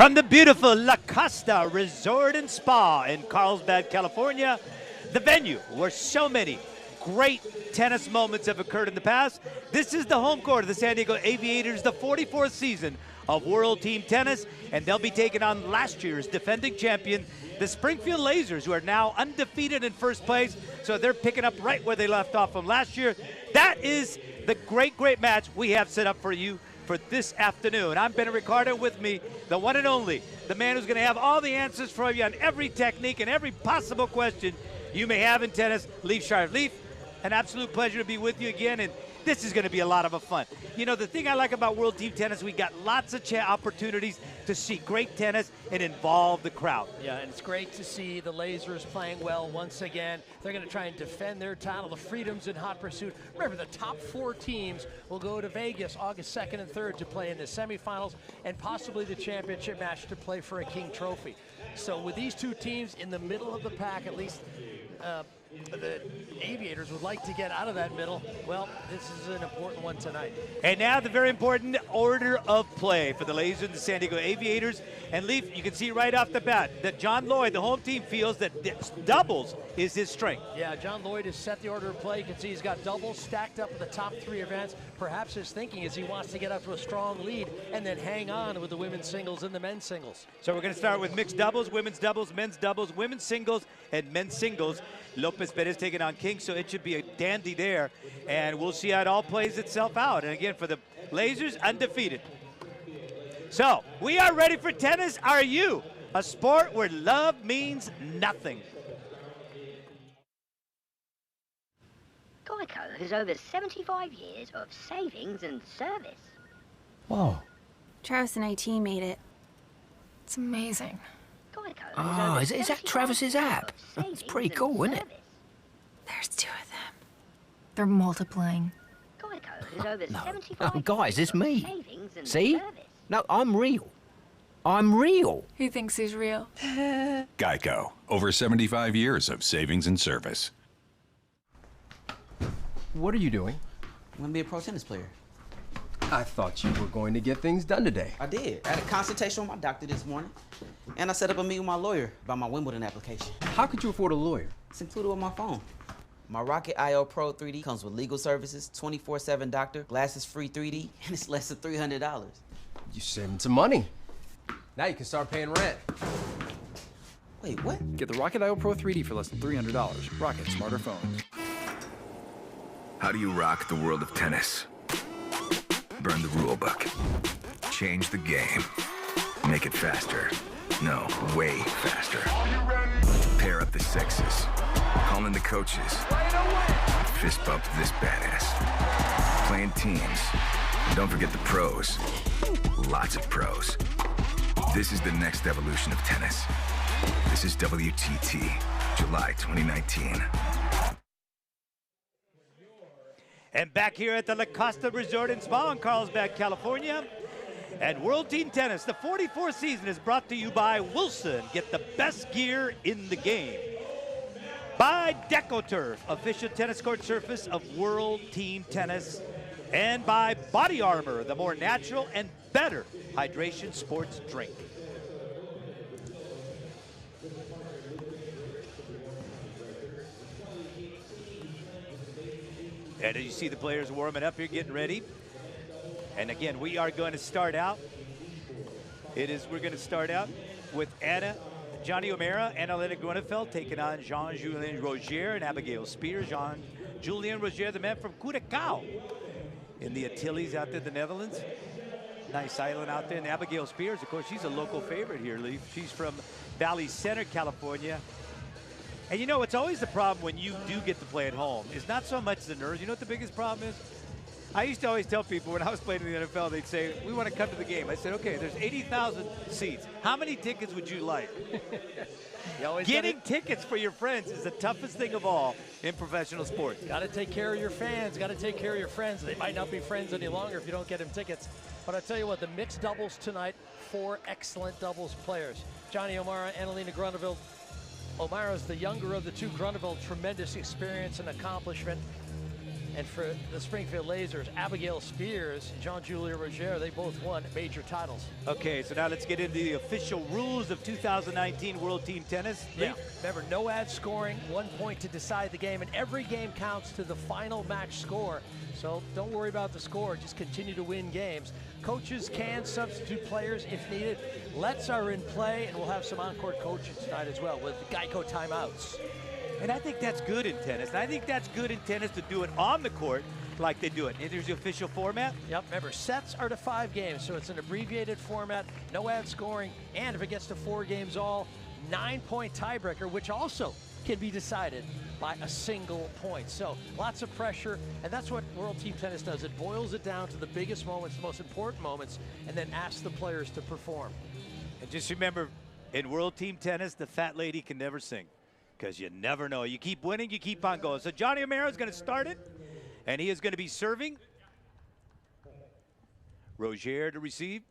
From the beautiful La Costa Resort and Spa in Carlsbad, California, the venue where so many great tennis moments have occurred in the past. This is the home court of the San Diego Aviators, the 44th season of World Team Tennis, and they'll be taking on last year's defending champion, the Springfield Lasers, who are now undefeated in first place, so they're picking up right where they left off from last year. That is the great match we have set up for you for this afternoon. I'm Ben Ricardo, with me, the one and only, the man who's going to have all the answers for you on every technique and every possible question you may have in tennis, Leif Sharp. Leif, an absolute pleasure to be with you again, and this is going to be a lot of fun. You know, the thing I like about World Team Tennis, we got lots of opportunities to see great tennis and involve the crowd. Yeah, and it's great to see the Lasers playing well once again. They're going to try and defend their title. The Freedom's in hot pursuit. Remember, the top 4 teams will go to Vegas August 2nd and 3rd to play in the semifinals and possibly the championship match to play for a King Trophy. So with these two teams in the middle of the pack, at least the Aviators would like to get out of that middle. Well, this is an important one tonight. And now the very important order of play for the Lasers and the San Diego Aviators. And Leif, you can see right off the bat that John Lloyd, the home team, feels that doubles is his strength. Yeah, John Lloyd has set the order of play. You can see he's got doubles stacked up in the top 3 events. Perhaps his thinking is he wants to get up to a strong lead and then hang on with the women's singles and the men's singles. So we're going to start with mixed doubles, women's doubles, men's doubles, women's singles, and men's singles. Lopez Perez taking on King, so it should be a dandy there. And we'll see how it all plays itself out. And again, for the Lasers, undefeated. So, we are ready for tennis. Are you? A sport where love means nothing. Geico has over 75 years of savings and service. Whoa. Travis and IT made it. It's amazing. Geico Oh, has over is that 75 Travis's years app? of That's savings pretty and cool, isn't it? service. There's 2 of them. They're multiplying. Geico has over No. 75 Guys, years it's me. of savings and See? service. No, I'm real. I'm real. He thinks he's real. Geico. Over 75 years of savings and service. What are you doing? I'm gonna be a pro tennis player. I thought you were going to get things done today. I did. I had a consultation with my doctor this morning, and I set up a meeting with my lawyer about my Wimbledon application. How could you afford a lawyer? It's included with my phone. My Rocket IO Pro 3D comes with legal services, 24/7 doctor, glasses-free 3D, and it's less than $300. You saving some money. Now you can start paying rent. Wait, what? Get the Rocket IO Pro 3D for less than $300. Rocket Smarter Phones. How do you rock the world of tennis? Burn the rule book. Change the game. Make it faster. No, way faster. Pair up the sexes. Call in the coaches. Fist bump this badass. Playing teams. And don't forget the pros. Lots of pros. This is the next evolution of tennis. This is WTT, July 2019. And back here at the La Costa Resort and Spa in Carlsbad, California. And World Team Tennis, the 44th season, is brought to you by Wilson. Get the best gear in the game. By DecoTurf, official tennis court surface of World Team Tennis. And by Body Armor, the more natural and better hydration sports drink. And as you see the players warming up here, getting ready. And again, we are going to start out. We're going to start out with Johnny O'Mara, Annalena Grunefeld taking on Jean-Julien Rogier and Abigail Spears. Jean-Julien Rogier, the man from Curaçao in the Antilles out there in the Netherlands. Nice island out there. And Abigail Spears, of course, she's a local favorite here, Leif. She's from Valley Center, California. And you know, it's always the problem when you do get to play at home. It's not so much the nerves. You know what the biggest problem is? I used to always tell people when I was playing in the NFL, they'd say, we want to come to the game. I said, okay, there's 80,000 seats. How many tickets would you like? Getting tickets for your friends is the toughest thing of all in professional sports. Got to take care of your fans. Got to take care of your friends. They might not be friends any longer if you don't get them tickets. But I tell you what, the mixed doubles tonight, 4 excellent doubles players. Johnny O'Mara, Annalena Grunewald. O'Mara's the younger of the two. Grunewald, tremendous experience and accomplishment. And for the Springfield Lasers, Abigail Spears and Jean-Julia Roger, they both won major titles. Okay, so now let's get into the official rules of 2019 World Team Tennis. Yeah, remember, no ad scoring, 1 point to decide the game, and every game counts to the final match score. So don't worry about the score, just continue to win games. Coaches can substitute players if needed. Lets are in play, and we'll have some on-court coaching tonight as well with the Geico timeouts. And I think that's good in tennis. And I think that's good in tennis to do it on the court like they do it. And here's the official format. Yep, remember, sets are to 5 games, so it's an abbreviated format, no ad scoring, and if it gets to 4 games all, 9-point tiebreaker, which also can be decided by a single point. So lots of pressure, and that's what World Team Tennis does. It boils it down to the biggest moments, the most important moments, and then asks the players to perform. And just remember, in World Team Tennis, the fat lady can never sing, because you never know. You keep winning, you keep on going. So Johnny O'Mara is going to start it, and he is going to be serving. Roger to receive.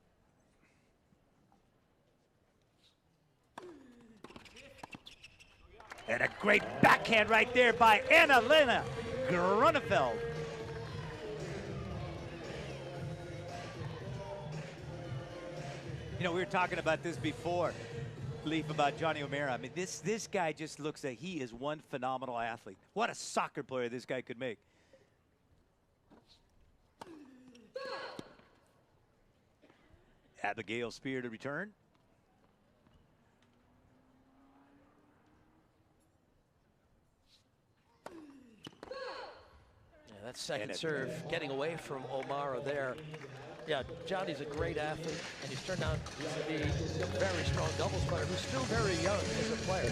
And a great backhand right there by Anna-Lena Grunefeld. You know, we were talking about this before, Leaf, about Johnny O'Mara. I mean, this guy just looks like he is one phenomenal athlete. What a soccer player this guy could make. Abigail Spear to return. That second serve getting away from O'Mara there. Yeah, Johnny's a great athlete, and he's turned out to be a very strong doubles player who's still very young as a player.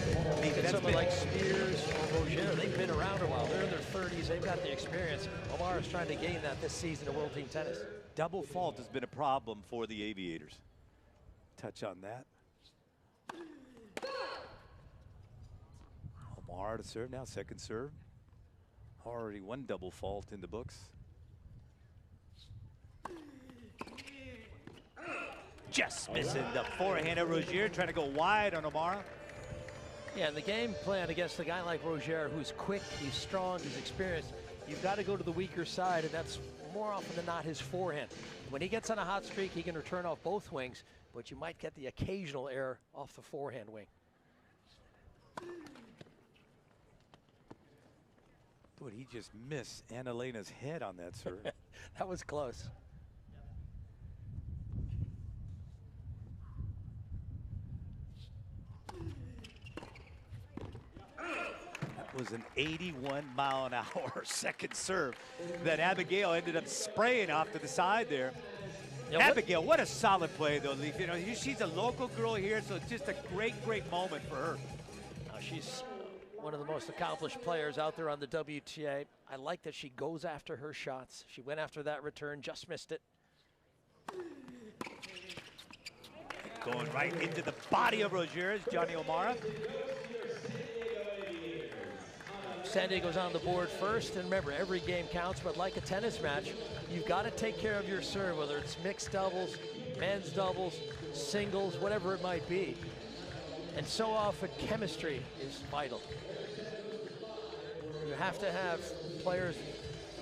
And someone like Spears or Roger, they've been around a while. They're in their 30s. They've got the experience. O'Mara's trying to gain that this season in World Team Tennis. Double fault has been a problem for the Aviators. Touch on that. O'Mara to serve now, second serve. Already one double fault in the books. Just missing the forehand of Roger, trying to go wide on O'Mara. Yeah, and the game plan against a guy like Roger, who's quick, he's strong, he's experienced, you've got to go to the weaker side, and that's more often than not his forehand. When he gets on a hot streak, he can return off both wings, but you might get the occasional error off the forehand wing. Boy, he just missed Anna-Lena's head on that serve. That was close. That was an 81-mile-an-hour second serve that Abigail ended up spraying off to the side there. Yeah, Abigail, what a solid play, though, Leaf. You know, she's a local girl here, so it's just a great, great moment for her. She's one of the most accomplished players out there on the WTA. I like that she goes after her shots. She went after that return, just missed it. Going right into the body of Roger is Johnny O'Mara. San Diego's on the board first, and remember, every game counts, but like a tennis match, you've got to take care of your serve, whether it's mixed doubles, men's doubles, singles, whatever it might be. And so often, chemistry is vital. You have to have players,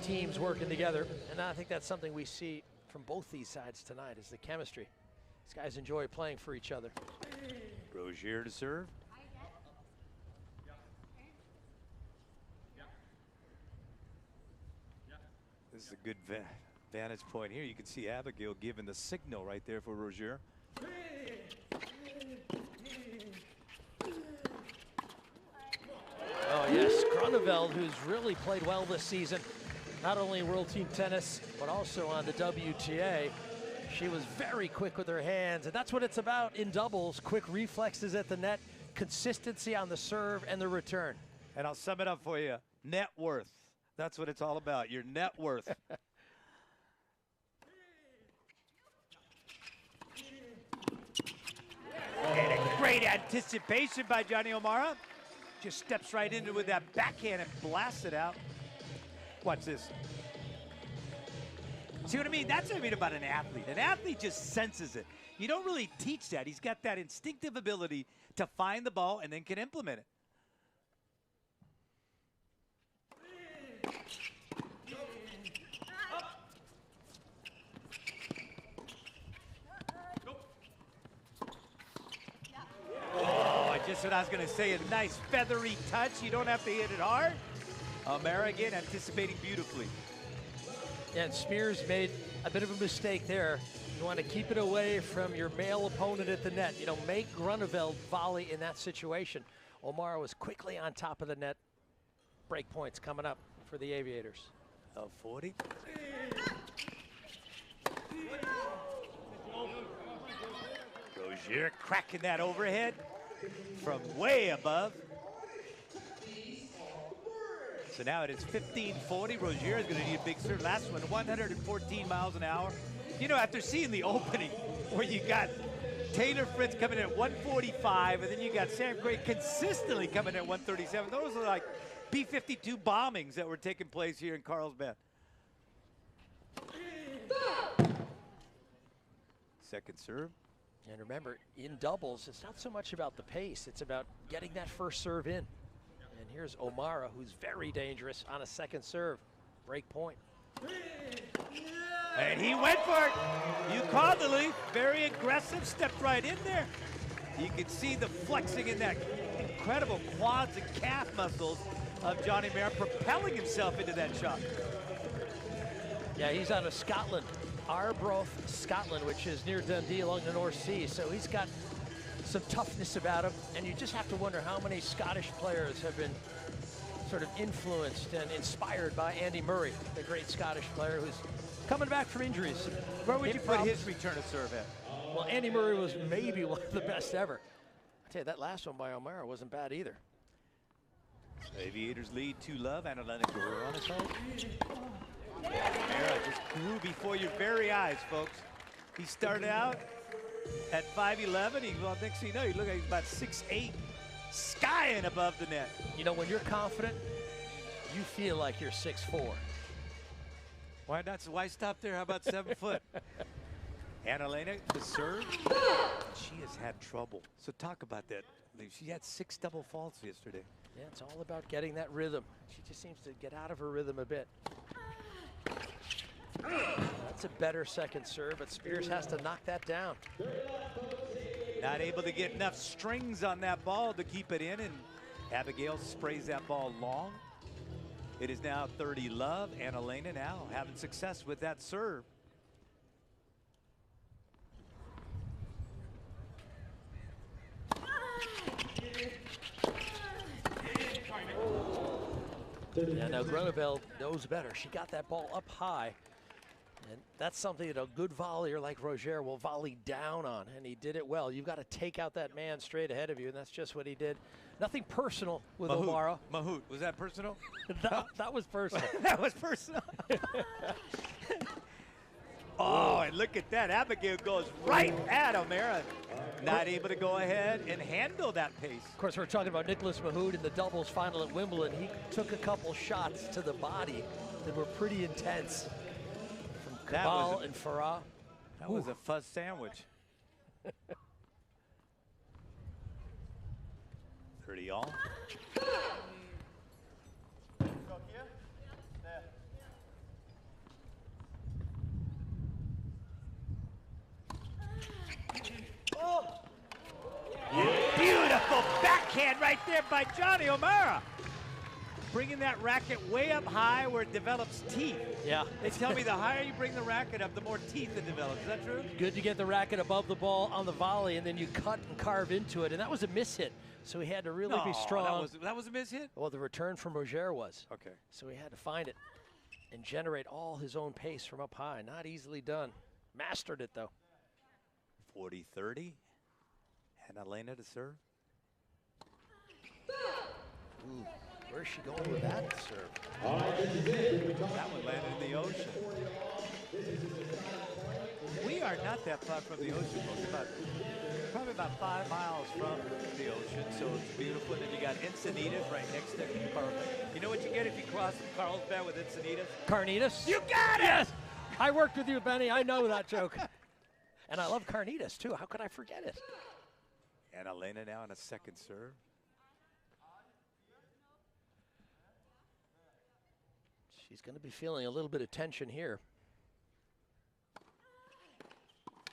teams working together, and I think that's something we see from both these sides tonight, is the chemistry. These guys enjoy playing for each other. Roger to serve. This is a good vantage point here. You can see Abigail giving the signal right there for Roger. Oh yes, Gruneveld, who's really played well this season, not only in World Team Tennis, but also on the WTA. She was very quick with her hands, and that's what it's about in doubles. Quick reflexes at the net, consistency on the serve and the return. And I'll sum it up for you. Net worth. That's what it's all about, your net worth. And a great anticipation by Johnny O'Mara. Just steps right into it with that backhand and blasts it out. Watch this. See what I mean? That's what I mean about an athlete. An athlete just senses it. You don't really teach that. He's got that instinctive ability to find the ball and then can implement it. Just what I was going to say, a nice feathery touch. You don't have to hit it hard. O'Mara again anticipating beautifully. Yeah, and Spears made a bit of a mistake there. You want to keep it away from your male opponent at the net. You know, make Grunewald volley in that situation. O'Mara was quickly on top of the net. Break points coming up for the Aviators. 40. Rozier cracking that overhead from way above. So now it is 15-40. Rozier is going to need a big serve. Last one, 114 miles an hour. You know, after seeing the opening where you got Taylor Fritz coming in at 145, and then you got Sam Gray consistently coming in at 137. Those are like B-52 bombings that were taking place here in Carlsbad. Second serve. And remember, in doubles, it's not so much about the pace. It's about getting that first serve in. And here's O'Mara, who's very dangerous on a second serve. Break point. And he went for it. You called the lead. Very aggressive, stepped right in there. You can see the flexing in that incredible quads and calf muscles of Johnny Mayer propelling himself into that shot. Yeah, he's out of Scotland, Arbroath, Scotland, which is near Dundee along the North Sea. So he's got some toughness about him. And you just have to wonder how many Scottish players have been sort of influenced and inspired by Andy Murray, the great Scottish player who's coming back from injuries. Where would you put his return of serve at? Well, Andy Murray was maybe one of the best ever. I tell you, that last one by O'Mara wasn't bad either. Aviators lead 2-love. Analytic Guerrero on his side. O'Mara just grew before your very eyes, folks. He started out at 5'11". Well, next thing you know, you look like he's about 6'8", skying above the net. You know, when you're confident, you feel like you're 6'4". Why not? Why stop there? How about 7 foot? Annalena, the serve. She has had trouble. So talk about that. She had 6 double faults yesterday. Yeah, it's all about getting that rhythm. She just seems to get out of her rhythm a bit. That's a better second serve, but Spears has to knock that down. Not able to get enough strings on that ball to keep it in, and Abigail sprays that ball long. It is now 30-love. Annalena now having success with that serve. Yeah, now Grunewald knows better. She got that ball up high, and that's something that a good volleyer like Rozier will volley down on, and he did it well. You've got to take out that man straight ahead of you, and that's just what he did. Nothing personal with O'Mara. Mahout, was that personal? that was personal. That was personal. Oh, and look at that. Abigail goes right at O'Mara. Not able to go ahead and handle that pace. Of course, we're talking about Nicholas Mahout in the doubles final at Wimbledon. He took a couple shots to the body that were pretty intense from Cabal and Farah. That was a fuzz sandwich. 30 all. Beautiful backhand right there by Johnny O'Mara. Bringing that racket way up high where it develops teeth. Yeah. They tell me the higher you bring the racket up, the more teeth it develops. Is that true? Good to get the racket above the ball on the volley, and then you cut and carve into it. And that was a miss hit, so he had to really be strong. That was a miss hit? Well, the return from Rozier was. Okay. So he had to find it and generate all his own pace from up high. Not easily done. Mastered it, though. 40-30. Annalena to serve. Ooh, where's she going with that serve? That one landed in the ocean. We are not that far from the ocean, folks. Probably about 5 miles from the ocean, so it's beautiful. And then you got Encinitas right next to Carlsbad. You know what you get if you cross Carlsbad with Encinitas? Carnitas. You got it! Yes! I worked with you, Benny. I know that joke. And I love Carnitas, too. How could I forget it? Annalena now on a second serve. She's going to be feeling a little bit of tension here.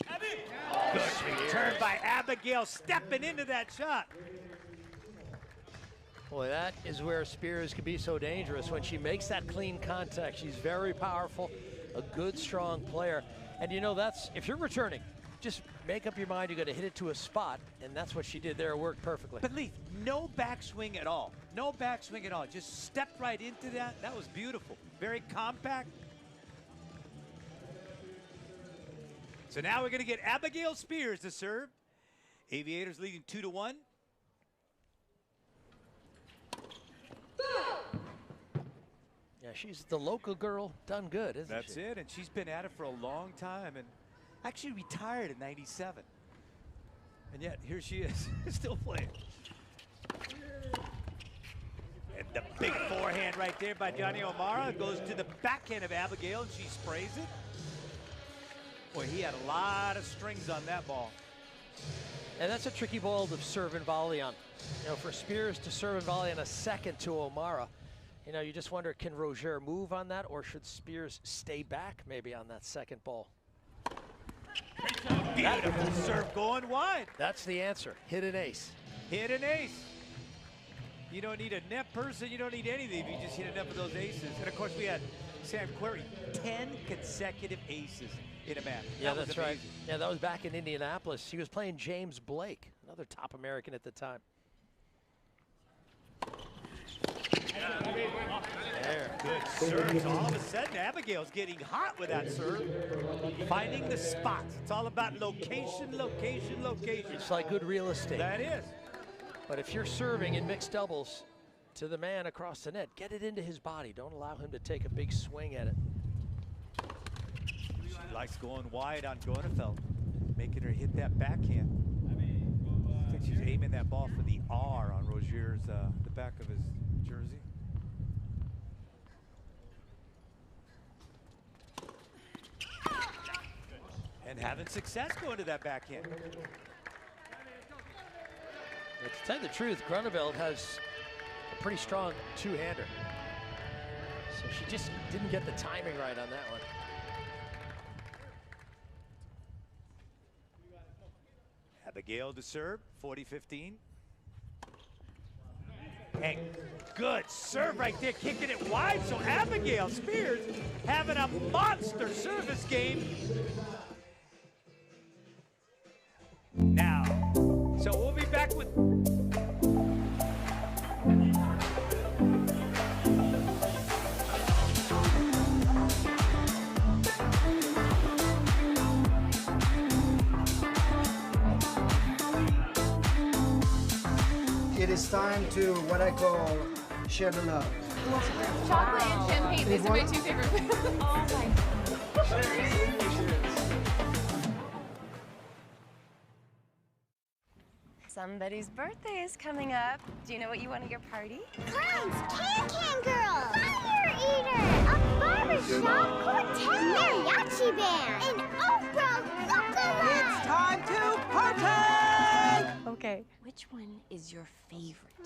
Good return by Abigail, stepping into that shot. Boy, that is where Spears can be so dangerous. When she makes that clean contact, she's very powerful, a good, strong player. And you know, that's, if you're returning, just make up your mind you're going to hit it to a spot, and that's what she did there. It worked perfectly. But Leaf, no backswing at all. No backswing at all. Just stepped right into that. That was beautiful. Very compact. So now we're going to get Abigail Spears to serve. Aviators leading 2-1. Yeah, she's the local girl, done good, isn't she? That's it, and she's been at it for a long time, and actually retired in '97. And yet, here she is, still playing. And the big forehand right there by Johnny O'Mara goes to the backhand of Abigail, and she sprays it. Boy, he had a lot of strings on that ball. And that's a tricky ball to serve and volley on. You know, for Spears to serve and volley on a second to O'Mara, you know, you just wonder, can Roger move on that, or should Spears stay back maybe on that second ball? Beautiful serve going wide. That's the answer. Hit an ace. Hit an ace. You don't need a net person. You don't need anything if you just hit enough of those aces. And of course, we had Sam Querrey, 10 consecutive aces in a match. Yeah, that that's right. Yeah, that was back in Indianapolis. He was playing James Blake, another top American at the time. There, good serve. So all of a sudden, Abigail's getting hot with that serve. Finding the spots. It's all about location, location, location. It's like good real estate. That is. But if you're serving in mixed doubles to the man across the net, get it into his body. Don't allow him to take a big swing at it. She likes going wide on Gonefeld, making her hit that backhand. I think she's aiming that ball for the R on Rozier's, the back of his jersey. And having success going to that backhand. To tell you the truth, Grunewald has a pretty strong two-hander. So she just didn't get the timing right on that one. Abigail to serve, 40-15. And good serve right there, kicking it wide. So Abigail Spears having a monster service game. Now, so we'll be back with... It is time to what I call share the love. Chocolate and champagne. These are my two favorite foods. Oh my Somebody's birthday is coming up. Do you know what you want at your party? Clowns, Can-Can Girl, Fire Eater, a barbershop quartet, mariachi band, and Oprah Lookalike. It's time to party! Okay. Which one is your favorite?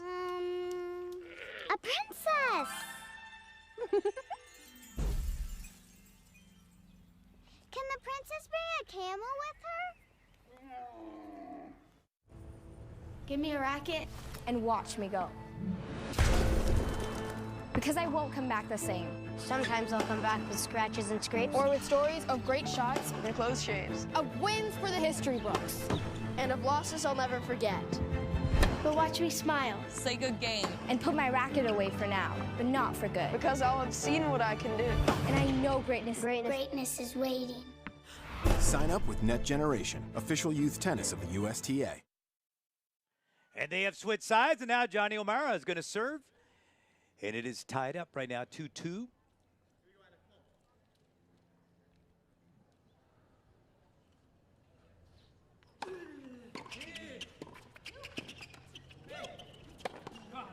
A princess. Can the princess bring a camel with her? Give me a racket and watch me go. Because I won't come back the same. Sometimes I'll come back with scratches and scrapes. Or with stories of great shots And clothes shaves. of wins for the history books. And of losses I'll never forget. But watch me smile. Say good game. And put my racket away for now, but not for good. Because I'll have seen what I can do. And I know greatness. Greatness is waiting. Sign up with Net Generation, official youth tennis of the USTA. And they have switched sides, and now Johnny O'Mara is going to serve. And it is tied up right now, 2-2.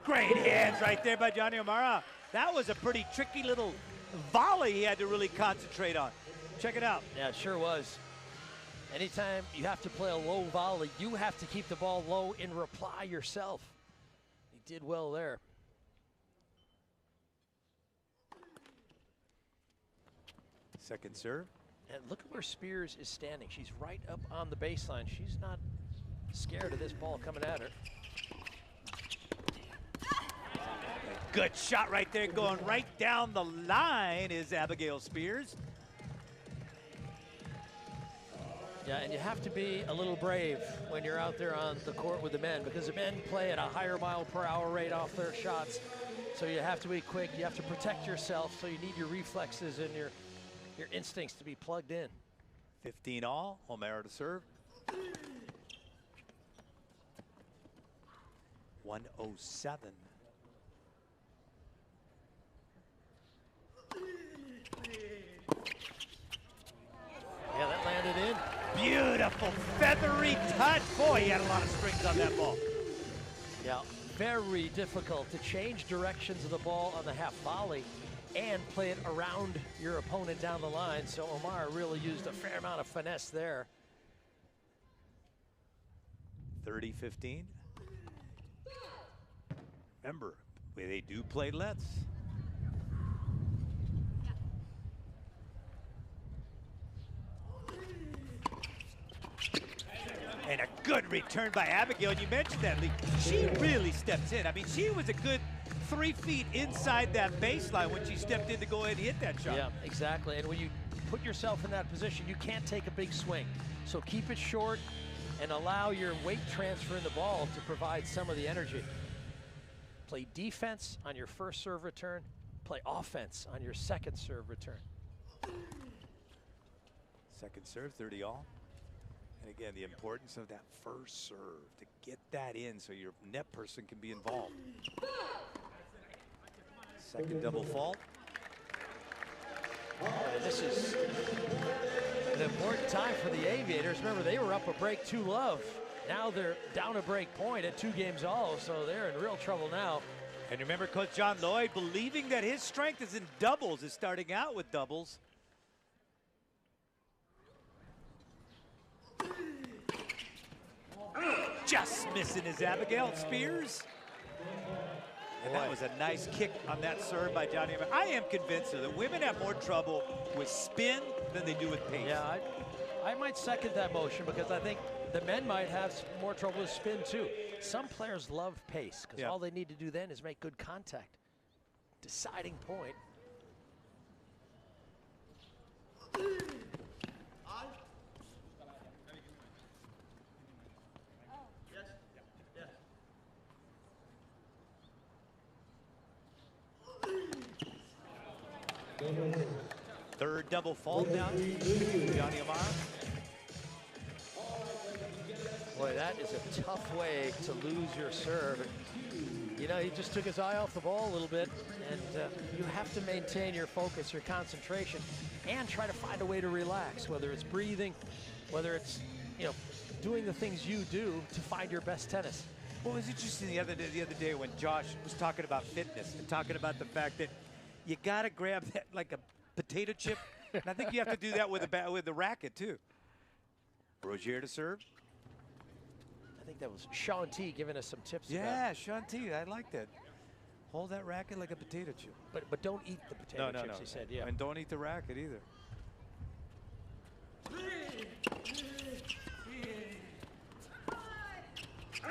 Great hands right there by Johnny O'Mara. That was a pretty tricky little volley he had to really concentrate on. Check it out. Yeah, it sure was. Anytime you have to play a low volley, you have to keep the ball low in reply yourself. He did well there. Second serve. And look at where Spears is standing. She's right up on the baseline. She's not scared of this ball coming at her. Good shot right there, going right down the line is Abigail Spears. Yeah, and you have to be a little brave when you're out there on the court with the men, because the men play at a higher mile-per-hour rate off their shots. So you have to be quick, you have to protect yourself, so you need your reflexes and your instincts to be plugged in. 15 all, O'Mara to serve. 107. Yeah, that landed in. Beautiful feathery touch. Boy, he had a lot of springs on that ball. Yeah, very difficult to change directions of the ball on the half volley and play it around your opponent down the line. So O'Mara really used a fair amount of finesse there. 30-15. Remember, they do play lets. And a good return by Abigail. And you mentioned that, Lee. She really steps in. I mean, she was a good 3 feet inside that baseline when she stepped in to go ahead and hit that shot. Yeah, exactly. And when you put yourself in that position, you can't take a big swing. So keep it short and allow your weight transfer in the ball to provide some of the energy. Play defense on your first serve return. Play offense on your second serve return. Second serve, 30 all. And again, the importance of that first serve, to get that in so your net person can be involved. Second double fault. And this is an important time for the Aviators. Remember, they were up a break 2-love. Now they're down a break point at 2 games all, so they're in real trouble now. And remember, Coach John Lloyd believing that his strength is in doubles, is starting out with doubles. Just missing his Abigail Spears. And that was a nice kick on that serve by Johnny. I am convinced that women have more trouble with spin than they do with pace. Yeah, I might second that motion, because I think the men might have more trouble with spin too. Some players love pace, because all they need to do then is make good contact. Deciding point. Third double fault now, Johnny O'Mara. Boy, that is a tough way to lose your serve. You know, he just took his eye off the ball a little bit, and you have to maintain your focus, your concentration, and try to find a way to relax, whether it's breathing, whether it's, you know, doing the things you do to find your best tennis. Well, it was interesting the other day when Josh was talking about fitness and talking about the fact that you got to grab that like a potato chip, and I think you have to do that with the racket too. Rozier to serve. I think that was Sean T giving us some tips. Yeah, Sean T, I like that. Hold that racket like a potato chip. But don't eat the potato chips, he said, yeah. And don't eat the racket either.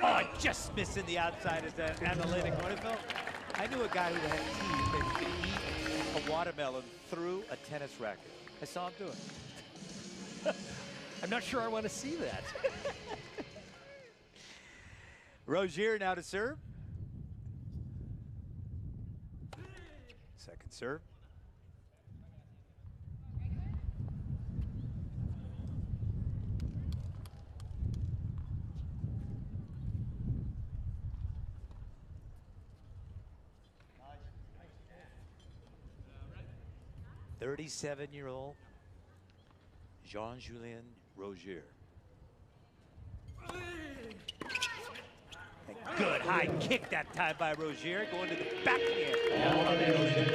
Oh, just missing the outside as an analytic. What it felt? I knew a guy who had teeth that could eat a watermelon through a tennis racket. I saw him do it. I'm not sure I want to see that. Rozier now to serve. Second serve. .37-year-old Jean-Julien Rozier. Good high kick that time by Rozier, going to the backhand.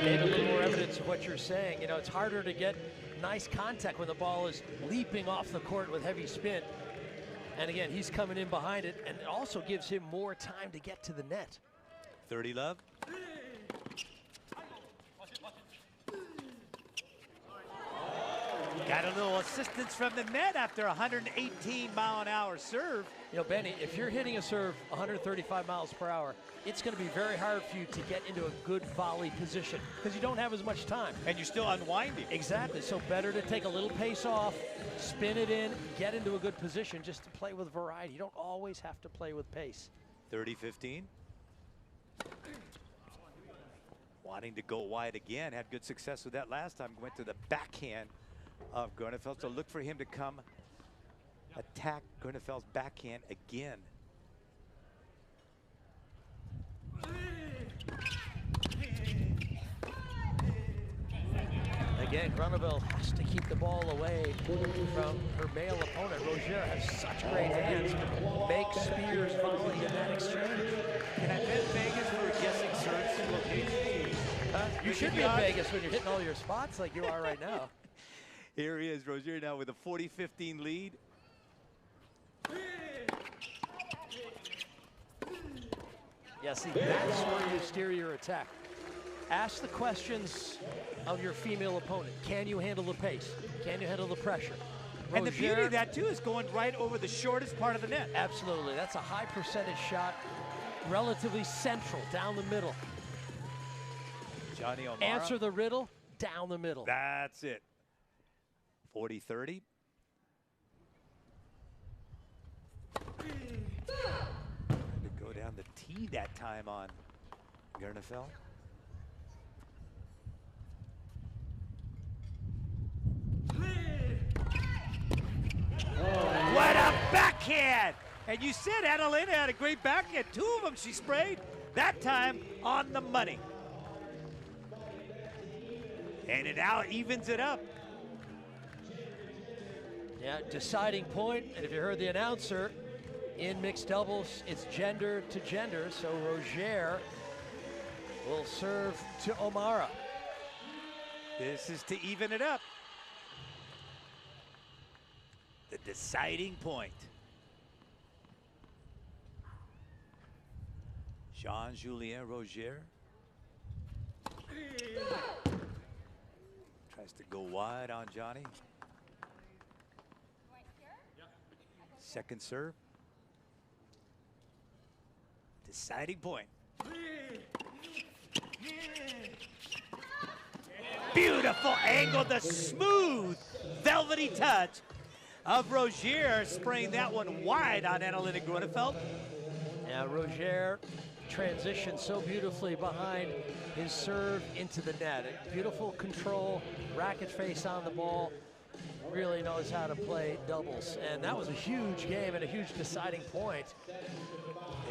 Maybe a little more evidence of what you're saying. You know, it's harder to get nice contact when the ball is leaping off the court with heavy spin. And again, he's coming in behind it, and it also gives him more time to get to the net. 30 love. Got a little assistance from the net after a 118-mile-an-hour serve. You know, Benny, if you're hitting a serve 135 miles per hour, it's going to be very hard for you to get into a good volley position because you don't have as much time. And you're still unwinding. Exactly. So better to take a little pace off, spin it in, get into a good position just to play with variety. You don't always have to play with pace. 30-15. Wanting to go wide again. Had good success with that last time. Went to the backhand of Gernefeld. So look for him to come attack Gernefeld's backhand again. Again, Groneveld has to keep the ball away from her male opponent. Roger has such great hands. Make Spears volley in that exchange. Can I bet Vegas for guessing serves and locations? You should be in Vegas when you're hitting all your spots like you are right now. Here he is, Roger, now with a 40-15 lead. Yeah, see, that's where you steer your attack. Ask the questions of your female opponent. Can you handle the pace? Can you handle the pressure? And the beauty of that, too, is going right over the shortest part of the net. Absolutely. That's a high percentage shot, relatively central, down the middle. Johnny O'Mara. Answer the riddle, down the middle. That's it. 40-30. To go down the tee that time on Gernefeld. What a backhand! And you said Annalena had a great backhand. Two of them she sprayed, that time on the money. And it now evens it up. Yeah, deciding point, and if you heard the announcer, in mixed doubles, it's gender to gender, so Roger will serve to O'Mara. This is to even it up. The deciding point. Jean-Julien Roger. Tries to go wide on Johnny. Second serve. Deciding point. Beautiful angle, the smooth, velvety touch of Roger, spraying that one wide on Annalena Gronefeld. Yeah, Roger transitioned so beautifully behind his serve into the net. A beautiful control, racket face on the ball. Really knows how to play doubles. And that was a huge game and a huge deciding point.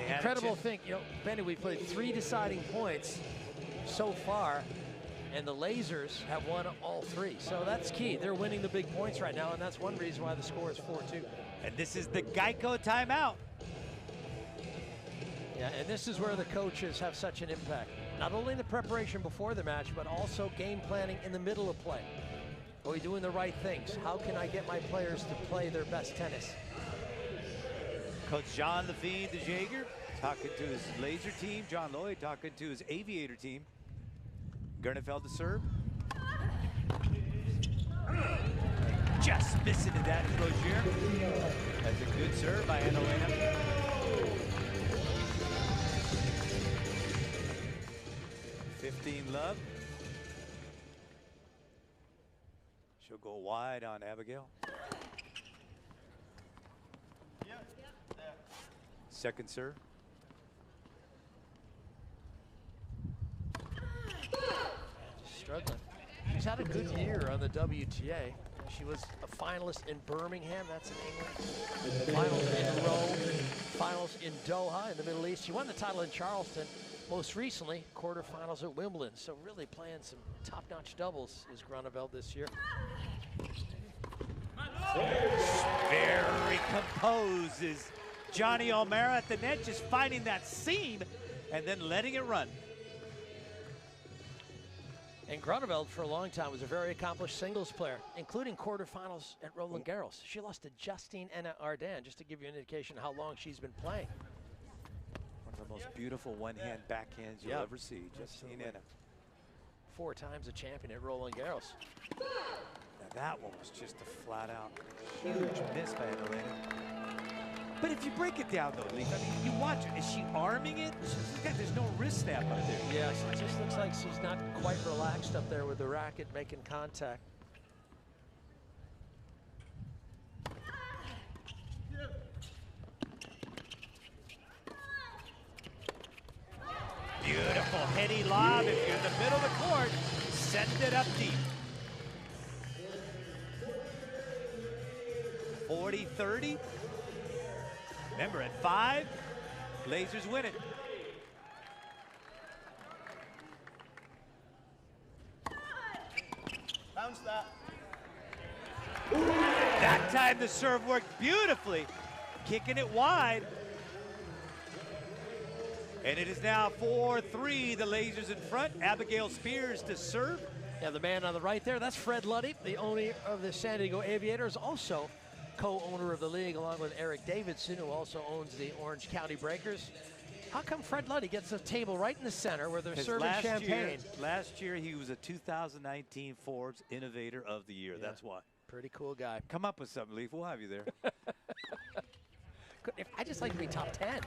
Incredible thing, you know, Benny, we played 3 deciding points so far, and the Lasers have won all 3. So that's key. They're winning the big points right now, and that's one reason why the score is 4-2. And this is the Geico timeout. Yeah, and this is where the coaches have such an impact. Not only the preparation before the match, but also game planning in the middle of play. Are we doing the right things? How can I get my players to play their best tennis? Coach John the Fiend de Jager talking to his Laser team. John Lloyd talking to his Aviator team. Gernefeld to serve. Just missing to that is Roger. That's a good serve by Annalena. 15 love. She'll go wide on Abigail. Second serve. Struggling. She's had a good year on the WTA. She was a finalist in Birmingham, that's in England. Finals in Rome, finals in Doha in the Middle East. She won the title in Charleston. Most recently, quarterfinals at Wimbledon. So really playing some top-notch doubles is Groneveld this year. Very composed is Johnny O'Mara at the net, just finding that seam and then letting it run. And Groneveld, for a long time, was a very accomplished singles player, including quarterfinals at Roland Garros. She lost to Justine Henin-Ardenne, just to give you an indication of how long she's been playing. One of the most beautiful one-hand backhands you'll ever see, Justine Henin. 4 times a champion at Roland Garros. That one was just a flat-out huge miss by Atlanta. But if you break it down, though, Leaf, I mean, you watch it. Is she arming it? There's no wrist snap up there. Yes, it just looks like she's not quite relaxed up there with the racket making contact. Beautiful heady lob. If you're in the middle of the court, send it up deep. 40-30. Remember, at 5, Blazers win it. Bounce that. That time the serve worked beautifully, kicking it wide. And it is now 4-3, the Blazers in front. Abigail Spears to serve. Yeah, the man on the right there, that's Fred Luddy, the owner of the San Diego Aviators, also co-owner of the league, along with Eric Davidson, who also owns the Orange County Breakers. How come Fred Luddy gets a table right in the center where they're serving champagne? Last year, he was a 2019 Forbes Innovator of the Year. Yeah, that's why. Pretty cool guy. Come up with something, Leaf. We'll have you there. I just like to be top 10.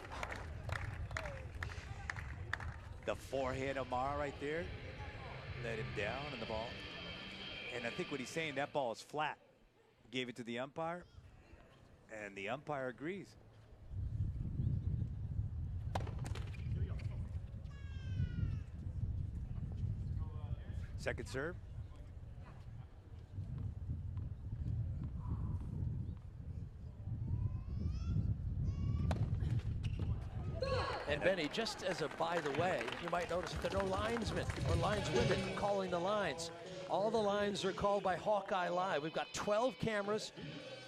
The forehand Omar right there. Let him down on the ball. And I think what he's saying, that ball is flat. Gave it to the umpire, and the umpire agrees. Second serve. And Benny, just as a by the way, you might notice that there are no linesmen or lineswomen calling the lines. All the lines are called by Hawkeye Live. We've got 12 cameras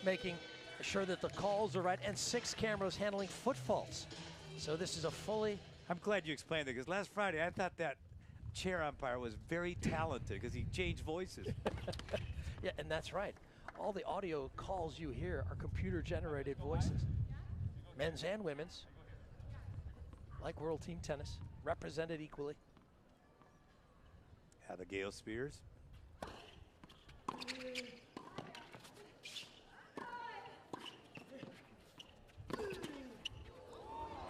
making sure that the calls are right, and 6 cameras handling foot faults. So this is a fully... I'm glad you explained that, because last Friday I thought that chair umpire was very talented because he changed voices. Yeah, and that's right. All the audio calls you hear are computer-generated voices. Men's and women's. Like World Team Tennis, represented equally. Abigail Spears.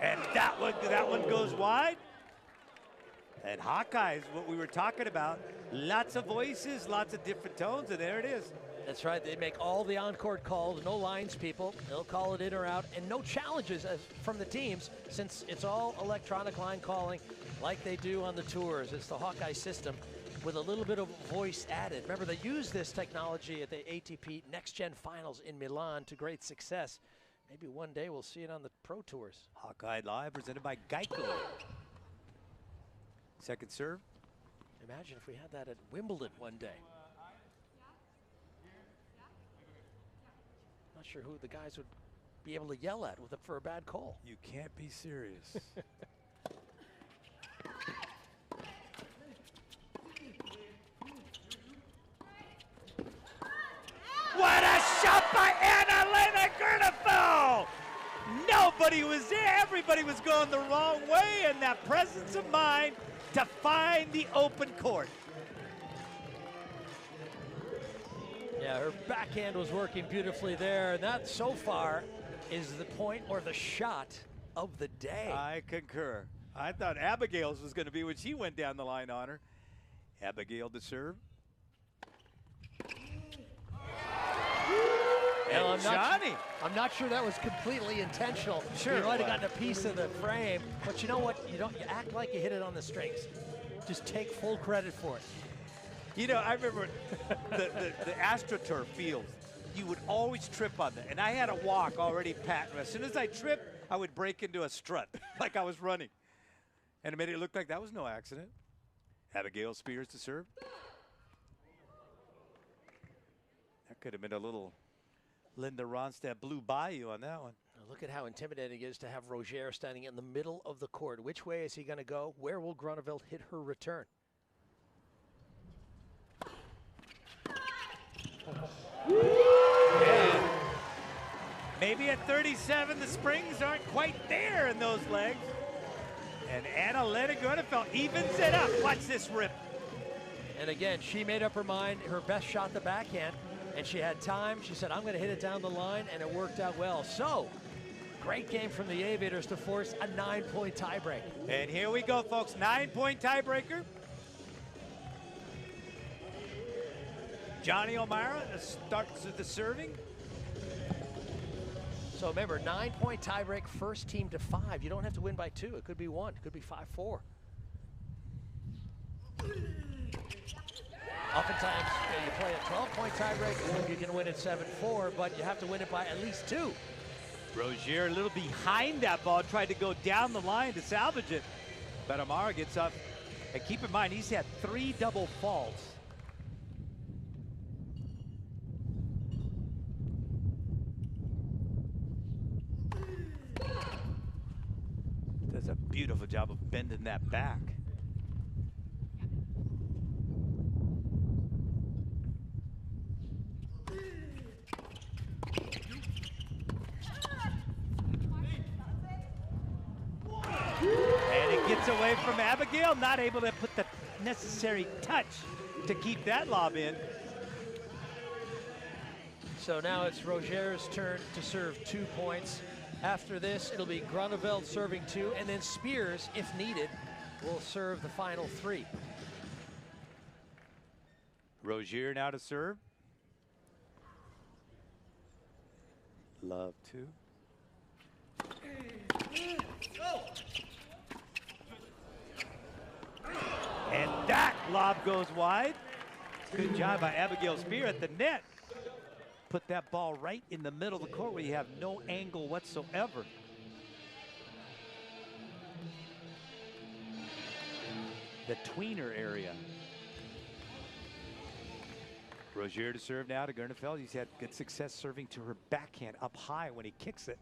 And that one goes wide. And Hawkeyes, what we were talking about, lots of voices, lots of different tones, and there it is. That's right. They make all the on-court calls, no lines, people. They'll call it in or out, and no challenges from the teams, since it's all electronic line calling like they do on the tours. It's the Hawkeye system with a little bit of voice added. Remember, they used this technology at the ATP Next Gen Finals in Milan to great success. Maybe one day we'll see it on the Pro Tours. Hawkeye Live, presented by Geico. Second serve. Imagine if we had that at Wimbledon one day. Not sure who the guys would be able to yell at for a bad call. You can't be serious. What a shot by Anna-Lena Gernefeld! Nobody was there. Everybody was going the wrong way, and that presence of mind to find the open court. Yeah, her backhand was working beautifully there, and that so far is the point or the shot of the day. I concur. I thought Abigail's was going to be when she went down the line on her. Abigail to serve. And Johnny. I'm not sure that was completely intentional. Sure, you might have gotten a piece of the frame, but you know what? You act like you hit it on the strings. Just take full credit for it. You know, I remember the AstroTurf fields. You would always trip on that, and I had a walk already patent. As soon as I tripped, I would break into a strut like I was running, and it made it look like that was no accident. Abigail Spears to serve. That could have been a little Linda Ronstadt Blue Bayou on that one. Now look at how intimidating it is to have Roger standing in the middle of the court. Which way is he going to go? Where will Groneveld hit her return? Yeah. Maybe at 37, the springs aren't quite there in those legs. And Anna-Lena Gernefeld evens it up. Watch this rip. And again, she made up her mind. Her best shot, the backhand. and she had time. She said, I'm going to hit it down the line, and it worked out well. So, great game from the Aviators to force a 9-point tiebreak. And here we go, folks. 9-point tiebreaker. Johnny O'Mara starts with the serving. So remember, 9-point tiebreak, first team to 5. You don't have to win by 2. It could be 1. It could be 5-4. Oftentimes, you play a 12-point tiebreak, you can win it 7-4, but you have to win it by at least 2. Rozier a little behind that ball, tried to go down the line to salvage it. But O'Mara gets up. And keep in mind, he's had 3 double faults. Does a beautiful job of bending that back. And it gets away from Abigail, not able to put the necessary touch to keep that lob in. So now it's Rozier's turn to serve 2 points. After this, it'll be Grunewald serving 2, and then Spears, if needed, will serve the final 3. Rozier now to serve. Love to. And that lob goes wide. Good job by Abigail Spear at the net. Put that ball right in the middle of the court where you have no angle whatsoever. The tweener area. Rozier to serve now to Gernefeld. He's had good success serving to her backhand up high when he kicks it.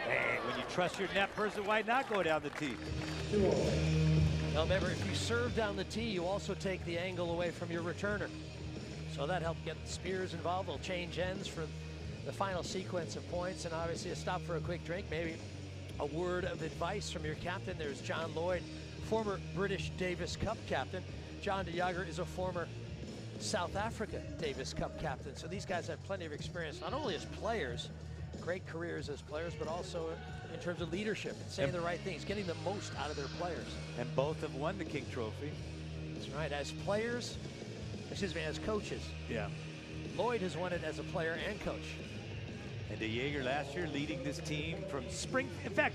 Hey, when you trust your net person, why not go down the tee? Now remember, if you serve down the tee, you also take the angle away from your returner. So that helped get Spears involved. They'll change ends for the final sequence of points, and obviously a stop for a quick drink, maybe a word of advice from your captain. There's John Lloyd, former British Davis Cup captain. John de Jager is a former South Africa Davis Cup captain. So these guys have plenty of experience, not only as players, great careers as players, but also in terms of leadership and saying the right things, getting the most out of their players. And both have won the King Trophy. That's right, as players, excuse me, as coaches. Yeah. Lloyd has won it as a player and coach. And de Jager last year leading this team from Springfield. In fact,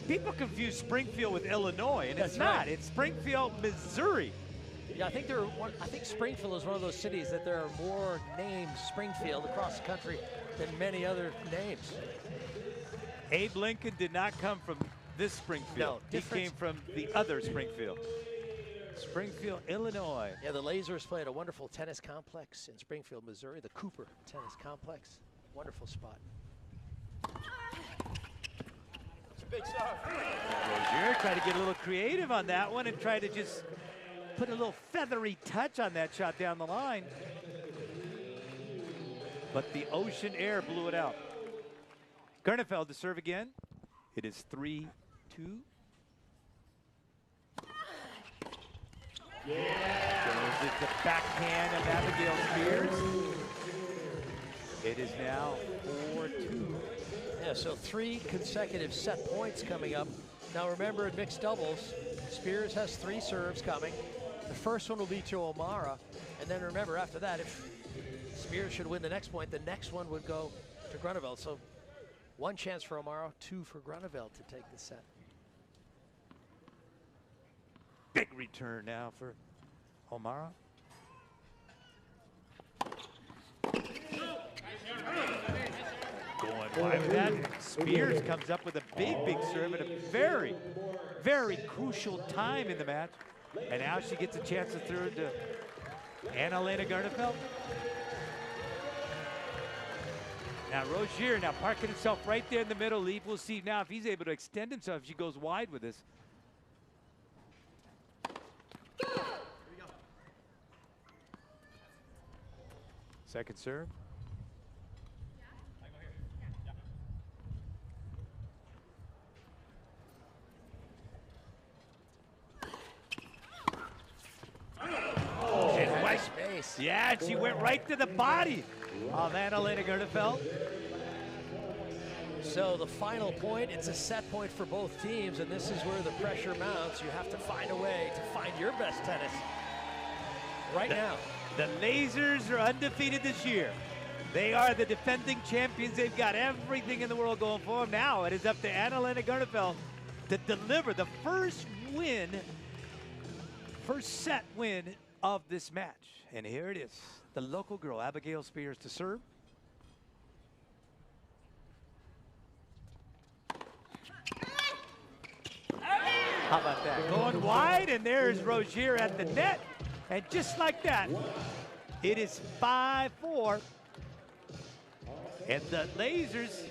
people confuse Springfield with Illinois, and it's not. It's Springfield, Missouri. Yeah, I think Springfield is one of those cities that there are more names Springfield across the country than many other names. Abe Lincoln did not come from this Springfield. No, he came from the other Springfield. Springfield, Illinois. Yeah, the Lasers play at a wonderful tennis complex in Springfield, Missouri, the Cooper Tennis Complex. Wonderful spot. It's a big shot. Rozier tried to get a little creative on that one and try to just put a little feathery touch on that shot down the line. But the ocean air blew it out. Gernefeld to serve again. It is 3-2. Yeah. Goes it to backhand of Abigail Spears. It is now 4-2. Yeah, so 3 consecutive set points coming up. Now remember, in mixed doubles, Spears has 3 serves coming. The first one will be to O'Mara, and then remember, after that, if Spears should win the next point, the next one would go to Grunewald. So 1 chance for O'Mara, 2 for Grunewald to take the set. Big return now for O'Mara. Going wide with that. Spears comes up with a big serve at a very, very crucial time in the match. And now she gets a chance to throw it to Anna-Lena Gernefeld. Now Rozier now parking himself right there in the middle. Leave. We'll see now if he's able to extend himself if she goes wide with this. Second serve. Yeah, she went right to the body of Annalena Gernefeld. So the final point, it's a set point for both teams, and this is where the pressure mounts. You have to find a way to find your best tennis right now. The Lasers are undefeated this year. They are the defending champions. They've got everything in the world going for them. Now it is up to Annalena Gernefeld to deliver the first set win of this match. And here it is. The local girl, Abigail Spears, to serve. How about that? Going wide, and there's Rozier at the net. And just like that, it is 5-4. And the Lasers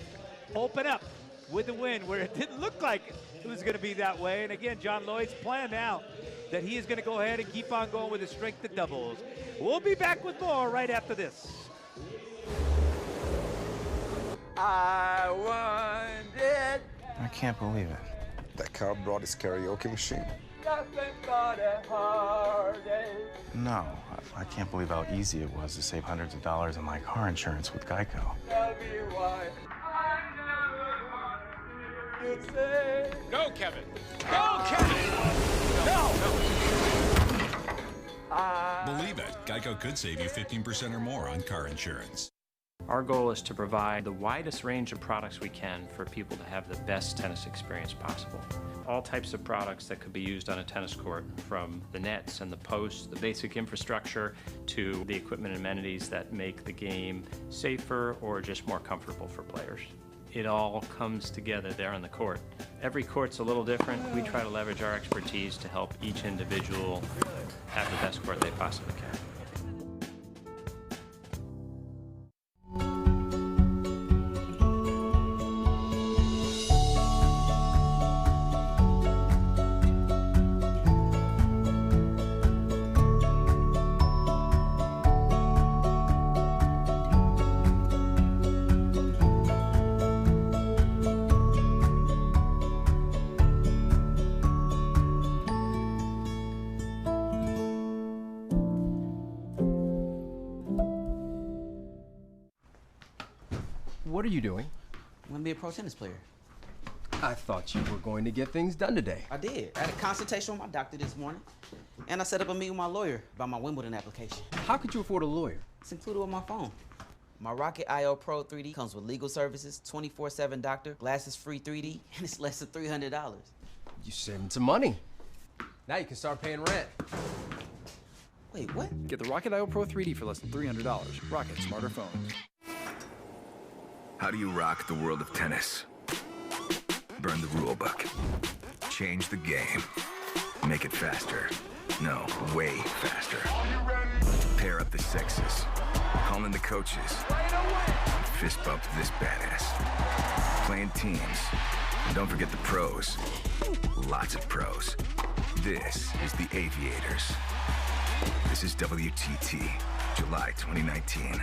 open up with the win, where it didn't look like it was going to be that way. And again, John Lloyd's plan now that he is going to go ahead and keep on going with the strength of doubles. We'll be back with more right after this. I won it. I can't believe it. That car brought his karaoke machine. Nothing but a heartache. No, I can't believe how easy it was to save hundreds of dollars on my car insurance with Geico. Tell me why I never wanted you to say. Go, Kevin. Go, Kevin! No! Believe it, Geico could save you 15% or more on car insurance. Our goal is to provide the widest range of products we can for people to have the best tennis experience possible. All types of products that could be used on a tennis court, from the nets and the posts, the basic infrastructure, to the equipment and amenities that make the game safer or just more comfortable for players. It all comes together there on the court. Every court's a little different. We try to leverage our expertise to help each individual have the best court they possibly can. What are you doing? I'm gonna be a pro tennis player. I thought you were going to get things done today. I did. I had a consultation with my doctor this morning, and I set up a meeting with my lawyer about my Wimbledon application. How could you afford a lawyer? It's included with my phone. My Rocket IO Pro 3D comes with legal services, 24/7 doctor, glasses-free 3D, and it's less than $300. You saving some money. Now you can start paying rent. Wait, what? Get the Rocket IO Pro 3D for less than $300. Rocket Smarter Phones. How do you rock the world of tennis? Burn the rule book. Change the game. Make it faster. No, way faster. Pair up the sexes. Call in the coaches. Fist bump this badass. Playing teams. And don't forget the pros. Lots of pros. This is the Aviators. This is WTT, July 2019.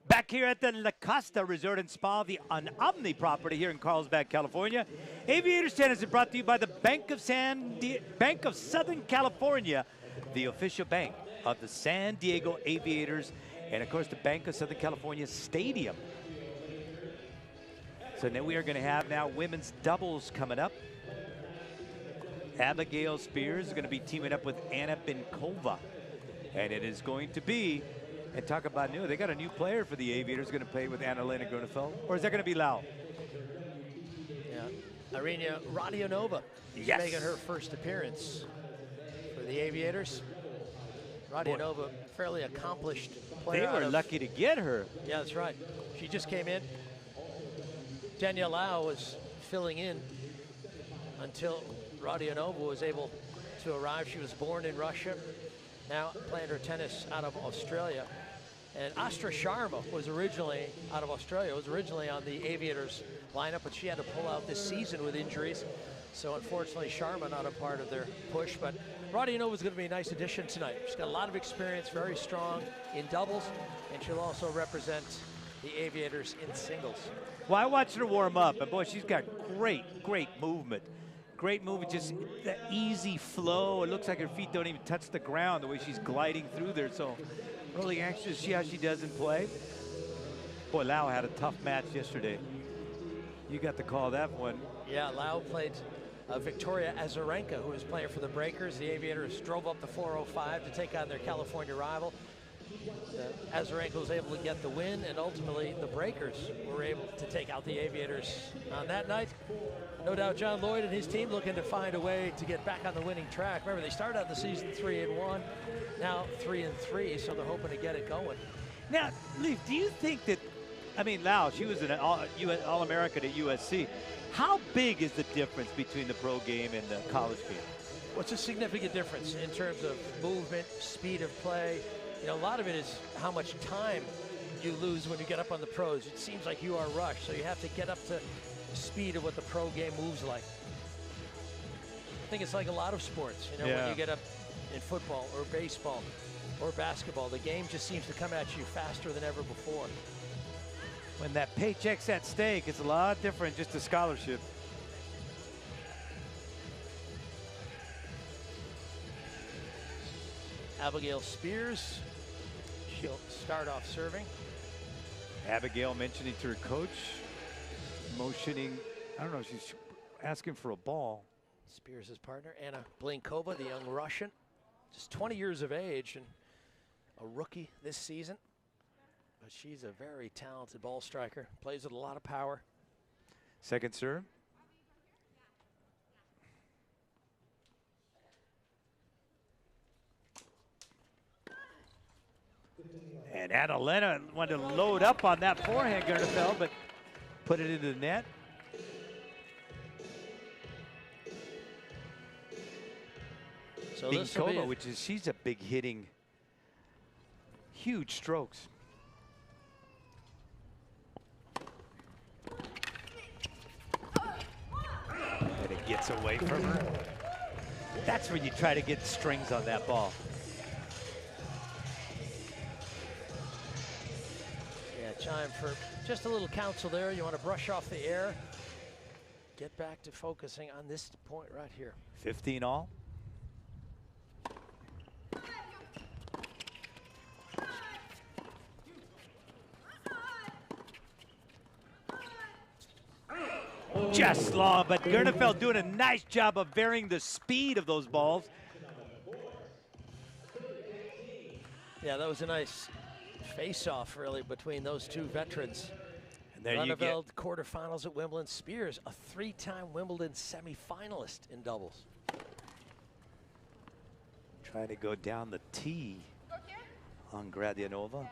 Back here at the La Costa Resort and Spa, the Omni property here in Carlsbad, California. Aviators Tennis is brought to you by the Bank of Southern California, the official bank of the San Diego Aviators, and of course the Bank of Southern California Stadium. So now we are going to have now women's doubles coming up. Abigail Spears is going to be teaming up with Anna Binkova, and it is going to be. And talk about new. They got a new player for the Aviators going to play with Annalena Gernefeld. Or is that going to be Lau? Yeah, Irina Radionova. Yes. Making her first appearance for the Aviators. Radionova, fairly accomplished player. They were lucky to get her. Yeah, that's right. She just came in. Danielle Lau was filling in until Radionova was able to arrive. She was born in Russia. Now playing her tennis out of Australia. And Astra Sharma was originally out of Australia, was originally on the Aviators lineup, but she had to pull out this season with injuries. So unfortunately, Sharma not a part of their push, but Radionova is going to be a nice addition tonight. She's got a lot of experience, very strong in doubles, and she'll also represent the Aviators in singles. Well, I watched her warm up, and boy, she's got great movement. great move. It's just the easy flow. It looks like her feet don't even touch the ground the way she's gliding through there. So really anxious to see how she does in play. Boy, Lau had a tough match yesterday. You got the call that one. Yeah, Lau played Victoria Azarenka, who was playing for the Breakers. The Aviators drove up the 405 to take on their California rival. Azarenka was able to get the win, and ultimately the Breakers were able to take out the Aviators on that night. No doubt John Lloyd and his team looking to find a way to get back on the winning track. Remember, they started out the season 3-1, now 3-3, so they're hoping to get it going. Now, Leaf, do you think that, I mean, Lau, she was an All-American at USC. How big is the difference between the pro game and the college game? Well, it's a significant difference in terms of movement, speed of play. You know, a lot of it is how much time you lose when you get up on the pros. It seems like you are rushed, so you have to get up to the speed of what the pro game moves like. I think it's like a lot of sports, you know, when you get up in football or baseball or basketball, the game just seems to come at you faster than ever before. When that paycheck's at stake, it's a lot different, just a scholarship. Abigail Spears, she'll start off serving. Abigail mentioning to her coach, motioning, I don't know, she's asking for a ball. Spears' partner, Anna Blinkova, the young Russian, just 20 years of age and a rookie this season. But she's a very talented ball striker, plays with a lot of power. Second serve. And Adelena wanted to load up on that forehand, Gernefeld, but put it into the net. So this will be Blinkova, which is, she's a big hitting, huge strokes. And it gets away from her. That's when you try to get strings on that ball. Yeah, chime for just a little counsel there. You want to brush off the air. Get back to focusing on this point right here. 15 all. Just long, but Gernefeld doing a nice job of varying the speed of those balls. Yeah, that was a nice face-off, really, between those two veterans. And there you get quarterfinals at Wimbledon. Spears, a 3-time Wimbledon semifinalist in doubles. Trying to go down the tee on Gradianova.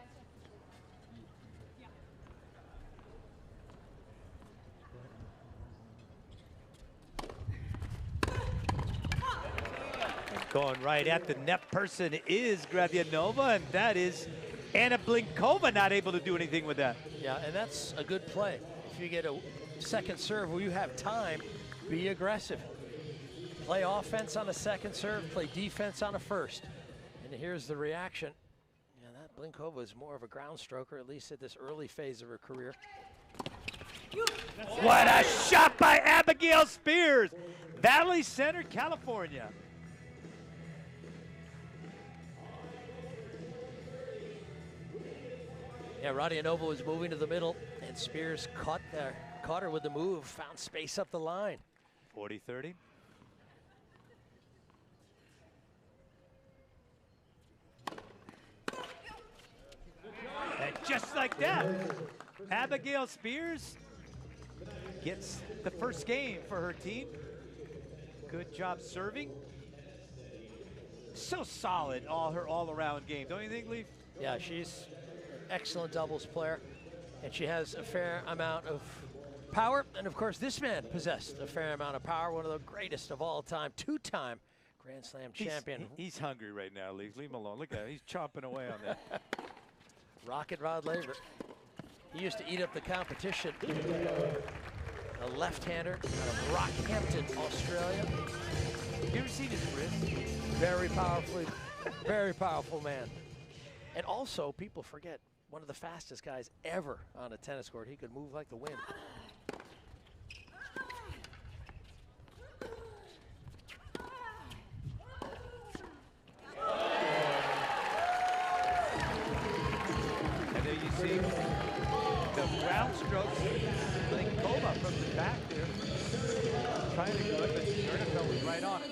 Going right at the net person is Gradianova, and that is Anna Blinkova not able to do anything with that. Yeah, and that's a good play. If you get a second serve where you have time, be aggressive. Play offense on a second serve, play defense on a first. And here's the reaction. Yeah, that Blinkova is more of a ground stroker, at least at this early phase of her career. What a shot by Abigail Spears. Valley Center, California. Yeah, Radianova was moving to the middle, and Spears caught her with the move, found space up the line. 40-30. And just like that, Abigail Spears gets the first game for her team. Good job serving. So solid, her all-around game, don't you think, Leaf? Yeah, she's excellent doubles player, and she has a fair amount of power. And of course, this man possessed a fair amount of power, one of the greatest of all time, 2-time Grand Slam champion. He's hungry right now, Leaf. Leave him alone. Look at him. He's chomping away on that. Rocket Rod Laver. He used to eat up the competition. A left-hander out of Rockhampton, Australia. You ever seen his wrist? Very powerful man. And also, people forget, one of the fastest guys ever on a tennis court. He could move like the wind. you see the ground strokes. Blinkova from the back there. Trying to do it, but Gernefeld was right on it.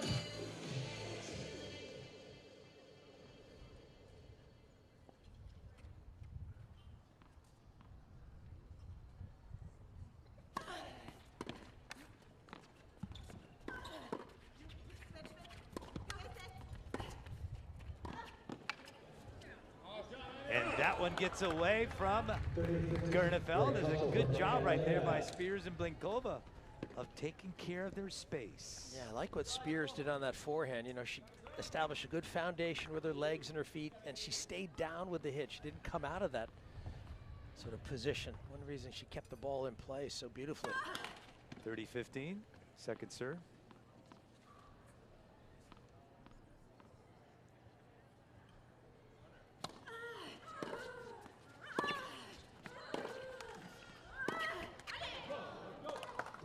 And that one gets away from Gernefeld. There's a good job right there by Spears and Blinkova of taking care of their space. Yeah, I like what Spears did on that forehand. You know, she established a good foundation with her legs and her feet, and she stayed down with the hit. She didn't come out of that sort of position. One reason she kept the ball in play so beautifully. 30-15, second serve.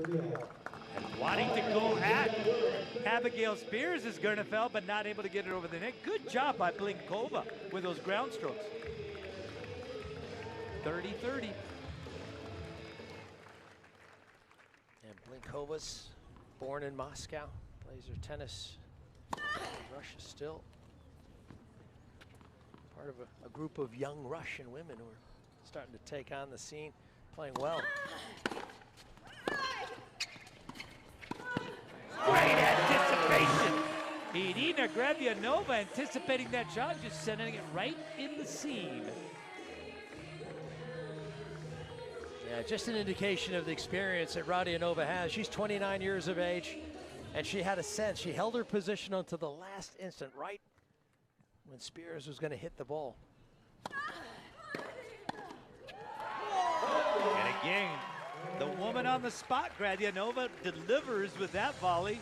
And wanting to go at Abigail Spears is Gernefeld, but not able to get it over the net. Good job by Blinkova with those ground strokes. 30-30. And Blinkova's born in Moscow, plays her tennis in Russia still. Part of a group of young Russian women who are starting to take on the scene, playing well. Great anticipation. Irina Gravianova anticipating that shot, just sending it right in the seam. Yeah, just an indication of the experience that Radianova has. She's 29 years of age, and she had a sense. She held her position until the last instant, right when Spears was going to hit the ball. And again, the woman on the spot, Gravianova, delivers with that volley.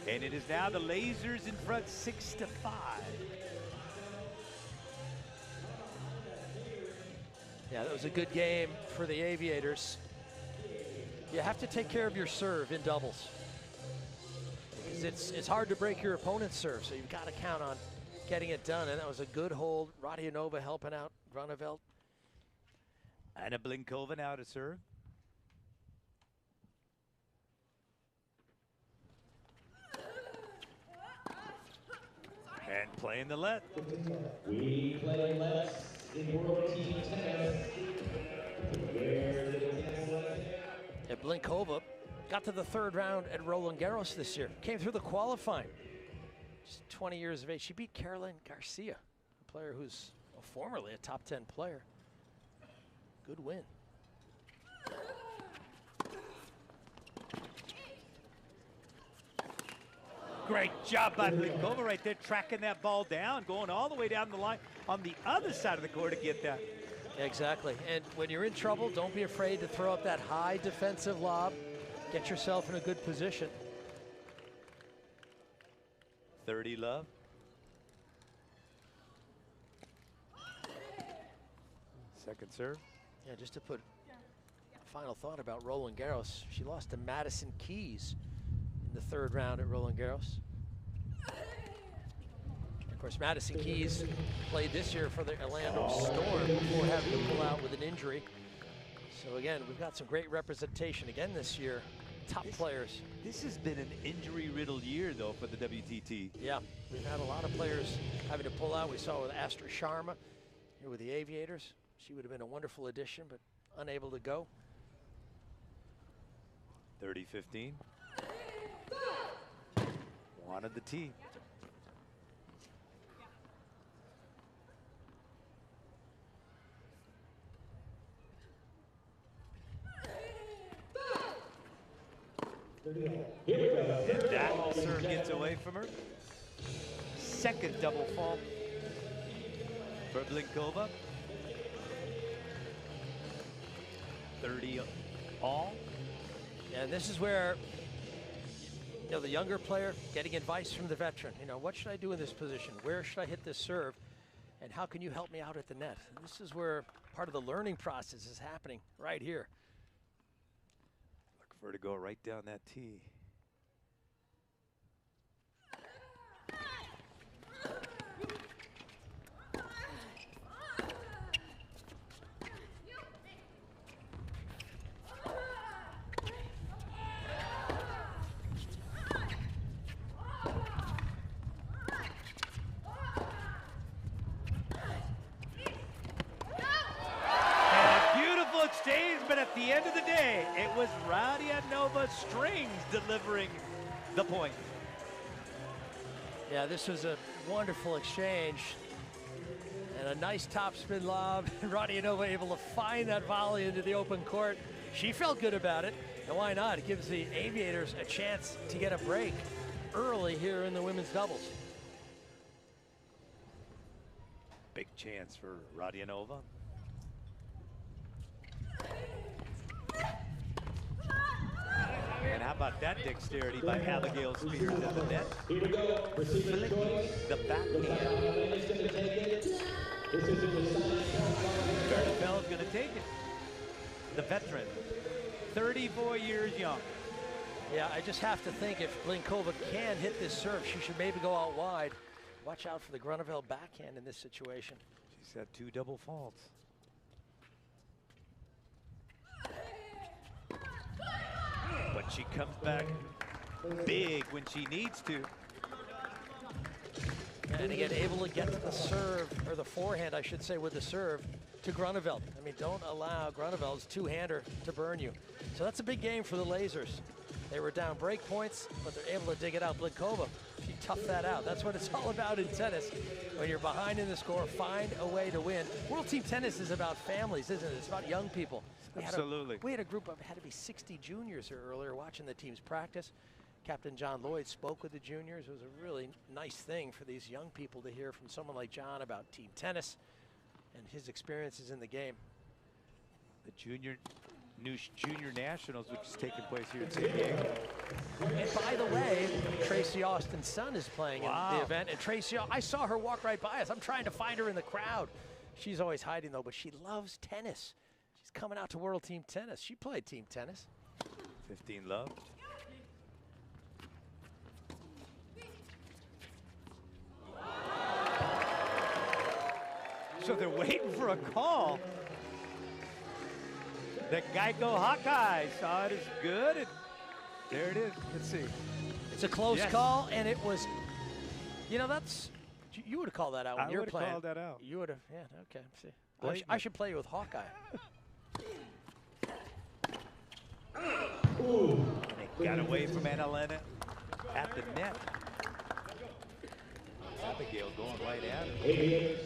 And it is now the Lasers in front 6-5. Yeah, that was a good game for the Aviators. You have to take care of your serve in doubles, because it's hard to break your opponent's serve, so you've got to count on getting it done. And that was a good hold. Radianova helping out Gernefeld. Anna Blinkova now to serve. And playing the let. We play less in World Team Tennis. And Blinkova got to the third round at Roland Garros this year. Came through the qualifying. Just 20 years of age. She beat Caroline Garcia, a player who's formerly a top 10 player. Good win. Great job by Blinkova right there, tracking that ball down, going all the way down the line on the other side of the court to get that. Exactly. And when you're in trouble, don't be afraid to throw up that high defensive lob. Get yourself in a good position. 30 love. Second serve. Yeah, just to put a final thought about Roland Garros, she lost to Madison Keys in the third round at Roland Garros. Of course, Madison Keys played this year for the Orlando Storm before having to pull out with an injury. So again, we've got some great representation again this year. Top players. This has been an injury-riddled year, though, for the WTT. Yeah, we've had a lot of players having to pull out. We saw with Astra Sharma here with the Aviators. She would have been a wonderful addition, but unable to go. 30-15. Wanted the tee. And that serve gets away from her. Second double fault for Blinkova. 30 all. And this is where, you know, the younger player getting advice from the veteran. You know, what should I do in this position? Where should I hit this serve? And how can you help me out at the net? And this is where part of the learning process is happening right here. Look for her to go right down that tee. but at the end of the day, it was Radianova Strings delivering the point. Yeah, this was a wonderful exchange. And a nice topspin lob. Radianova able to find that volley into the open court. She felt good about it. And why not? It gives the Aviators a chance to get a break early here in the women's doubles. Big chance for Radianova. And how about that dexterity by Abigail Spears at the net? Here we go. Receiver's choice. The backhand. Is going to take it. This is in the side. Bell's going to take it. The veteran, 34 years young. Yeah, I just have to think if Blinkova can hit this serve, she should maybe go out wide. Watch out for the Grunewald backhand in this situation. She's had 2 double faults. But she comes back big when she needs to. And again, able to get to the serve, or the forehand, I should say, with the serve to Grunewald. I mean, don't allow Gruneweld's two-hander to burn you. So that's a big game for the Lasers. They were down break points, but they're able to dig it out. Blinkova, she toughed that out. That's what it's all about in tennis. When you're behind in the score, find a way to win. World Team Tennis is about families, isn't it? It's about young people. Absolutely. We had a group of, had to be 60 juniors here earlier watching the teams practice. Captain John Lloyd spoke with the juniors. It was a really nice thing for these young people to hear from someone like John about team tennis and his experiences in the game. The junior nationals, which is taking place here in San Diego. And by the way, Tracy Austin's son is playing in the event. And Tracy, I saw her walk right by us. I'm trying to find her in the crowd. She's always hiding though, but she loves tennis. She's coming out to World Team Tennis. She played team tennis. 15 love. So they're waiting for a call. The Geico Hawkeye saw it as good, and there it is. Let's see. It's a close call, and it was, you know, that's, you would have called that out when you're playing. I would have called that out. You would have, yeah, okay. See, I should play you with Hawkeye. Ooh. They got away from Annalena at the net. Abigail going right at it.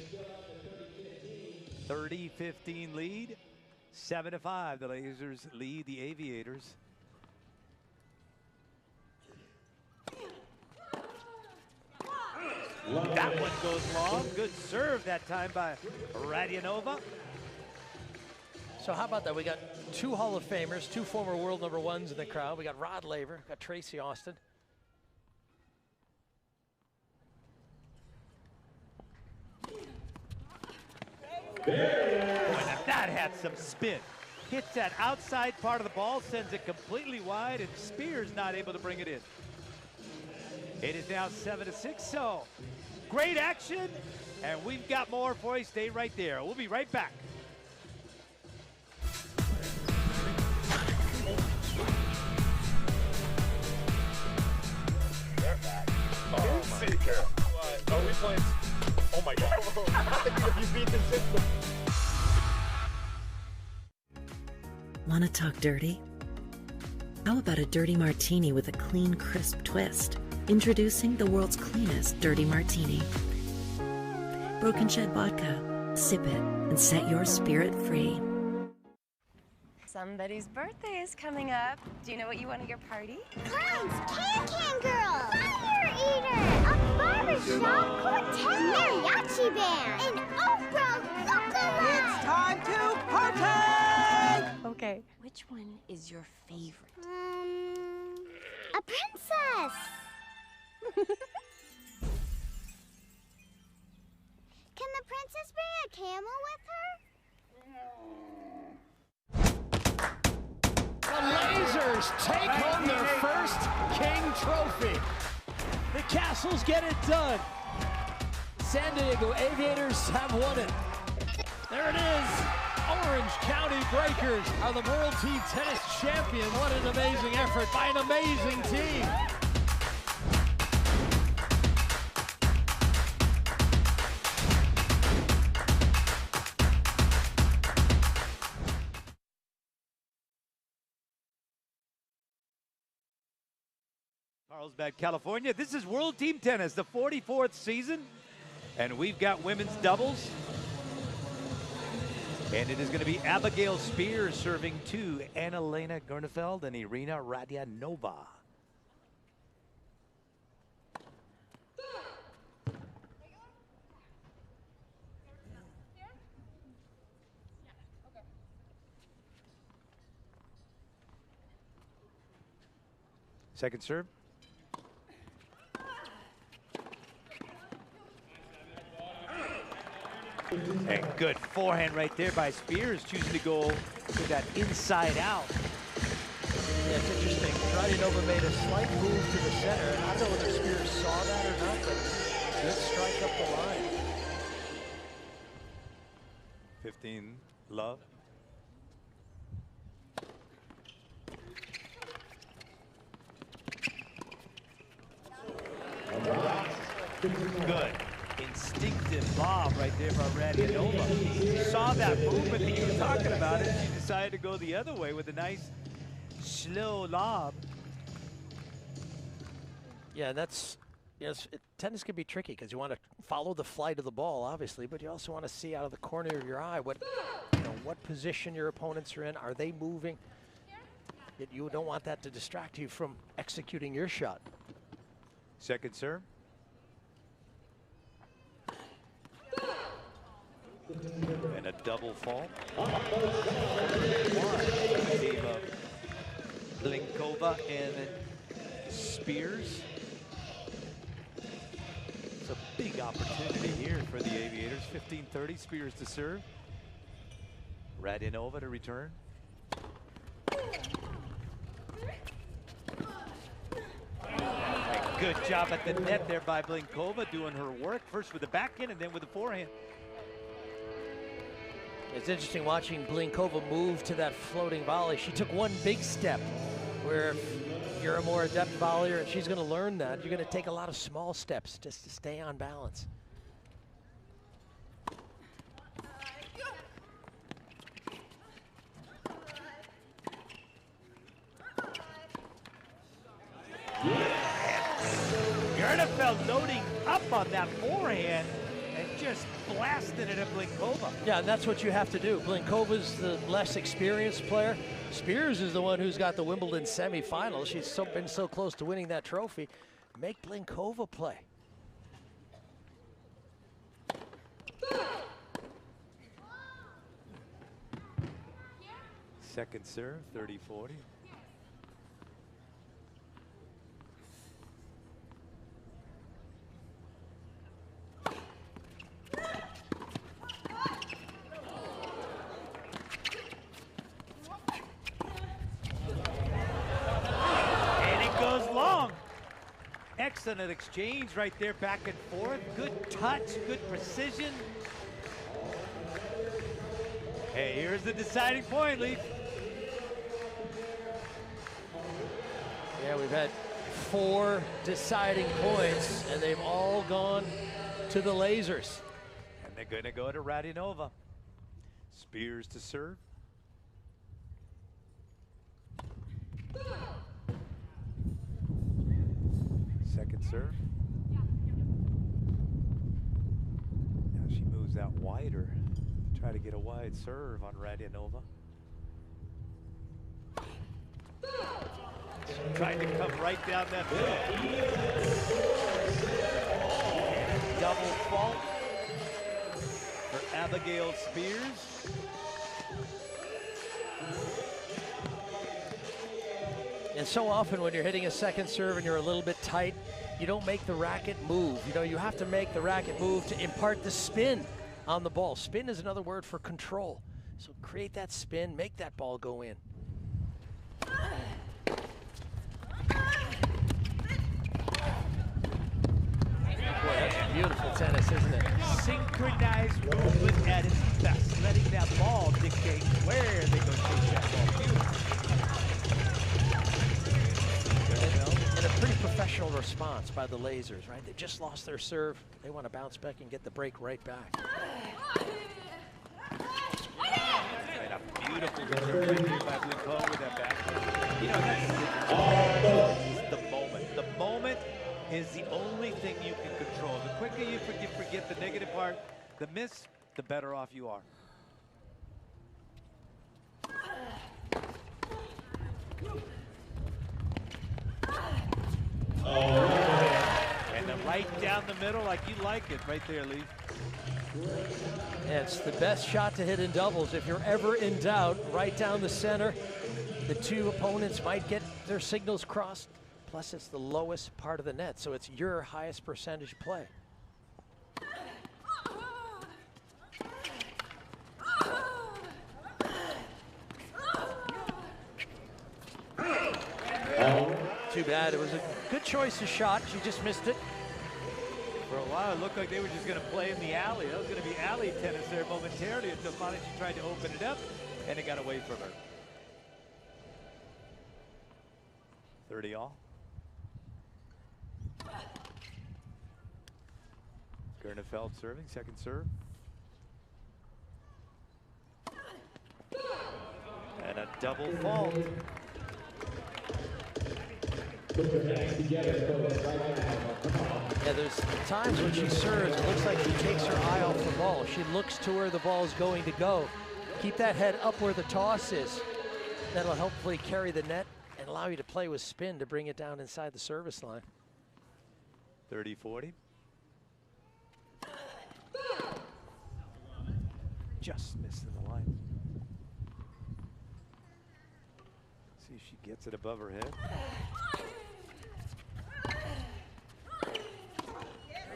30-15 lead. 7-5. The Lasers lead the Aviators. That one goes long. Good serve that time by Radianova. So how about that? We got 2 Hall of Famers, 2 former world #1s in the crowd. We got Rod Laver, got Tracy Austin. Boy, now that had some spin. Hits that outside part of the ball, sends it completely wide, and Spears not able to bring it in. It is now 7-6, so great action, and we've got more for you. Stay right there. We'll be right back. Oh my God. What? Are we playing? Oh my God. You beat the system. Want to talk dirty? How about a dirty martini with a clean, crisp twist? Introducing the world's cleanest dirty martini. Broken Shed Vodka. Sip it and set your spirit free. Somebody's birthday is coming up. Do you know what you want at your party? Clowns, Can-Can Girl, Fire Eater, a barbershop quartet, mariachi band, and Oprah lookalike. It's time to party! Okay. Which one is your favorite? A princess. Can the princess bring a camel with her? The Lasers take home their first King Trophy. The Castles get it done. San Diego Aviators have won it. There it is. Orange County Breakers are the World Team Tennis champions. What an amazing effort by an amazing team. Carlsbad, California. This is World Team Tennis, the 44th season, and we've got women's doubles. And it is going to be Abigail Spears serving to Anna-Lena Gernefeld and Irina Radyanova. Second serve. And good forehand right there by Spears, choosing to go with that inside out. Yeah, it's interesting. Radyanova made a slight move to the center, and I don't know whether Spears saw that or not, but good strike up the line. 15 love. Good. Instinctive lob right there by Radyanova. Saw that movement that you were talking about, and she decided to go the other way with a nice, slow lob. Yeah, that's, yes, tennis can be tricky because you want to follow the flight of the ball, obviously, but you also want to see out of the corner of your eye what, what position your opponents are in. Are they moving? Yet you don't want that to distract you from executing your shot. Second serve. And a double fault. Team of Blinkova and Spears. It's a big opportunity here for the Aviators. 15-30, Spears to serve. Radyanova to return. And good job at the net there by Blinkova, doing her work, first with the backhand and then with the forehand. It's interesting watching Blinkova move to that floating volley. She took one big step, where if you're a more adept volleyer, and she's going to learn that, you're going to take a lot of small steps just to stay on balance. Gernefeld loading up on that forehand and just blasting it at Blinkova. Yeah, and that's what you have to do. Blinkova's the less experienced player. Spears is the one who's got the Wimbledon semifinals. She's been so close to winning that trophy. Make Blinkova play. Second serve, 30-40. Excellent exchange right there, back and forth. Good touch, good precision. Hey, here's the deciding point, Leaf. Yeah, we've had 4 deciding points, and they've all gone to the lasers. And they're going to go to Radyanova. Spears to serve. Second serve. Now she moves out wider to try to get a wide serve on Radyanova. Trying to come right down that middle. Double fault for Abigail Spears. And so often when you're hitting a second serve and you're a little bit tight, you don't make the racket move. You know, you have to make the racket move to impart the spin on the ball. Spin is another word for control. So create that spin, make that ball go in. Boy, that's beautiful tennis, isn't it? Synchronized movement at its best, letting that ball dictate where they go chase that ball. Beautiful. And a pretty professional response by the lasers, right? They just lost their serve. They want to bounce back and get the break right back. Right, a beautiful return right here by Blinkova with that back. You know, that's the moment. The moment is the only thing you can control. The quicker you forget the negative part, the miss, the better off you are. And then right down the middle like you like it right there, Lee. Yeah, it's the best shot to hit in doubles. If you're ever in doubt, right down the center. The two opponents might get their signals crossed. Plus, it's the lowest part of the net, so it's your highest percentage play. Too bad. It was a good choice of shot. She just missed it. For a while, it looked like they were just going to play in the alley. That was going to be alley tennis there momentarily until finally she tried to open it up, and it got away from her. 30 all. Gernefeld serving, second serve. And a double fault. Yeah, there's times when she serves, it looks like she takes her eye off the ball. She looks to where the ball is going to go. Keep that head up where the toss is. That'll hopefully carry the net and allow you to play with spin to bring it down inside the service line. 30-40. Just missed in the line. See if she gets it above her head.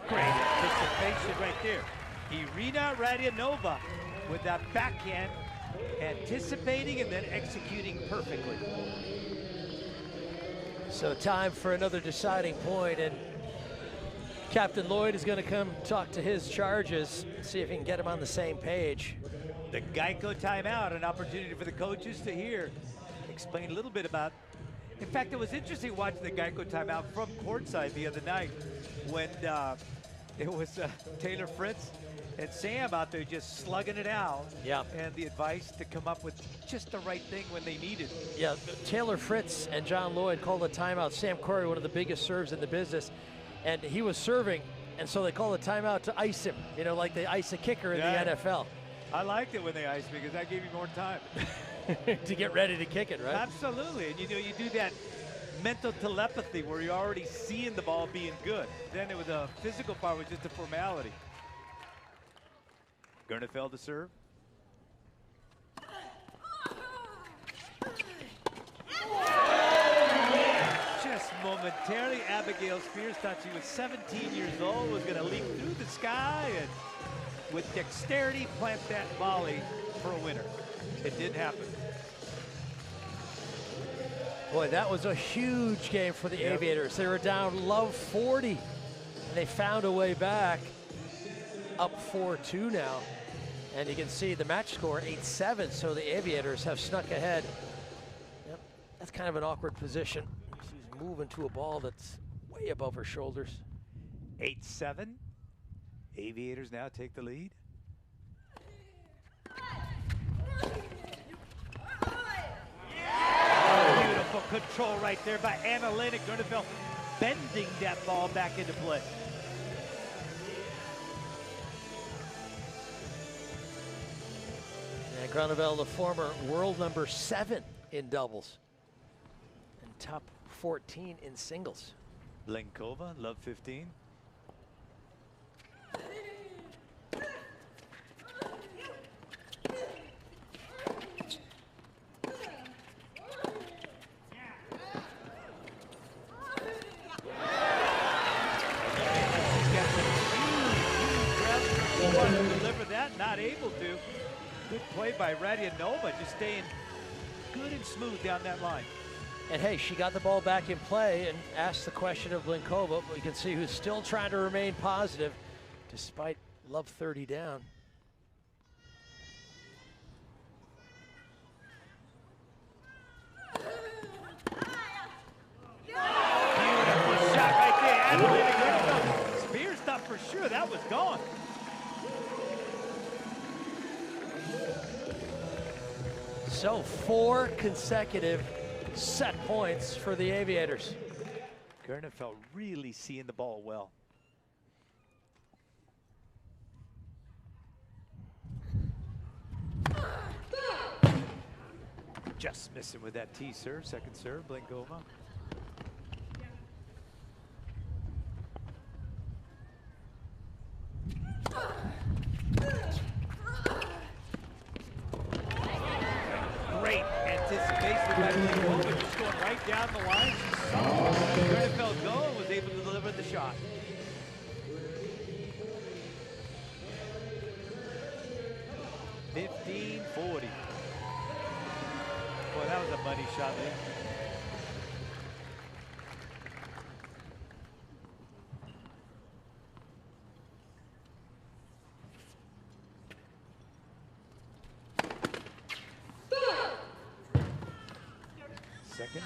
Great anticipation right there. Irina Radianova with that backhand, anticipating and then executing perfectly. So time for another deciding point, and Captain Lloyd is going to come talk to his charges, see if he can get him on the same page. The Geico timeout, an opportunity for the coaches to hear, explain a little bit about. In fact, it was interesting watching the Geico timeout from courtside the other night when it was Taylor Fritz and Sam out there just slugging it out. Yeah. And the advice to come up with just the right thing when they needed. Yeah, Taylor Fritz and John Lloyd called a timeout. Sam Corey, one of the biggest serves in the business, and he was serving, and so they called a timeout to ice him, you know, like they ice a kicker in the NFL. I liked it when they iced me because that gave me more time. To get ready to kick it, right? Absolutely, and you know, you do that mental telepathy where you're already seeing the ball being good. Then it was a physical part, was just a formality. Gernefeld to serve. Just momentarily, Abigail Spears thought she was 17 years old, was going to leap through the sky and with dexterity plant that volley for a winner. It didn't happen. Boy, that was a huge game for the Aviators. They were down low 40, and they found a way back, up 4-2 now. And you can see the match score 8-7, so the Aviators have snuck ahead. Yep, that's kind of an awkward position. She's moving to a ball that's way above her shoulders. 8-7. Aviators now take the lead. Beautiful control right there by Anna-Lena Gernefeld, bending that ball back into play. And Gernefeld, the former world number 7 in doubles and top 14 in singles. Blenkova, love 15. Deliver that, not able to. Good play by Radianova, just staying good and smooth down that line. And hey, she got the ball back in play and asked the question of Blenkova, but you can see who's still trying to remain positive despite love 30 down. Beautiful shot right there. Adeline Gernefeld. Spears thought for sure that was gone. So 4 consecutive set points for the Aviators. Bernefeld really seeing the ball well. Just missing with that T serve, second serve, Blinkova. Great anticipation by Blinkova, just going right down the line. She saw Bernefeld go and was able to deliver the shot. $15-40. Boy, that was a money shot, man. Second.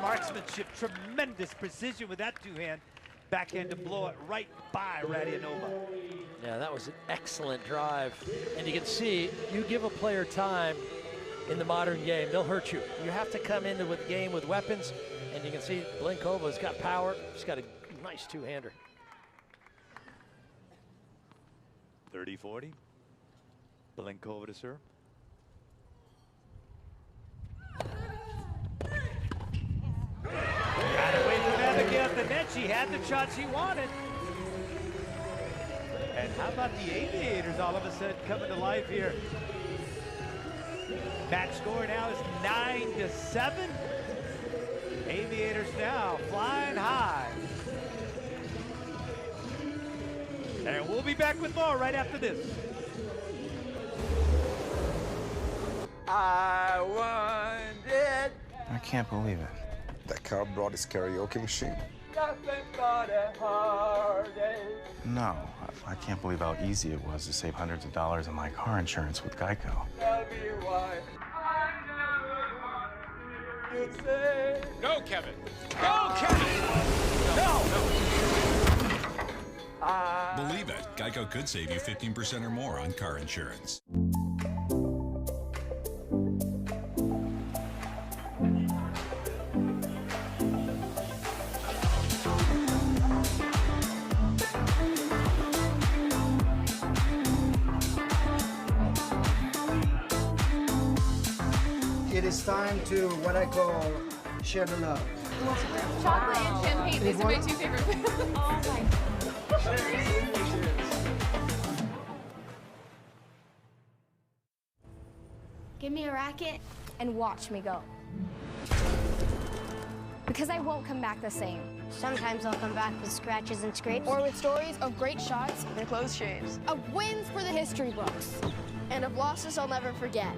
Marksmanship, tremendous precision with that two-hand backhand to blow it right by Radianova. Yeah, that was an excellent drive. And you can see, you give a player time in the modern game, they'll hurt you. You have to come into the game with weapons, and you can see Blinkova's got power. She's got a nice two-hander. 30-40. Blinkova to serve. Got away from Abigail at the net. She had the shot she wanted. And how about the Aviators all of a sudden coming to life here? Match score now is 9-7. Aviators now flying high. And we'll be back with more right after this. I won it. I can't believe it. That car brought his karaoke machine. Nothing but a heartache. No, I can't believe how easy it was to save hundreds of dollars on my car insurance with Geico. Tell me why I never wanted you to say. Go, Kevin. Go, Kevin. No. Believe it, Geico could save you 15% or more on car insurance. It is time to what I call share the love. Chocolate and champagne. These are my two favorite foods. Oh my gosh. Give me a racket and watch me go. Because I won't come back the same. Sometimes I'll come back with scratches and scrapes. Or with stories of great shots and close shaves. Of wins for the history books. And of losses I'll never forget.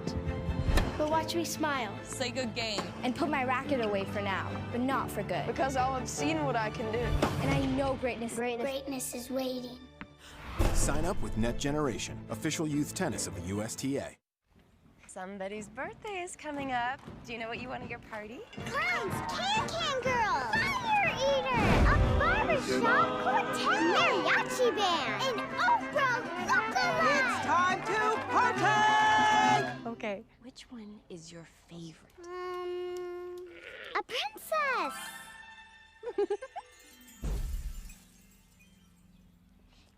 But watch me smile. Say good game. And put my racket away for now, but not for good. Because I'll have seen what I can do. And I know greatness is waiting. Sign up with Net Generation, official youth tennis of the USTA. Somebody's birthday is coming up. Do you know what you want at your party? Clowns, Can-Can Girl, Fire Eater, a barbershop quartet, mariachi band, and Oprah Lookalike. It's time to party! Okay. Which one is your favorite? A princess.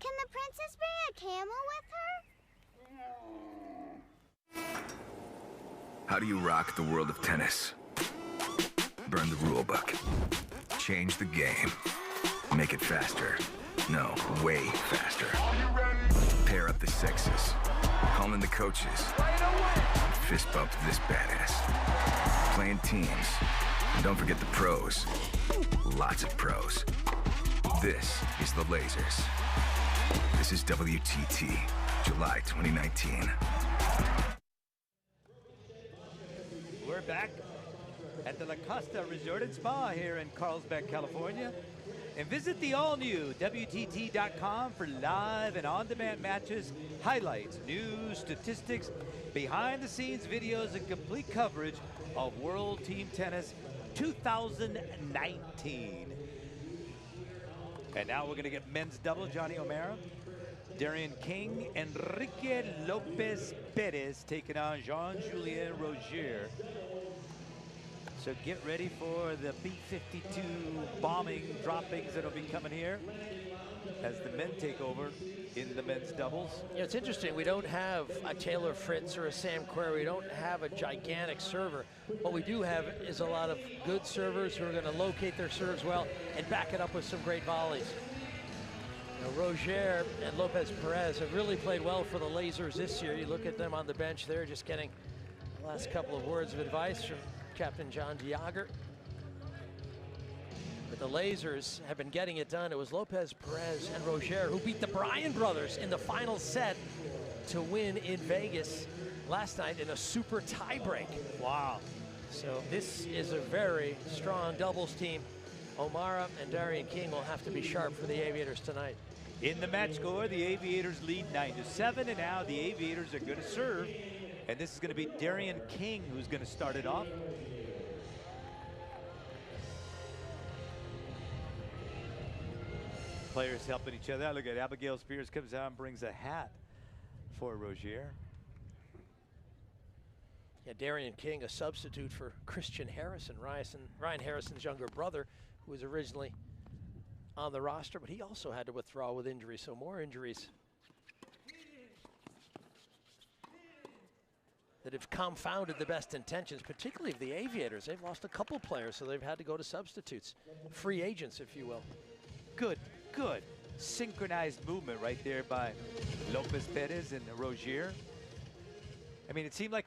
Can the princess bring a camel with her? How do you rock the world of tennis? Burn the rule book. Change the game. Make it faster. No, way faster. Pair up the sexes. Call in the coaches. Fist bump this badass. Playing teams. And don't forget the pros. Lots of pros. This is the Lasers. This is WTT, July 2019. We're back at the La Costa Resort and Spa here in Carlsbad, California. And visit the all-new WTT.com for live and on-demand matches, highlights, news, statistics, behind-the-scenes videos, and complete coverage of World Team Tennis 2019. And now we're going to get men's double. Johnny O'Mara, Darian King, Enrique Lopez Perez taking on Jean-Julien Rogier. So get ready for the B-52 bombing droppings that'll be coming here as the men take over in the men's doubles. Yeah, it's interesting. We don't have a Taylor Fritz or a Sam Querrey. We don't have a gigantic server. What we do have is a lot of good servers who are going to locate their serves well and back it up with some great volleys. You know, Rogier and Lopez Perez have really played well for the Lasers this year. You look at them on the bench there, just getting the last couple of words of advice from Captain John Diager. But the Lasers have been getting it done. It was Lopez Perez and Rogier who beat the Bryan brothers in the final set to win in Vegas last night in a super tiebreak. Wow. So this is a very strong doubles team. O'Mara and Darian King will have to be sharp for the Aviators tonight. In the match score, the Aviators lead 9-7, and now the Aviators are going to serve. And this is going to be Darian King who's going to start it off. Players helping each other out. Look at Abigail Spears comes out and brings a hat for Rogier. Yeah, Darian King, a substitute for Christian Harrison, Ryan Harrison's younger brother, who was originally on the roster, but he also had to withdraw with injury, so more injuries that have confounded the best intentions, particularly of the Aviators. They've lost a couple players, so they've had to go to substitutes, free agents, if you will. Good synchronized movement right there by Lopez Perez and Rogier. I mean, it seemed like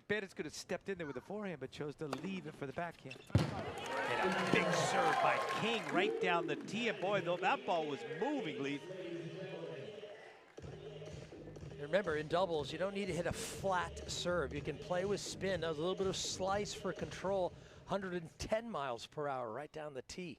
Perez could have stepped in there with the forehand, but chose to leave it for the backhand. And a big serve by King right down the tee. And boy, though, that ball was moving, Leaf. Remember, in doubles, you don't need to hit a flat serve. You can play with spin. That was a little bit of slice for control. 110 miles per hour right down the tee.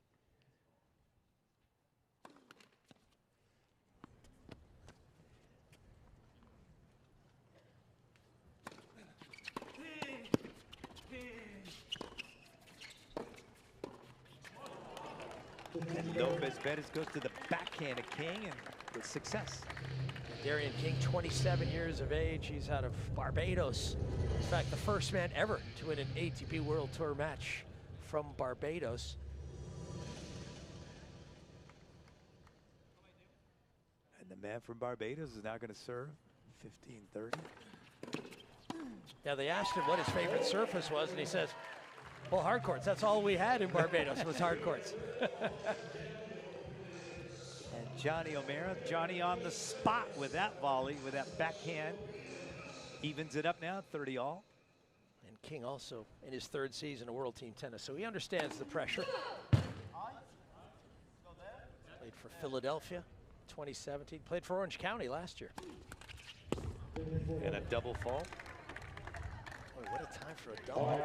And Lopez Perez goes to the backhand of King and with success. Darian King, 27 years of age. He's out of Barbados. In fact, the first man ever to win an ATP World Tour match from Barbados. And the man from Barbados is now going to serve 15-30. Yeah, they asked him what his favorite surface was, and he says, well, hard courts. That's all we had in Barbados was hard courts. And Johnny O'Mara, Johnny on the spot with that volley, with that backhand. Evens it up now, 30 all. And King also in his third season of World Team Tennis, so he understands the pressure. Played for Philadelphia, 2017. Played for Orange County last year. And a double fault. Boy, what a time for a double.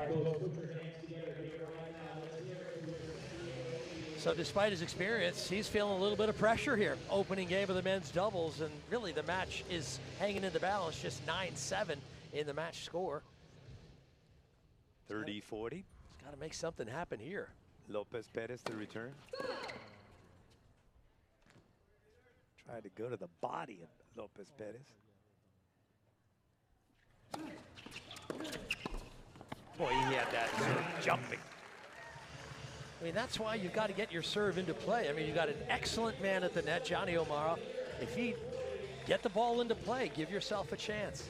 So despite his experience, he's feeling a little bit of pressure here. Opening game of the men's doubles, and really the match is hanging in the balance, just 9-7 in the match score. 30-40. He's got to make something happen here. Lopez Perez to return. Tried to go to the body of Lopez Perez. Boy, he had that jumping. I mean, that's why you've got to get your serve into play. I mean, you've got an excellent man at the net, Johnny O'Mara. If he get the ball into play, give yourself a chance.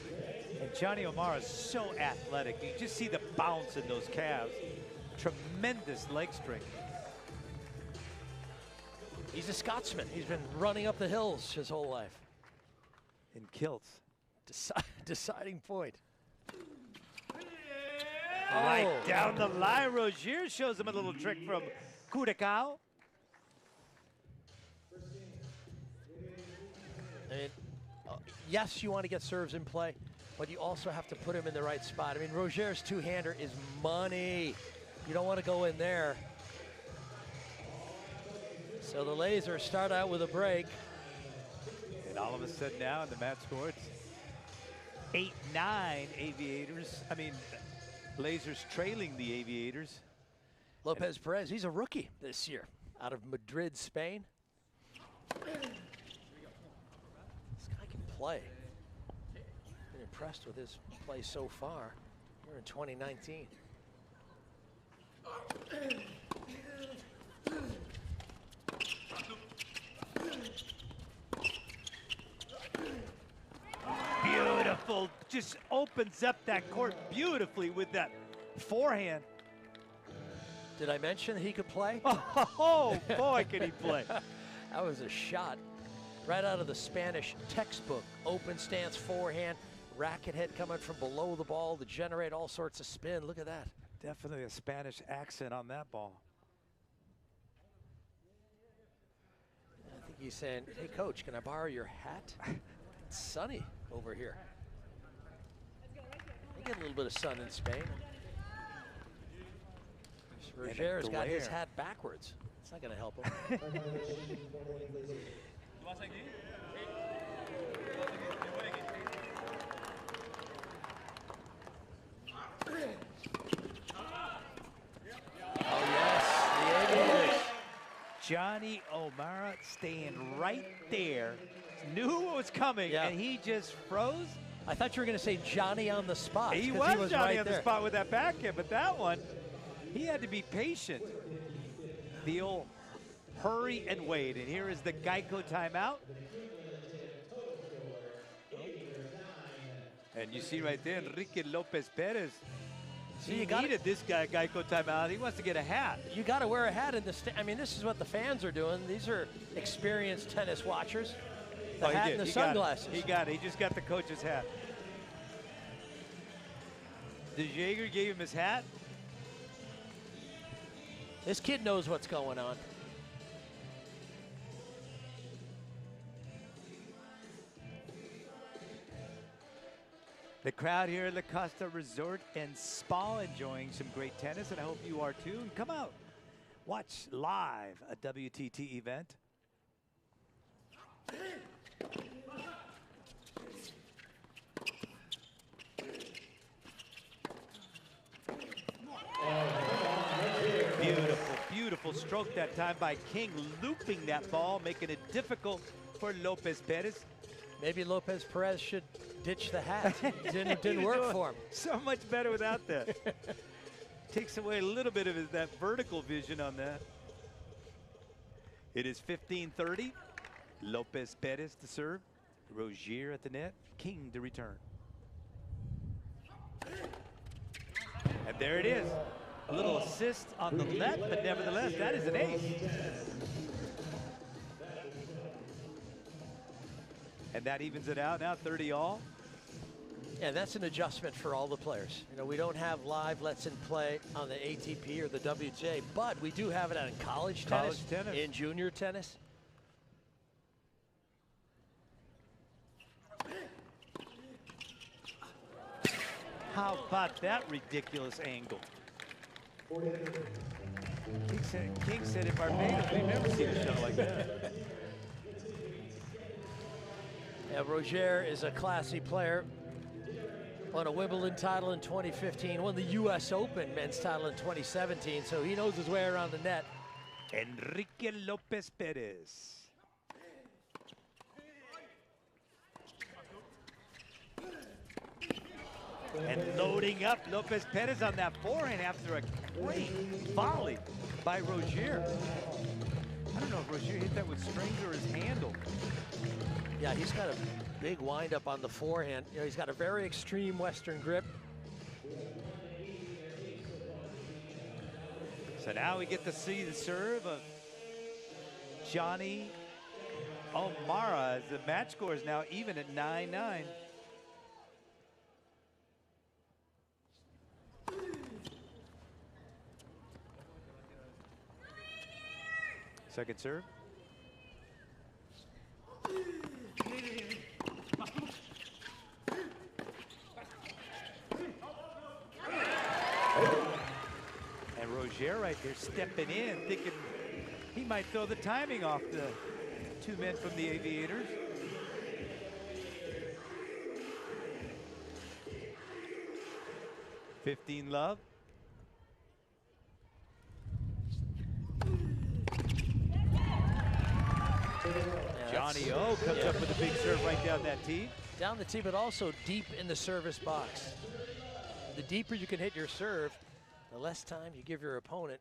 And Johnny O'Mara is so athletic. You just see the bounce in those calves. Tremendous leg strength. He's a Scotsman. He's been running up the hills his whole life. In kilts. Deciding point. Right down the line. Rogier shows him a little trick from Curacao. And, yes, you want to get serves in play, but you also have to put him in the right spot. I mean, Rogier's two-hander is money. You don't want to go in there. So the Lasers start out with a break. And all of a sudden now in the match score, it's 8-9 Aviators. I mean, Lasers trailing the Aviators. Lopez Perez, he's a rookie this year. out of Madrid, Spain. This guy can play. Been impressed with his play so far. We're in 2019. Beautiful, just opens up that court beautifully with that forehand. Did I mention he could play? Oh, boy, can he play. That was a shot right out of the Spanish textbook. Open stance forehand, racket head coming from below the ball to generate all sorts of spin. Look at that. Definitely a Spanish accent on that ball. I think he's saying, hey, coach, can I borrow your hat? It's sunny over here. They get a little bit of sun in Spain. Roger's got his hat backwards. It's not going to help him. Oh, yes, the Aviators. Johnny O'Mara staying right there. Knew what was coming, and he just froze. I thought you were going to say Johnny on the spot. He was Johnny right on the spot with that backhand, but that one, he had to be patient. The old hurry and wait. And here is the Geico timeout. And you see right there, Enrique Lopez Perez. See, he needed this guy Geico timeout. He wants to get a hat. You got to wear a hat in the I mean, this is what the fans are doing. These are experienced tennis watchers. The hat and the sunglasses. He got it. He just got the coach's hat. De Jager gave him his hat. This kid knows what's going on. The crowd here at La Costa Resort and Spa enjoying some great tennis, and I hope you are too. And come out, watch live a WTT event. Beautiful, beautiful stroke that time by King, looping that ball, making it difficult for Lopez Perez. Maybe Lopez Perez should ditch the hat. Didn't work for him. So much better without that. Takes away a little bit of that vertical vision on that. It is 15-30. Lopez Perez to serve. Rozier at the net. King to return. And there it is. A little assist on the net, but nevertheless, that is an ace. And that evens it out now, 30 all. Yeah, that's an adjustment for all the players. You know, we don't have live Let's In Play on the ATP or the WTA, but we do have it on college tennis, in junior tennis. How about that ridiculous angle? King said in Barbados, we've never seen a shot like that. Yeah, Rozier is a classy player. Won a Wimbledon title in 2015, won the U.S. Open men's title in 2017, so he knows his way around the net. Enrique Lopez Perez. And loading up Lopez Perez on that forehand after a great volley by Rozier. I don't know if Rozier hit that with strings or his handle. Yeah, he's got a big windup on the forehand. You know, he's got a very extreme Western grip. So now we get to see the serve of Johnny O'Mara as the match score is now even at 9-9. Second serve. And Rozier right there stepping in, thinking he might throw the timing off the two men from the Aviators. $15 love. Johnny O comes up with a big serve right down that tee. Down the tee, but also deep in the service box. The deeper you can hit your serve, the less time you give your opponent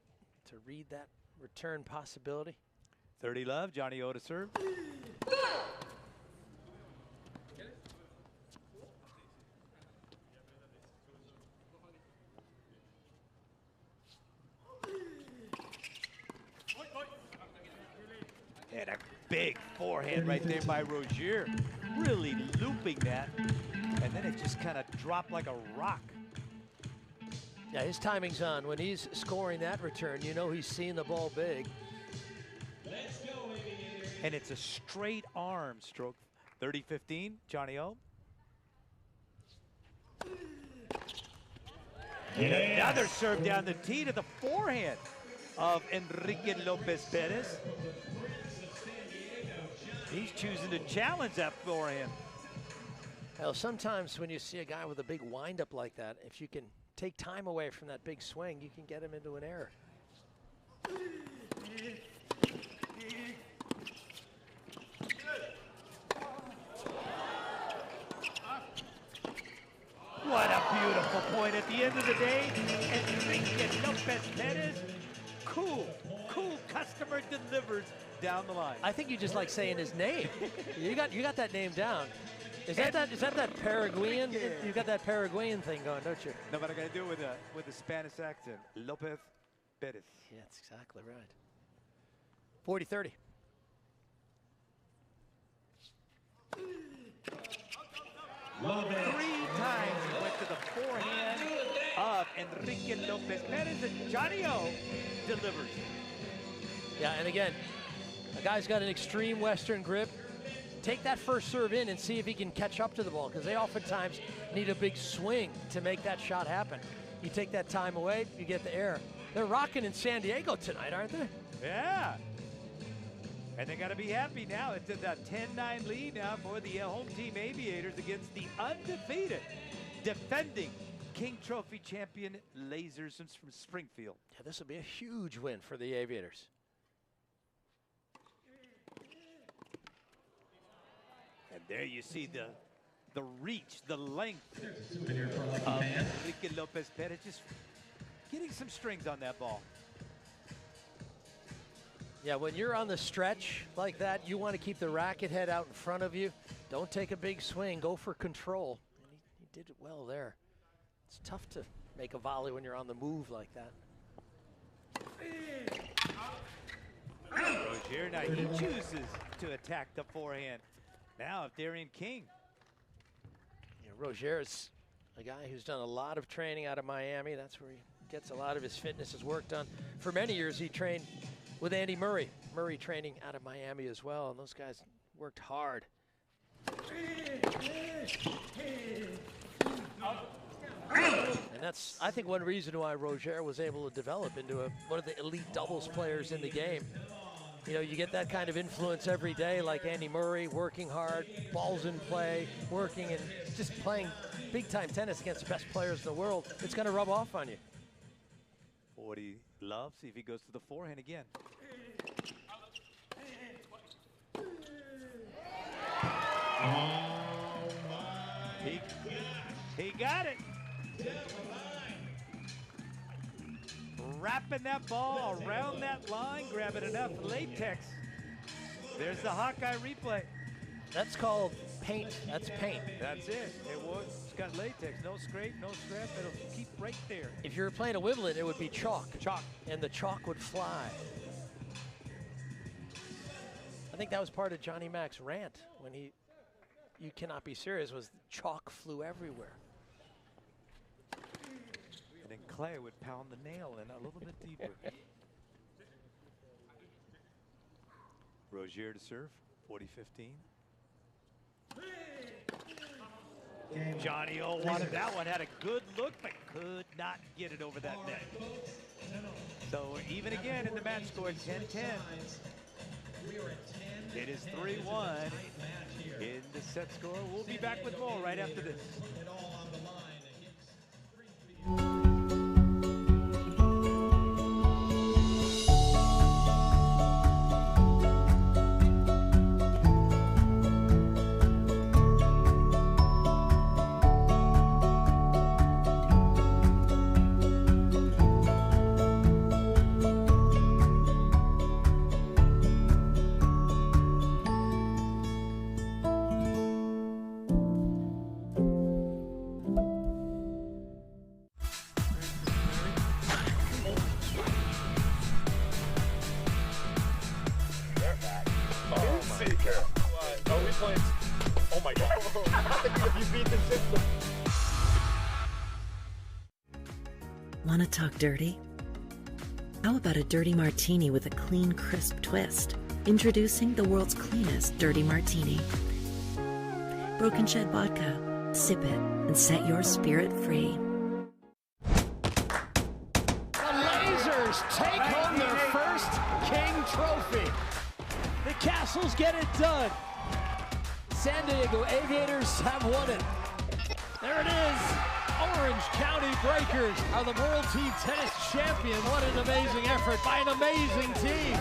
to read that return possibility. 30 love, Johnny O to serve. And a big forehand right there by Rozier. Really looping that. And then it just kind of dropped like a rock. Yeah, his timing's on. When he's scoring that return, you know he's seeing the ball big. And it's a straight arm stroke. 30-15, Johnny O. And another serve down the tee to the forehand of Enrique Lopez Perez. He's choosing to challenge that forehand. Well, sometimes when you see a guy with a big windup like that, if you can take time away from that big swing, you can get him into an error. What a beautiful point at the end of the day. Enrique Lopez Perez, cool customer delivers down the line. I think you just like saying his name. you got that name down. Is that Paraguayan? Yeah. You got that Paraguayan thing going, don't you? No, but I got to do it with a Spanish accent. Lopez Perez. Yeah, that's exactly right. 40-30. Three times he went to the forehand of Enrique Lopez Perez, and Johnny O delivers. Yeah, and again, a guy's got an extreme Western grip. Take that first serve in and see if he can catch up to the ball, because they oftentimes need a big swing to make that shot happen. You take that time away, you get the error. They're rocking in San Diego tonight, aren't they? Yeah. And they got to be happy now. It's a 10-9 lead now for the home team Aviators against the undefeated, defending King Trophy champion Lasers from Springfield. Yeah, this will be a huge win for the Aviators. And there you see the reach, the length of Enrique Lopez Perez, just getting some strings on that ball. Yeah, when you're on the stretch like that, you want to keep the racket head out in front of you. Don't take a big swing. Go for control. And he did it well there. It's tough to make a volley when you're on the move like that. Rozier, now he chooses to attack the forehand. Now Darian King. Yeah, Rozier's a guy who's done a lot of training out of Miami. That's where he gets a lot of his fitness, his work done. For many years, he trained with Andy Murray. Murray training out of Miami as well, and those guys worked hard. And that's, I think, one reason why Rozier was able to develop into one of the elite doubles players in the game. You know, you get that kind of influence every day, like Andy Murray, working hard, balls in play, working and just playing big-time tennis against the best players in the world. It's going to rub off on you. 40 love, see if he goes to the forehand again. He got it. Wrapping that ball around that line, grabbing enough latex. There's the Hawkeye replay. That's called paint. That's paint. That's it. It was. It's got latex. No scrape, no scrap. It'll keep right there. If you were playing a Wimbledon, it would be chalk. Chalk. And the chalk would fly. I think that was part of Johnny Mac's rant when you cannot be serious, was chalk flew everywhere. And then Clay would pound the nail in a little bit deeper. Rozier to serve, 40-15. Johnny O wanted that one, had a good look, but could not get it over that net. So even again in the match score, 10-10. It is 3-1 in the set score. We'll be back with more right after this. You beat the system. Want to talk dirty? How about a dirty martini with a clean, crisp twist? Introducing the world's cleanest dirty martini. Broken Shed Vodka. Sip it and set your spirit free. The Lasers take home their first King Trophy. The Castles get it done. San Diego Aviators have won it. There it is. Orange County Breakers are the World Team Tennis champion. What an amazing effort by an amazing team.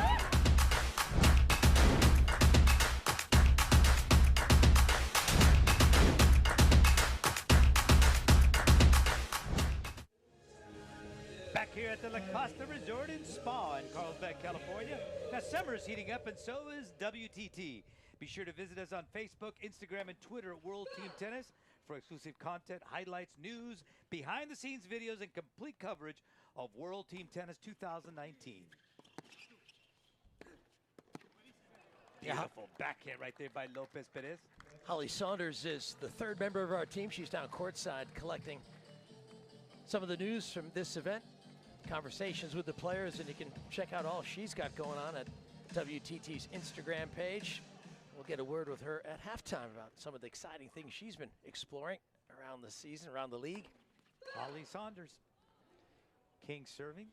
Back here at the La Costa Resort and Spa in Carlsbad, California. Now, summer's heating up, and so is WTT. Be sure to visit us on Facebook, Instagram, and Twitter at World Team Tennis for exclusive content, highlights, news, behind-the-scenes videos, and complete coverage of World Team Tennis 2019. Beautiful backhand right there by Lopez Perez. Holly Saunders is the third member of our team. She's down courtside collecting some of the news from this event, conversations with the players, and you can check out all she's got going on at WTT's Instagram page. We'll get a word with her at halftime about some of the exciting things she's been exploring around the season, around the league. Holly Saunders. King serving.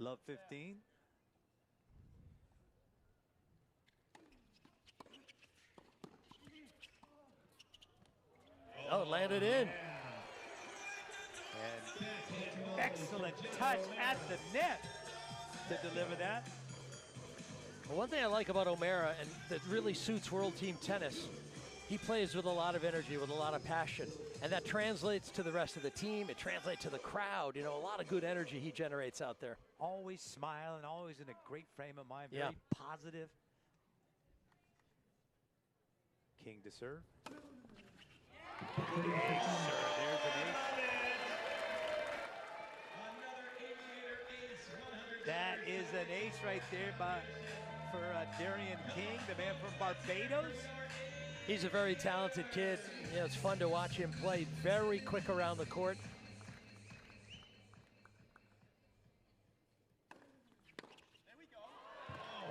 Love 15. Oh, landed in. And excellent touch at the net to deliver that. Well, one thing I like about O'Mara, and that really suits World Team Tennis, he plays with a lot of energy, with a lot of passion. And that translates to the rest of the team. It translates to the crowd. You know, a lot of good energy he generates out there. Always smiling, always in a great frame of mind, very positive. King to serve. Yes, sir. There's an ace. That is an ace right there for Darian King, the man from Barbados. He's a very talented kid. You know, it's fun to watch him play. Very quick around the court.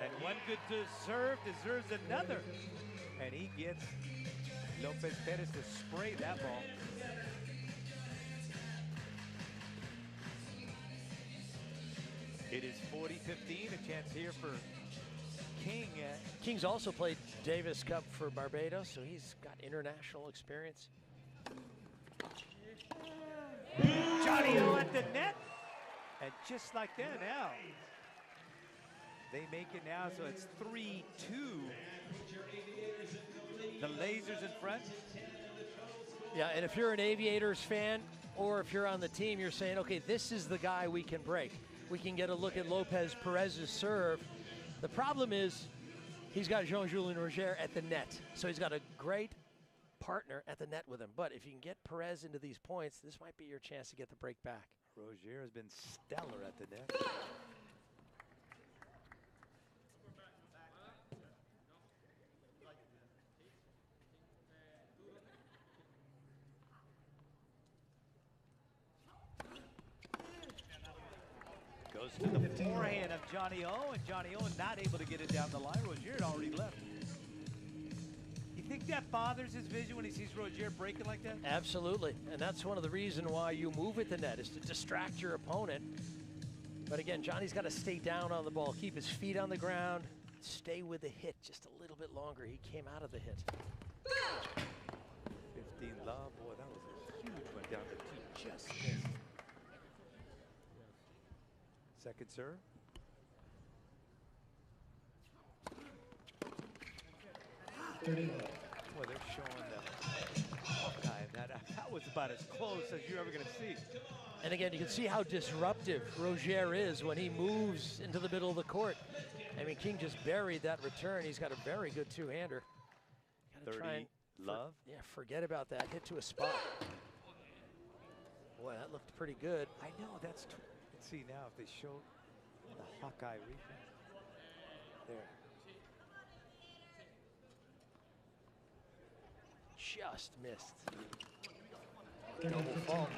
And one good serve deserves another. And he gets Lopez Perez to spray that ball. It is 40-15, a chance here for King. King's also played Davis Cup for Barbados, so he's got international experience. Johnny O at the net. And just like that now, they make it now, so it's 3-2. The Lasers in front. Yeah, and if you're an Aviators fan, or if you're on the team, you're saying, okay, this is the guy we can break. We can get a look at Lopez Perez's serve. The problem is he's got Jean-Julien Roger at the net. So he's got a great partner at the net with him. But if you can get Perez into these points, this might be your chance to get the break back. Roger has been stellar at the net. Goes to the forehand of Johnny O, and Johnny O not able to get it down the line. Roger had already left. You think that bothers his vision when he sees Roger breaking like that? Absolutely, and that's one of the reasons why you move at the net, is to distract your opponent. But again, Johnny's got to stay down on the ball, keep his feet on the ground, stay with the hit just a little bit longer. He came out of the hit. 15 love, boy, that was a huge one down the tee, just missed. Second serve. Boy, they're showing the Hawkeye. That was about as close as you're ever going to see. And again, you can see how disruptive Roger is when he moves into the middle of the court. I mean, King just buried that return. He's got a very good two-hander. 30 love. Yeah, forget about that. Hit to a spot. Boy, that looked pretty good. I know, that's let's see now if they show the Hawkeye replay. There. just missed. Double fault.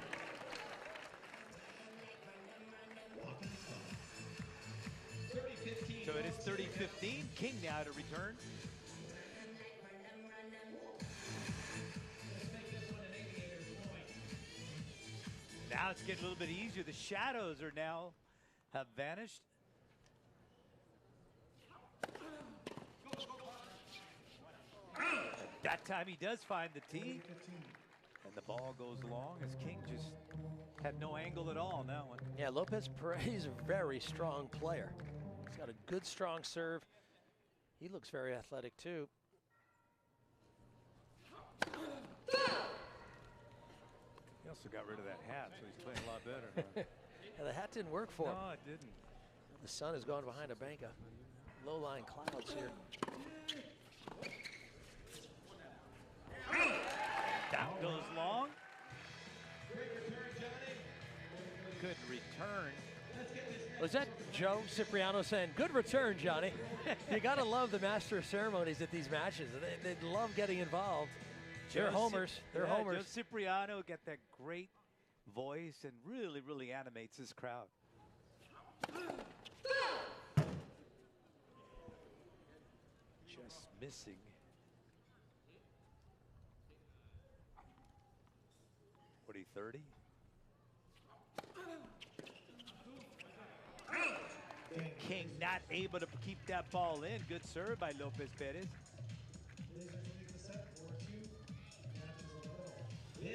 So it is 30-15. King now to return. Now it's getting a little bit easier. The shadows are now have vanished. That time he does find the tee. And the ball goes long as King just had no angle at all on that one. Yeah, Lopez Perez, a very strong player. He's got a good, strong serve. He looks very athletic, too. He also got rid of that hat, so he's playing a lot better. Yeah, the hat didn't work for him. No, it didn't. The sun has gone behind a bank of low-lying clouds here. That goes long. Good return. Was that Joe Cipriano saying, good return, Johnny? You got to love the master of ceremonies at these matches. They love getting involved. They're homers. They're homers. Joe Cipriano got that great voice and really, really animates this crowd. Just missing. What are you, 30? King not able to keep that ball in. Good serve by Lopez Perez.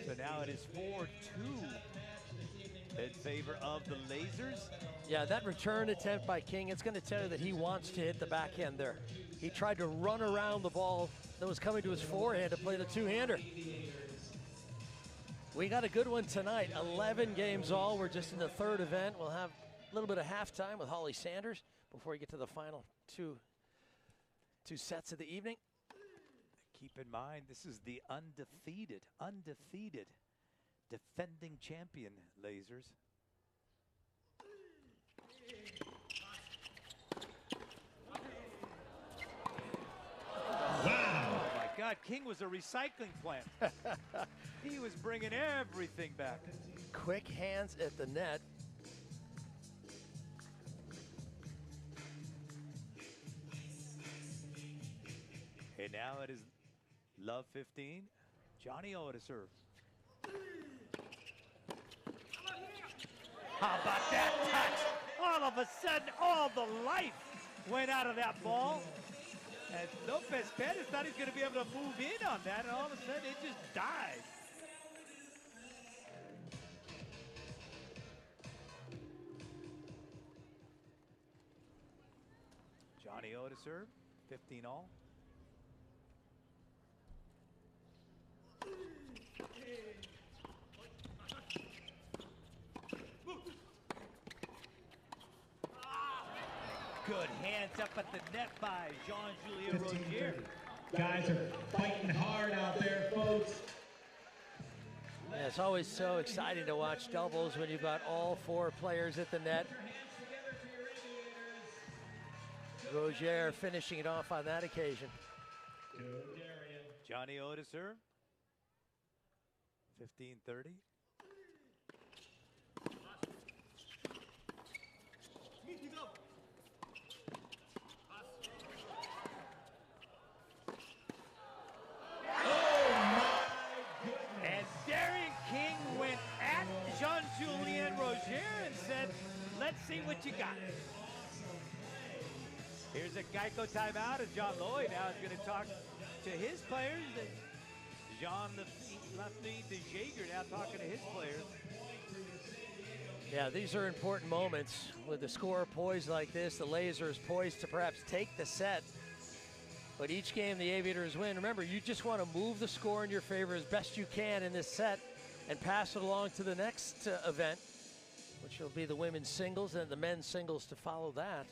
So now it is 4-2 in favor of the Lasers. Yeah, that return attempt by King, it's going to tell you that he wants to hit the backhand there. He tried to run around the ball that was coming to his forehand to play the two-hander. We got a good one tonight. 11 games all. We're just in the third event. We'll have a little bit of halftime with Holly Sanders before we get to the final two sets of the evening. Keep in mind, this is the undefeated defending champion, Lasers. Wow. Oh my God, King was a recycling plant. He was bringing everything back. Quick hands at the net. And now it is Love 15. Johnny O to serve. How about that touch? All of a sudden, all the life went out of that ball. And Lopez Perez thought he was going to be able to move in on that, and all of a sudden it just died. Johnny O to serve, 15 all. Good hands up at the net by Jean-Julien Rogier. Guys are fighting hard out there, folks. Yeah, it's always so exciting to watch doubles when you've got all four players at the net. Rogier finishing it off on that occasion. Johnny O to serve. 15-30. And Darian King went at Jean-Julien Rogier and said, let's see what you got. Here's a Geico timeout as John Lloyd now is going to talk to his players. Jean Lefty de Jager now talking to his players. Yeah, these are important moments with the score poised like this. The Lasers poised to perhaps take the set. But each game the Aviators win. Remember, you just want to move the score in your favor as best you can in this set and pass it along to the next event, which will be the women's singles and the men's singles to follow that.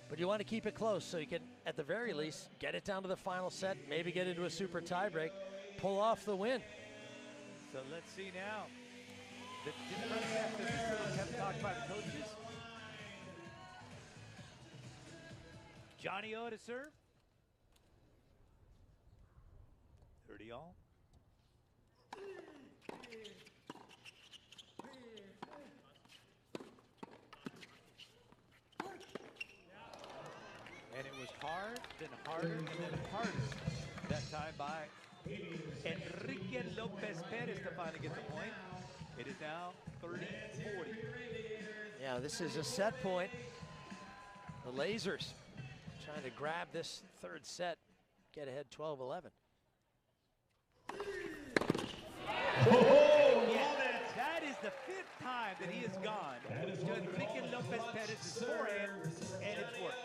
But you want to keep it close so you can, at the very least, get it down to the final set, maybe get into a super tiebreak, pull off the win. So let's see now. The different factors have talked by the coaches. Johnny O to serve. 30 all. was hard, then harder, and then harder. That time by Enrique Lopez Perez to finally get the point. It is now 30-40. Yeah, this is a set point. The Lasers trying to grab this third set, get ahead 12-11. That is the 5th time that he has gone to Enrique Lopez Perez's forehand, and it's worked.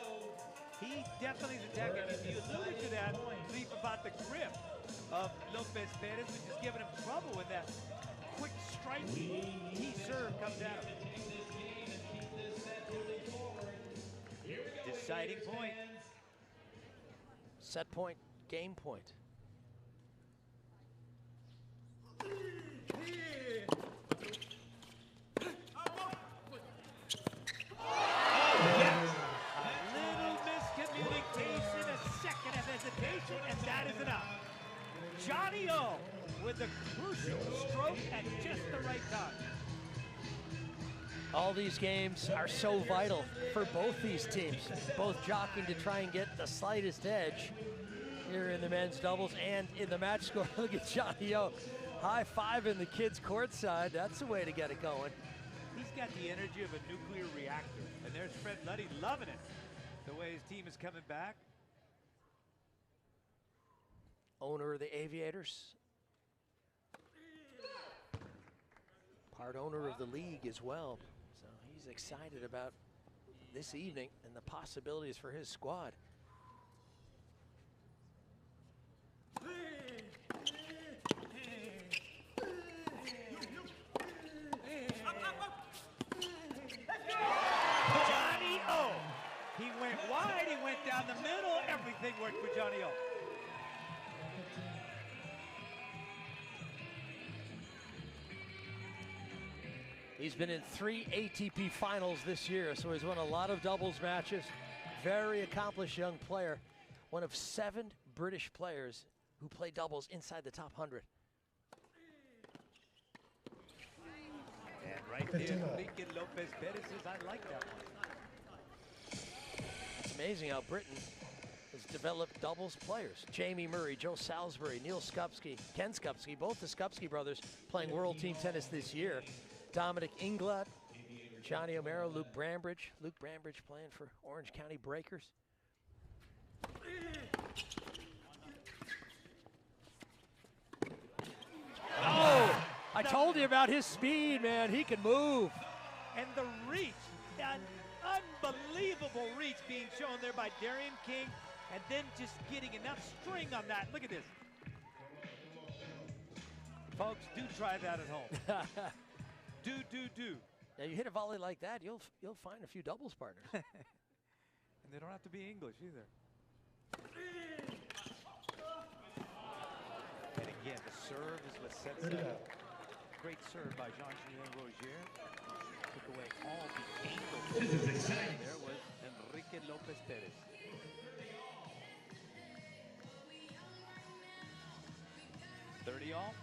He definitely is attacking. You alluded to that, Leaf, about the grip of Lopez Perez, which is giving him trouble when that quick striking T serve comes at him. Deciding point. Set point, game point. Miscommunication, a second of hesitation, and that is enough. Johnny O with a crucial stroke at just the right time. All these games are so vital for both these teams, both jockeying to try and get the slightest edge here in the men's doubles and in the match score. Look at Johnny O, high-fiving the kids courtside. That's the way to get it going. He's got the energy of a nuclear reactor, and there's Fred Luddy loving it. The way his team is coming back. Owner of the Aviators. Part owner of the league as well. So he's excited about this evening and the possibilities for his squad. Johnny O. He went wide, he went down the middle, everything worked for Johnny O. He's been in 3 ATP finals this year, so he's won a lot of doubles matches. Very accomplished young player. One of 7 British players who play doubles inside the top 100. And right there, Enrique Lopez Perez says, I like that one. It's amazing how Britain has developed doubles players. Jamie Murray, Joe Salisbury, Neil Skupski, Ken Skupski, both the Skupski brothers playing World Team Tennis this year. Dominic Inglot, Johnny O'Mara, Luke Brambridge. Luke Brambridge playing for Orange County Breakers. Oh, I told you about his speed, man. He can move. And the reach, an unbelievable reach being shown there by Darian King, and then just getting enough string on that. Look at this. Folks, do try that at home. Do. Now you hit a volley like that, you'll find a few doubles partners. And they don't have to be English either. And again, the serve is what sets it up. Great serve by Jean-Julien Rogier. Took away all the angle. There was Enrique Lopez Perez. $30-all.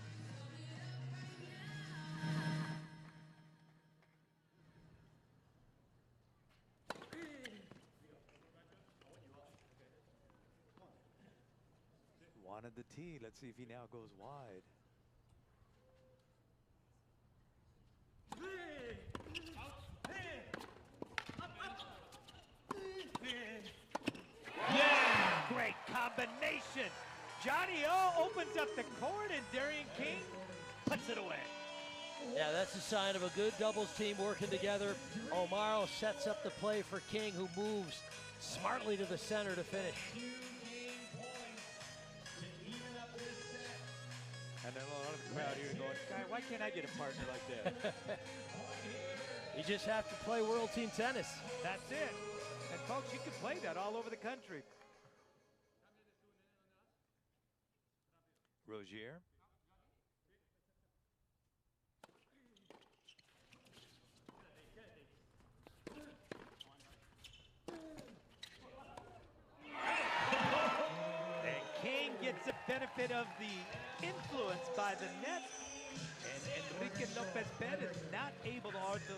Wanted the tee. Let's see if he now goes wide. Yeah! Great combination. Johnny O opens up the court and Darian King puts it away. Yeah, that's a sign of a good doubles team working together. O'Mara sets up the play for King, who moves smartly to the center to finish. And then a lot of the crowd here going, "Guy, why can't I get a partner like that?" You just have to play World Team Tennis. That's it. And folks, you can play that all over the country. Rogier. And King gets the benefit of the influence by the net. And Enrique Lopez Perez not able to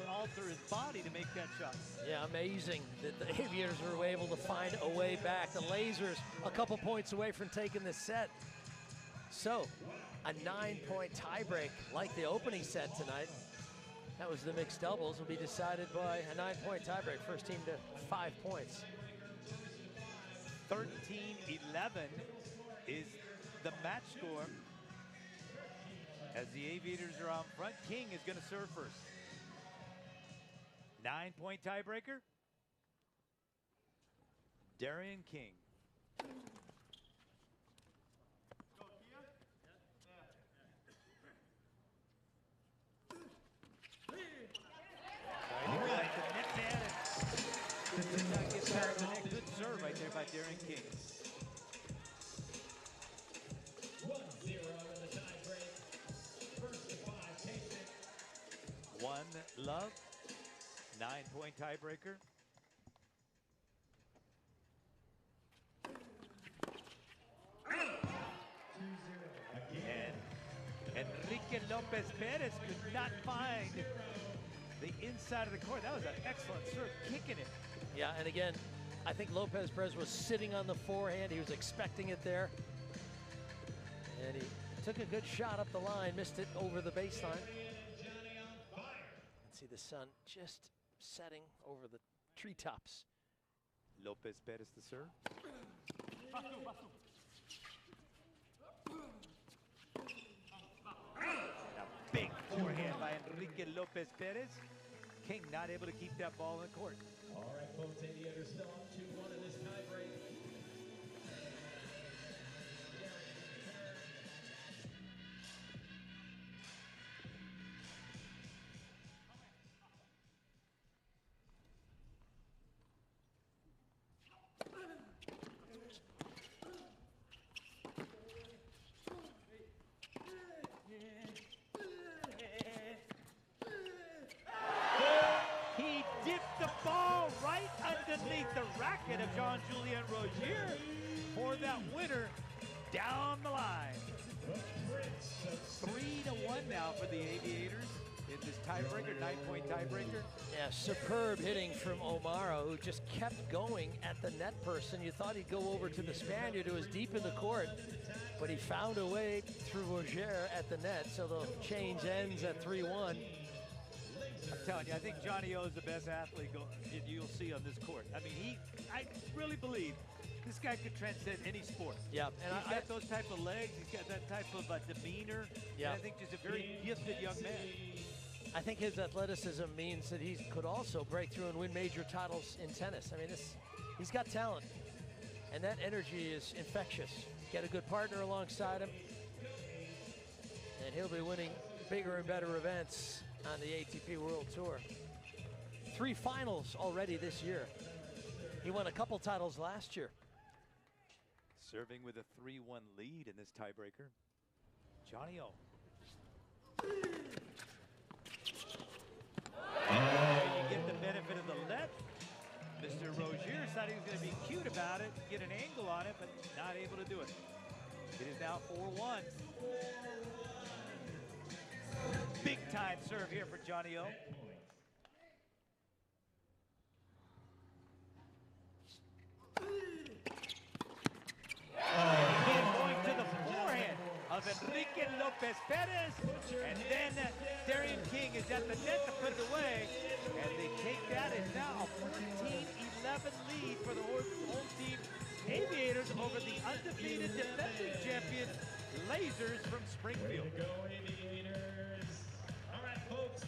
alter his body to make that shot. Yeah, amazing that the Aviators were able to find a way back. The Lasers a couple points away from taking the set. So, a 9-point tiebreak like the opening set tonight. That was the mixed doubles. Will be decided by a 9-point tiebreak. First team to 5 points. 13-11 is the match score. As the Aviators are on front, King is going to serve first. 9-point tiebreaker. Darian King. Good serve right there by Darian King. 1-0 in the tiebreak. First to 5 takes it. 1-love. 9-point tiebreaker. And Enrique Lopez Perez could not find the inside of the court. That was an excellent serve, kicking it. Yeah, and again, I think Lopez Perez was sitting on the forehand. He was expecting it there. And he took a good shot up the line, missed it over the baseline. Let's see the sun just setting over the treetops. Lopez Perez to serve. A big forehand by Enrique Lopez Perez. King not able to keep that ball in the court. All right, folks, Aviators still up 2-1 in this tiebreak. He dipped the ball right underneath the racket of Jean-Julien Rozier for that winner down the line. 3-1 now for the Aviators in this tiebreaker, 9-point tiebreaker. Yeah, superb hitting from Omaro, who just kept going at the net person. You thought he'd go over to the Spaniard, who was deep in the court, but he found a way through Rozier at the net, so the change ends at 3-1. I'm telling you, I think Johnny O is the best athlete you'll see on this court. I mean, I really believe this guy could transcend any sport. Yeah, and he's got those type of legs. He's got that type of demeanor. Yeah, and I think just a very gifted young man. I think his athleticism means that he could also break through and win major titles in tennis. I mean, he's got talent, and that energy is infectious. Get a good partner alongside him, and he'll be winning bigger and better events on the ATP World Tour. 3 finals already this year. He won a couple titles last year. Serving with a 3-1 lead in this tiebreaker, Johnny O. And you get the benefit of the let. Mr. Rozier thought he was going to be cute about it, get an angle on it, but not able to do it. It is now 4-1. Big time serve here for Johnny O. Going to the forehand of Enrique Lopez Perez, and then Darian King is at the net to put it away, and they take that. It's now a 14-11 lead for the home team Aviators over the undefeated defending champion Lasers from Springfield. Way to go, Aviators. All right, folks,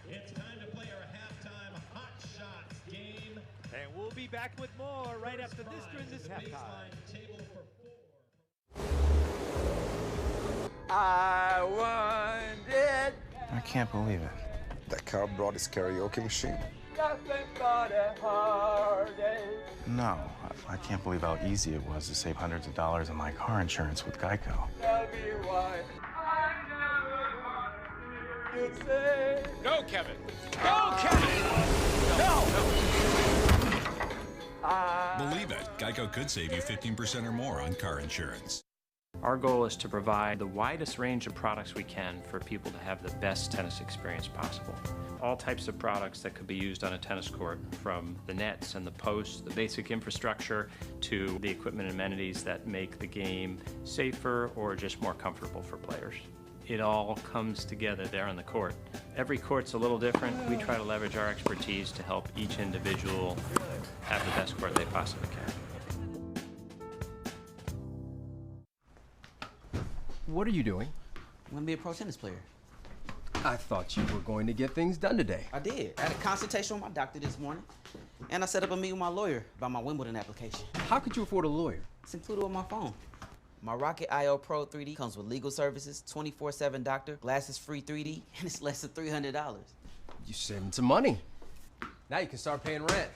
it's time to play our halftime hot shots game. And we'll be back with more right after this during this halftime. I want it. I can't believe it. That cop brought his karaoke machine. Nothing but a heartache. No, I can't believe how easy it was to save hundreds of dollars on my car insurance with Geico. Tell me why I never wanted you say. Go, Kevin! Go, Kevin! No! Believe it, Geico could save you 15% or more on car insurance. Our goal is to provide the widest range of products we can for people to have the best tennis experience possible. All types of products that could be used on a tennis court, from the nets and the posts, the basic infrastructure, to the equipment and amenities that make the game safer or just more comfortable for players. It all comes together there on the court. Every court's a little different. We try to leverage our expertise to help each individual have the best court they possibly can. What are you doing? I'm gonna be a pro tennis player. I thought you were going to get things done today. I did. I had a consultation with my doctor this morning, and I set up a meeting with my lawyer about my Wimbledon application. How could you afford a lawyer? It's included on my phone. My Rocket IO Pro 3D comes with legal services, 24/7 doctor, glasses-free 3D, and it's less than $300. You're saving some money. Now you can start paying rent.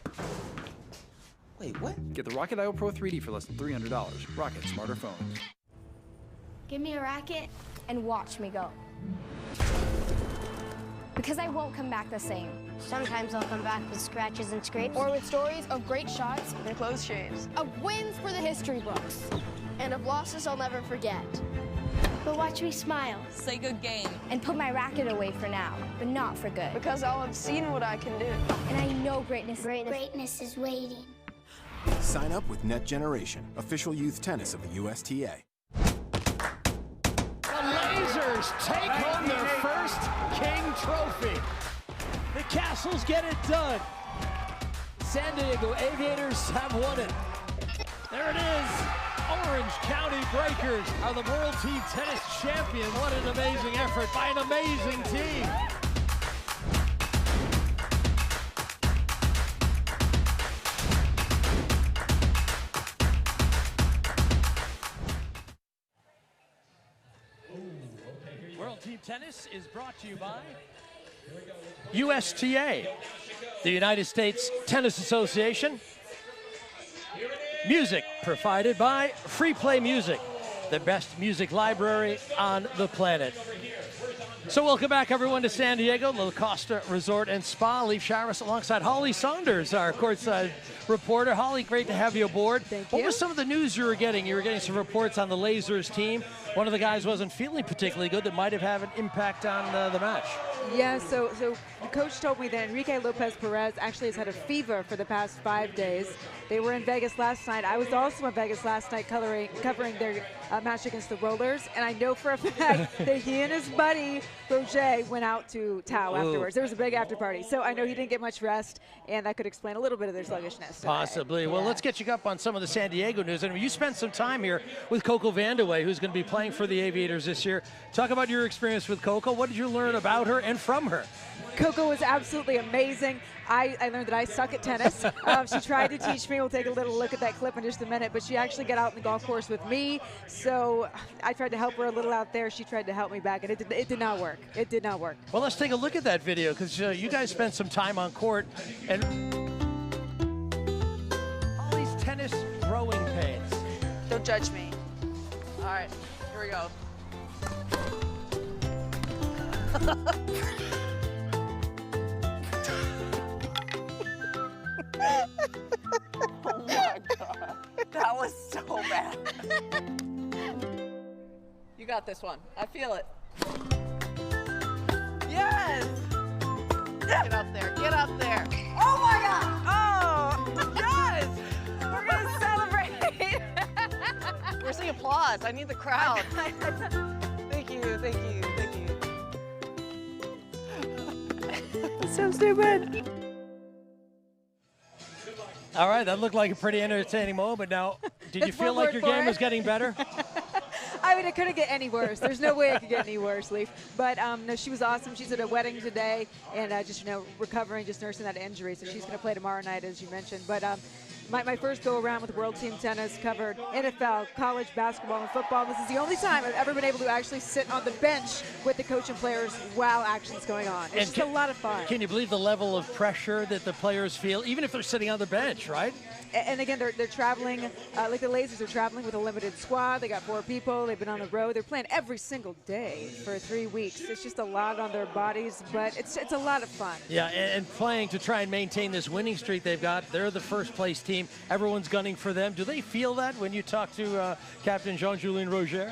Wait, what? Get the Rocket IO Pro 3D for less than $300. Rocket Smarter Phones. Give me a racket and watch me go. Because I won't come back the same. Sometimes I'll come back with scratches and scrapes. Or with stories of great shots and close shaves. Of wins for the history books. And of losses I'll never forget. But watch me smile. Say good game. And put my racket away for now, but not for good. Because I'll have seen what I can do. And I know greatness is waiting. Sign up with Net Generation, official youth tennis of the USTA. The Lasers take home their first King Trophy. The Castles get it done. San Diego Aviators have won it. There it is. Orange County Breakers are the World Team Tennis Champion. What an amazing effort by an amazing team. World Team Tennis is brought to you by USTA, the United States Tennis Association. Music provided by Free Play Music, the best music library on the planet. So welcome back, everyone, to San Diego, La Costa Resort and Spa. Leif Shires alongside Holly Saunders, our courtside reporter. Holly, great to have you aboard. Thank What you. was some of the news you were getting? You were getting some reports on the Lasers team. One of the guys wasn't feeling particularly good that might have had an impact on the match. Yeah, so the coach told me that Enrique Lopez Perez actually has had a fever for the past 5 days. They were in Vegas last night. I was also in Vegas last night covering their match against the Rollers, and I know for a fact that he and his buddy Roger went out to Tao afterwards. There was a big after party, so I know he didn't get much rest, and that could explain a little bit of their sluggishness today. Possibly. Well, let's get you up on some of the San Diego news. And you spent some time here with Coco Vandeweghe, who's going to be playing for the Aviators this year. Talk about your experience with Coco. What did you learn about her and from her? Coco was absolutely amazing. I learned that I suck at tennis. She tried to teach me. We'll take a little look at that clip in just a minute, but she actually got out in the golf course with me, so I tried to help her a little out there. She tried to help me back, and it did not work. It did not work. Well, let's take a look at that video, because you guys spent some time on court, and all these tennis growing pains. Don't judge me. All right, here we go. Oh my God, that was so bad. You got this one. I feel it. Yes! Get up there, get up there. Oh my God! Oh, yes! We're gonna celebrate. Where's the applause? I need the crowd. Thank you, thank you, thank you. So stupid. All right, that looked like a pretty entertaining moment. Now, did you feel like your game was getting better? I mean, it couldn't get any worse. There's no way it could get any worse, Leif. But no, she was awesome. She's at a wedding today, and just recovering, just nursing that injury. So she's going to play tomorrow night, as you mentioned. But my first go around with World Team Tennis covered NFL, college basketball, and football. This is the only time I've ever been able to actually sit on the bench with the coach and players while action's going on. It's just a lot of fun. Can you believe the level of pressure that the players feel, even if they're sitting on the bench, right? And again, they're traveling, like the Lasers are traveling with a limited squad. They got 4 people. They've been on the road. They're playing every single day for 3 weeks. It's just a lot on their bodies, but it's a lot of fun. Yeah, and playing to try and maintain this winning streak they've got. They're the first place team team. Everyone's gunning for them. Do they feel that when you talk to Captain Jean-Julien Roger?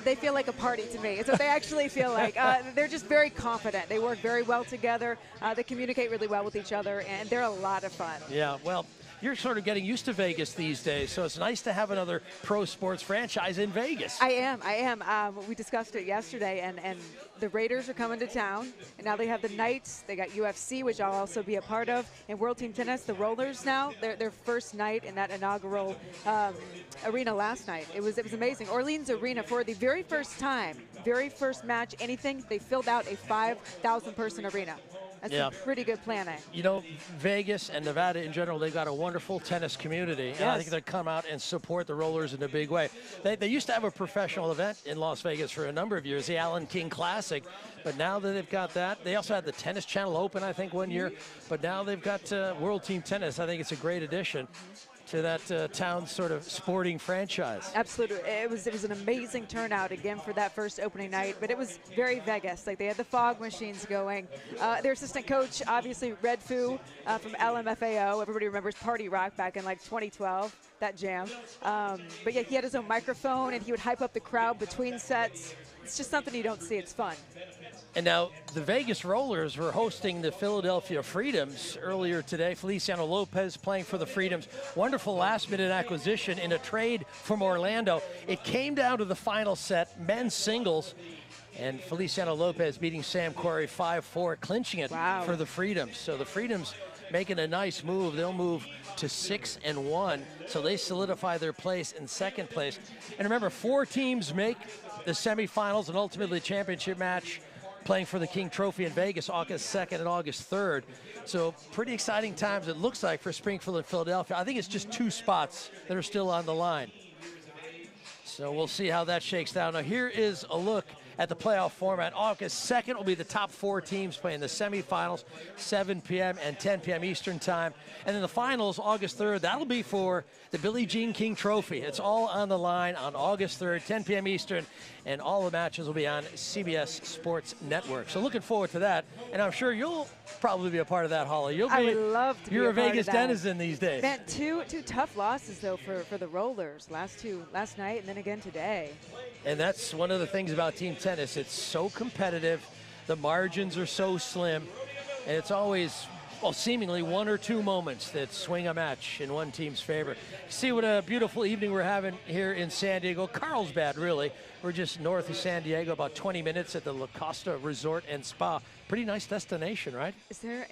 They feel like a party to me. It's what they actually feel like. They're just very confident. They work very well together. They communicate really well with each other, and they're a lot of fun. Yeah, well, you're sort of getting used to Vegas these days, so it's nice to have another pro sports franchise in Vegas. I am. We discussed it yesterday, and the Raiders are coming to town, and now they have the Knights. They got UFC, which I'll also be a part of, and World Team Tennis, the Rollers now, their first night in that inaugural arena last night. It was amazing. Orleans Arena, for the very first time, very first match, anything, they filled out a 5,000-person arena. That's some pretty good planning. You know, Vegas and Nevada in general, they've got a wonderful tennis community. Yes. And I think they'll come out and support the Rollers in a big way. They used to have a professional event in Las Vegas for a number of years, the Allen King Classic. But now that they've got that, they also had the Tennis Channel Open, I think, one year. But now they've got World Team Tennis. I think it's a great addition to that town's sort of sporting franchise. Absolutely. It was an amazing turnout again for that first opening night, but it was very Vegas. Like, they had the fog machines going. Their assistant coach, obviously Red Foo from LMFAO. Everybody remembers Party Rock back in like 2012, that jam. But yeah, he had his own microphone and he would hype up the crowd between sets. It's just something you don't see. It's fun. And now the Vegas Rollers were hosting the Philadelphia Freedoms earlier today. Feliciano Lopez playing for the Freedoms. Wonderful last-minute acquisition in a trade from Orlando. It came down to the final set, men's singles, and Feliciano Lopez beating Sam Querrey 5-4, clinching it for the Freedoms. So the Freedoms making a nice move. They'll move to 6-1, so they solidify their place in second place. And remember, 4 teams make the semifinals and ultimately the championship match, playing for the King Trophy in Vegas August 2nd and August 3rd. So pretty exciting times, it looks like, for Springfield and Philadelphia. I think it's just 2 spots that are still on the line. So we'll see how that shakes down. Now here is a look at the playoff format. August 2nd will be the top 4 teams playing the semifinals, 7 p.m. and 10 p.m. Eastern time. And then the finals, August 3rd, that'll be for the Billie Jean King Trophy. It's all on the line on August 3rd, 10 p.m. Eastern, and all the matches will be on CBS Sports Network. So looking forward to that, and I'm sure you'll probably be a part of that, Holly. I would love to be a part of that. You're a Vegas denizen these days. Man, two tough losses, though, for the Rollers. Last night and then again today. And that's one of the things about team tennis. It's so competitive. The margins are so slim. And it's always, well, seemingly 1 or 2 moments that swing a match in one team's favor. See what a beautiful evening we're having here in San Diego. Carlsbad, really. We're just north of San Diego, about 20 minutes at the La Costa Resort and Spa. Pretty nice destination, right? Is there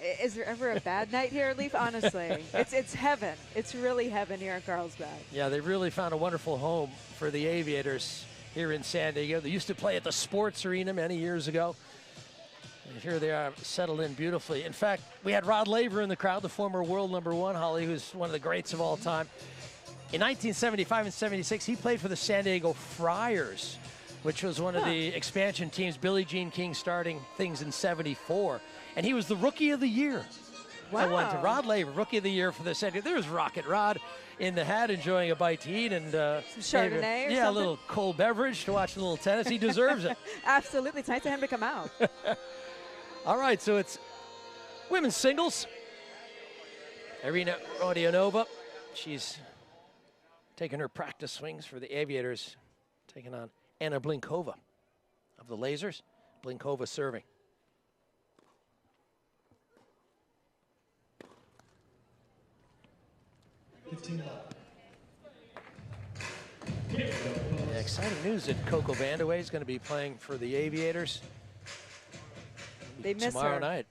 ever a bad night here, Leaf? Honestly, it's heaven. It's really heaven here in Carlsbad. Yeah, they really found a wonderful home for the Aviators here in San Diego. They used to play at the Sports Arena many years ago. And here they are, settled in beautifully. In fact, we had Rod Laver in the crowd, the former world #1, Holly, who's one of the greats of all time. In 1975 and 76, he played for the San Diego Friars, which was one of the expansion teams. Billie Jean King starting things in 74. And he was the Rookie of the Year. Wow. Went to Rod Laver, Rookie of the Year for the San Diego. There's Rocket Rod in the hat enjoying a bite to eat and some Chardonnay or something? A little cold beverage to watch a little tennis. He deserves it. Absolutely. It's nice of him to come out. All right, so it's women's singles. Irina Rodionova, she's taking her practice swings for the Aviators, taking on Anna Blinkova of the Lasers. Blinkova serving. Yeah, exciting news that Coco Vandeweghe is going to be playing for the Aviators. They miss tomorrow her. night.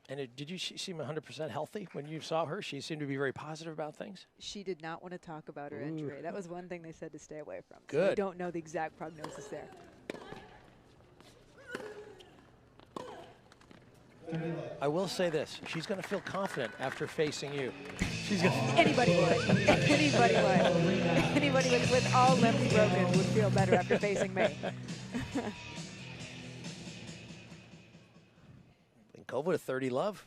And did you seem 100% healthy when you saw her? She seemed to be very positive about things. She did not want to talk about her injury. That was one thing they said to stay away from. Good. So we don't know the exact prognosis there. I will say this. She's going to feel confident after facing you. She's going Anybody would. Anybody would. Anybody with all limbs broken would feel better after facing me. Blinkova to 30 love.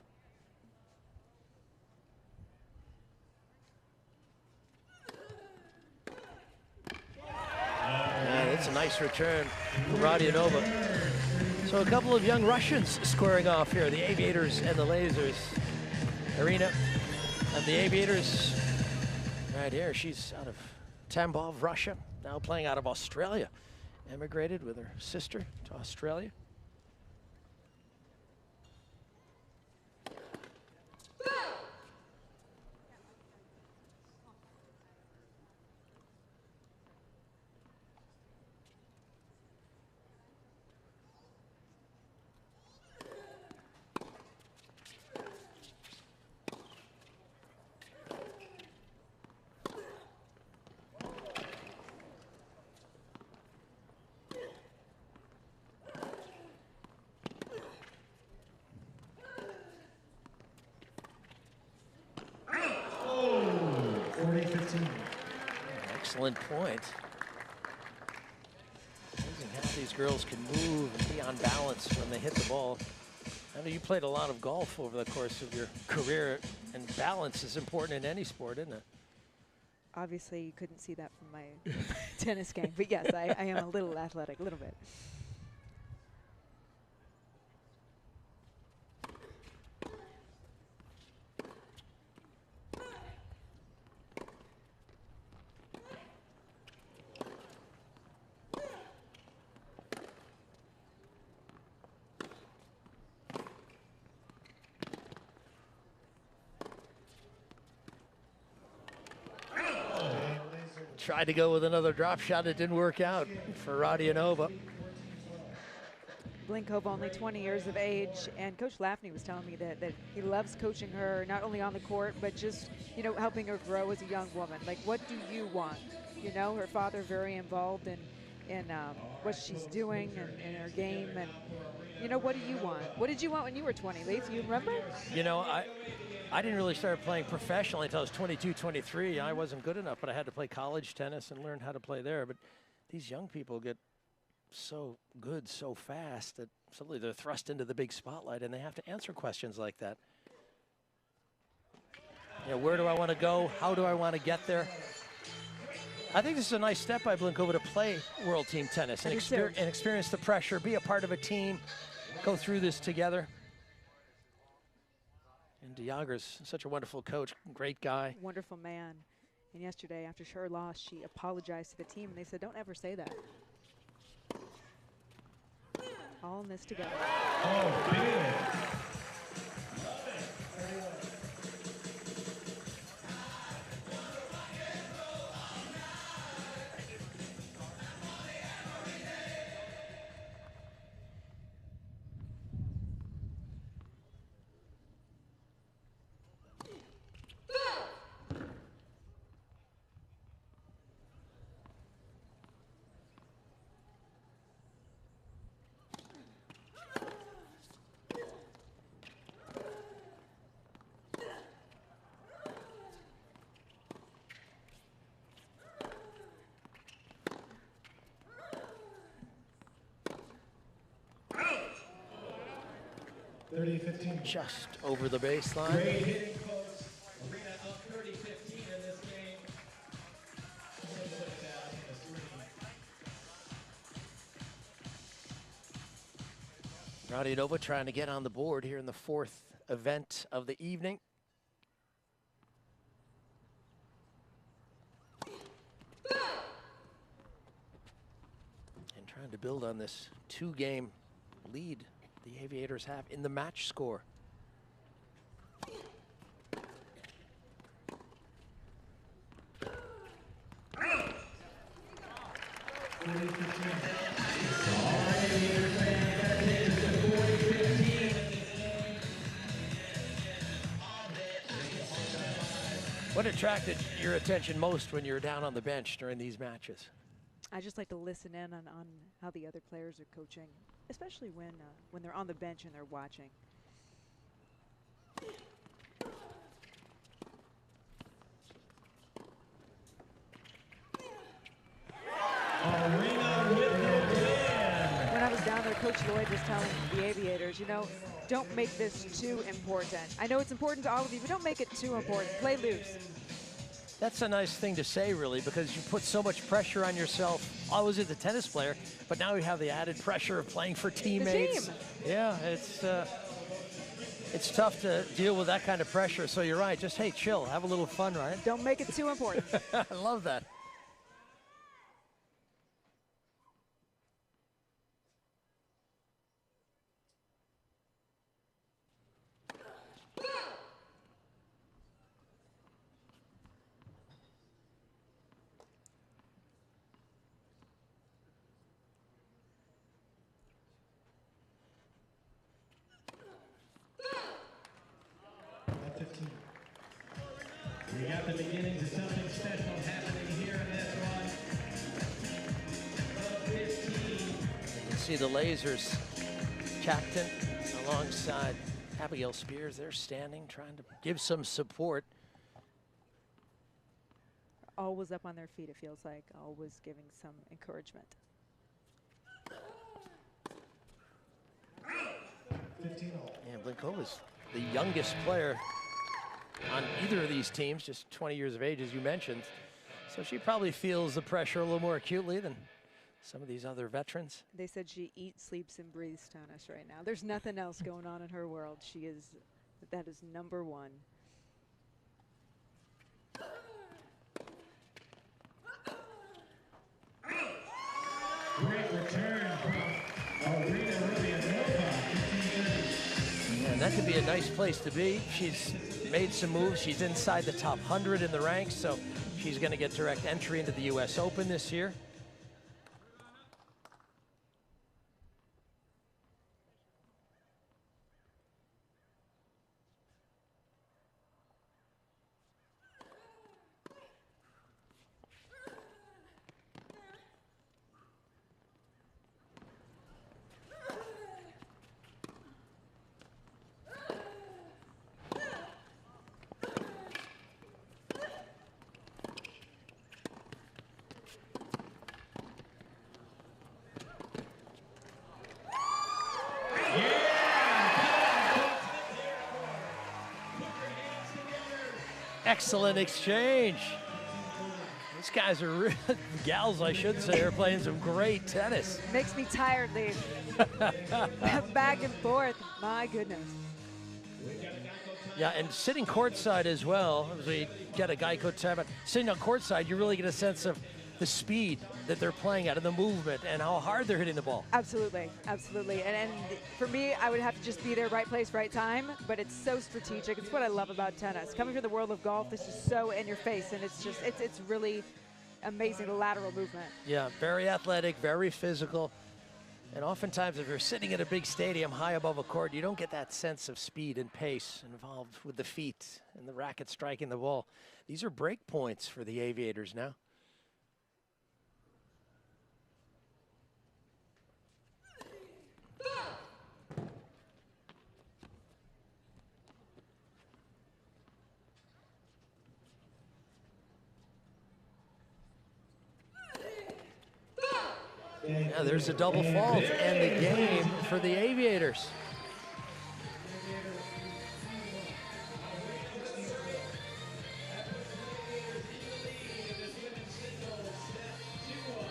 Yeah, that's a nice return from Rodionova. So a couple of young Russians squaring off here, the Aviators and the Lasers. Arena of the Aviators Right here, she's out of Tambov, Russia, now playing out of Australia. Emigrated with her sister to Australia. Excellent point. Amazing how these girls can move and be on balance when they hit the ball. I know you played a lot of golf over the course of your career, and balance is important in any sport, isn't it? Obviously, you couldn't see that from my tennis game, but yes, I am a little athletic, a little bit. Tried to go with another drop shot. It didn't work out for Radianova. Blinkova, only 20 years of age, and Coach Lafney was telling me that he loves coaching her, not only on the court, but just, you know, helping her grow as a young woman. Like, what do you want? You know, her father very involved in what she's doing and in her game, and, you know, what do you want? What did you want when you were 20, Leif? You remember? You know, I didn't really start playing professionally until I was 22, 23. I wasn't good enough, but I had to play college tennis and learn how to play there. But these young people get so good so fast that suddenly they're thrust into the big spotlight and they have to answer questions like that. You know, where do I want to go? How do I want to get there? I think this is a nice step by Blinkova to play World Team Tennis and experience the pressure, be a part of a team, go through this together. And de Jager's such a wonderful coach, great guy. Wonderful man. And yesterday, after her loss, she apologized to the team, and they said, don't ever say that. All in this together. Oh, big. Just over the baseline. Great hitting, folks. Arena up 30-15 in this game. Radianova trying to get on the board here in the fourth event of the evening. And trying to build on this two-game lead the Aviators have in the match score. What attracted your attention most when you were down on the bench during these matches? I just like to listen in on how the other players are coaching, especially when they're on the bench and they're watching. When I was down there, Coach Lloyd was telling the Aviators, you know, don't make this too important. I know it's important to all of you, but don't make it too important. Play loose. That's a nice thing to say, really, because you put so much pressure on yourself, always as a tennis player, but now you have the added pressure of playing for teammates. The team. Yeah, it's It's tough to deal with that kind of pressure, so you're right. Just, hey, chill, have a little fun, right? Don't make it too important. I love that. We got the beginnings of something special happening here in this one. You can see the Lasers captain alongside Abigail Spears. They're standing, trying to give some support. Always up on their feet, it feels like. Always giving some encouragement. 15-all. Yeah, Blinkova's the youngest player on either of these teams, just 20 years of age, as you mentioned. So she probably feels the pressure a little more acutely than some of these other veterans. They said she eats, sleeps, and breathes tennis right now. There's nothing else going on in her world. She is, that is number one. Great return from Arena Rubianova. Yeah, and that could be a nice place to be. She's made some moves. She's inside the top 100 in the ranks, so she's going to get direct entry into the U.S. Open this year. Excellent exchange. These guys are, gals I should say, are playing some great tennis. Makes me tired, Lee. Back and forth, my goodness. Yeah, and sitting courtside as well, as we get a Geico tab, sitting on courtside, you really get a sense of the speed that they're playing at and the movement and how hard they're hitting the ball. Absolutely, absolutely. And for me, I would have to just be there, right place, right time, but it's so strategic. It's what I love about tennis. Coming from the world of golf, this is so in your face, and it's just, it's really amazing, the lateral movement. Yeah, very athletic, very physical. And oftentimes, if you're sitting at a big stadium high above a court, you don't get that sense of speed and pace involved with the feet and the racket striking the ball. These are break points for the Aviators now. Yeah, there's a double fault and the game for the Aviators.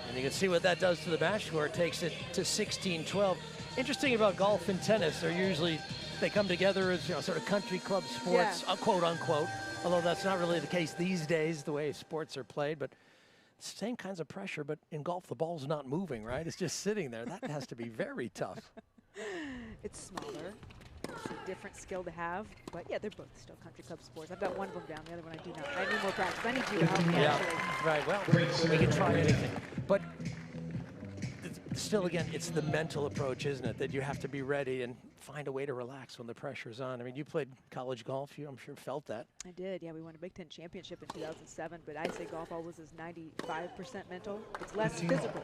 And you can see what that does to the match score. It takes it to 16-12. Interesting about golf and tennis, they're usually, they come together as, you know, sort of country club sports, quote unquote, although that's not really the case these days, the way sports are played, but same kinds of pressure, but in golf, the ball's not moving, right? It's just sitting there. That has to be very tough. It's smaller. It's a different skill to have. But yeah, they're both still country club sports. I've got one of them down, the other one I do not. I need more practice. I need you to help me, actually. Right. Well, we can try anything. But still, again, it's the mental approach, isn't it? That you have to be ready and find a way to relax when the pressure's on. I mean, you played college golf. You, I'm sure, felt that. I did. Yeah, we won a Big Ten championship in 2007. But I say golf always is 95% mental. It's less physical,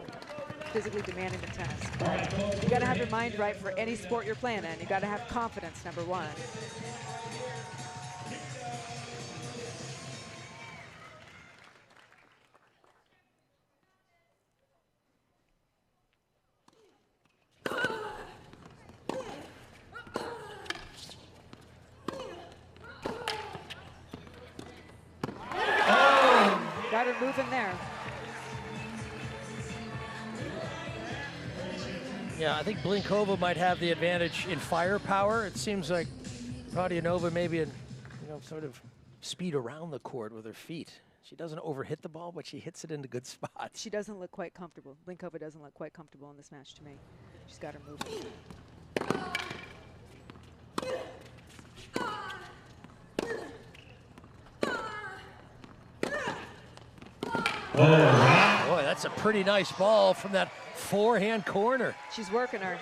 physically demanding than tennis. But you got to have your mind right for any sport you're playing in. You got to have confidence, number one. Got her moving there. Yeah, I think Blinkova might have the advantage in firepower. It seems like Rodionova maybe sort of speed around the court with her feet. She doesn't overhit the ball, but she hits it into good spots. She doesn't look quite comfortable. Blinkova doesn't look quite comfortable in this match to me. She's got her moving. Boy, that's a pretty nice ball from that forehand corner. She's working her.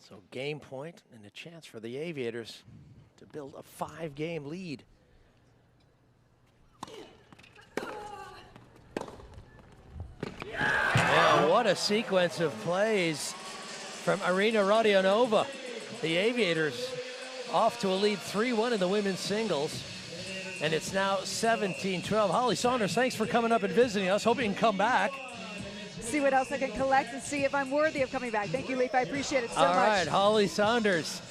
So game point and a chance for the Aviators to build a 5-game lead. Yeah, what a sequence of plays from Irina Rodionova. The Aviators off to a lead 3-1 in the women's singles. And it's now 17-12. Holly Saunders, thanks for coming up and visiting us. Hope you can come back. See what else I can collect and see if I'm worthy of coming back. Thank you, Leaf. I appreciate it so much. All right, Holly Saunders,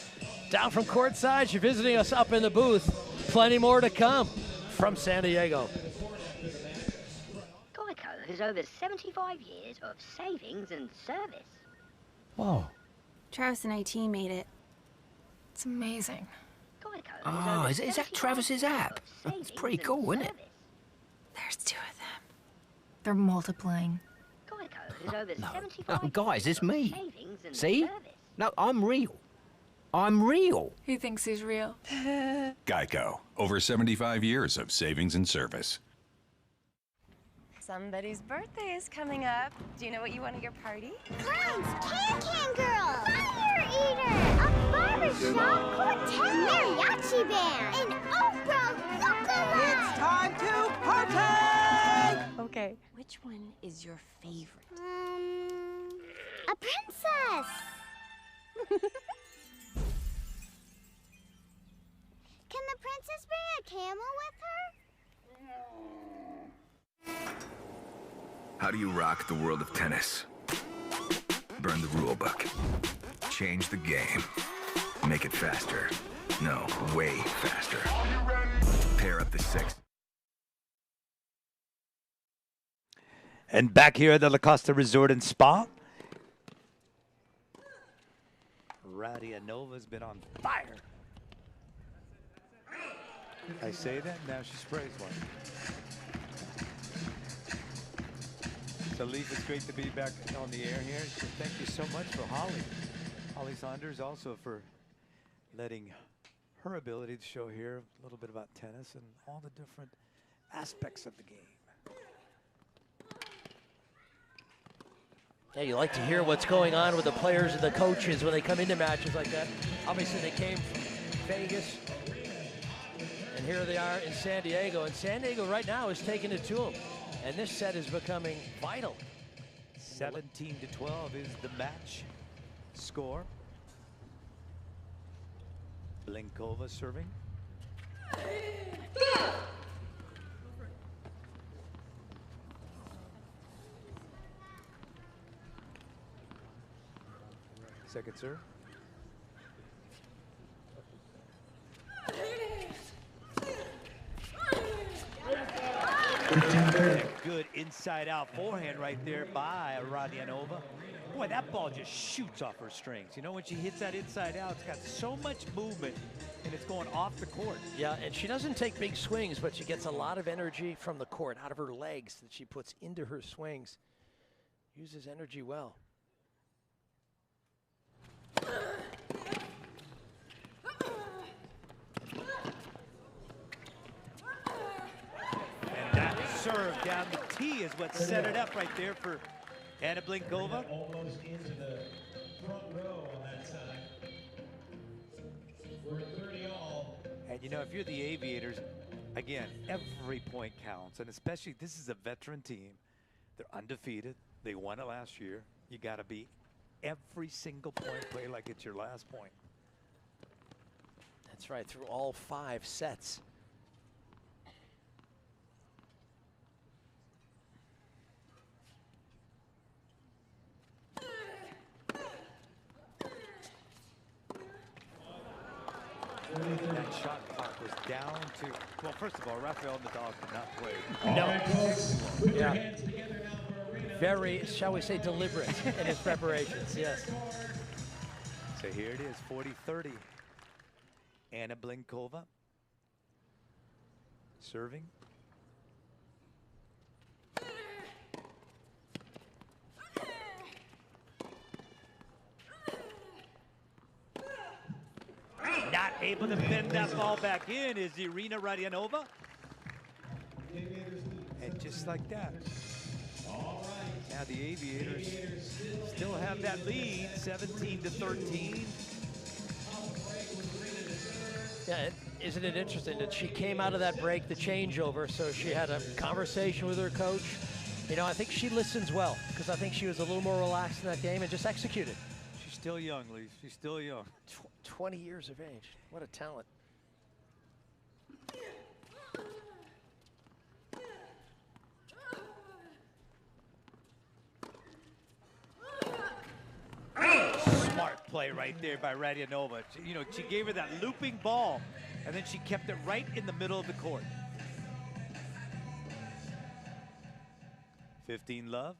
down from courtside. She's visiting us up in the booth. Plenty more to come from San Diego. Geico has over 75 years of savings and service. Whoa. Travis and AT made it. It's amazing. Oh, is that Travis's app? It's pretty cool, isn't it? There's 2 of them. They're multiplying. No, guys, it's me. Savings and See? service. No, I'm real. I'm real. Who thinks he's real? Geico. Over 75 years of savings and service. Somebody's birthday is coming up. Do you know what you want at your party? Clowns, Can Girl, Fire Eater, a barbershop quartet, mariachi band, an Oprah lookalike. It's time to party! Okay. Which one is your favorite? A princess. Can the princess bring a camel with her? How do you rock the world of tennis? Burn the rule book. Change the game. Make it faster. No, way faster. Pair up the 6. And back here at the La Costa Resort and Spa, Rodionova's been on fire. I say that, now she sprays one. So, Leaf, it's great to be back on the air here. So thank you so much for Holly Saunders, also for letting her ability to show here a little bit about tennis and all the different aspects of the game. Yeah, you like to hear what's going on with the players and the coaches when they come into matches like that. Obviously, they came from Vegas, and here they are in San Diego. And San Diego right now is taking it to them. And this set is becoming vital. 17-12 is the match score. Blinkova serving. Second serve. Good inside-out forehand right there by Rodionova. Boy, that ball just shoots off her strings. You know, when she hits that inside-out, it's got so much movement, and it's going off the court. Yeah, and she doesn't take big swings, but she gets a lot of energy from the court, out of her legs that she puts into her swings. Uses energy well. And that serve down the tee is what set it up right there for Anna Blinkova. Almost into the front row on that side. We're at 30 all. And you know, if you're the Aviators, again, every point counts. And especially, this is a veteran team. They're undefeated. They won it last year. You got to be every single point play like it's your last point. That's right, through all 5 sets. That shot clock was down to, well, first of all, Rafael Nadal could not play. No. All right, folks, put your Yeah. hands together now for arena. Very, shall we say, deliberate in his preparations, yes. So here it is, 40-30. Anna Blinkova serving. Not able to bend that ball back in is Irina Radianova. And just like that. Now the Aviators still have that lead, 17-13. Yeah, isn't it interesting that she came out of that break, the changeover, so she had a conversation with her coach. You know, I think she listens well, because I think she was a little more relaxed in that game and just executed. She's still young, Lee. She's still young. 20 years of age. What a talent. Smart play right there by Radianova. You know, she gave her that looping ball, and then she kept it right in the middle of the court. 15 love.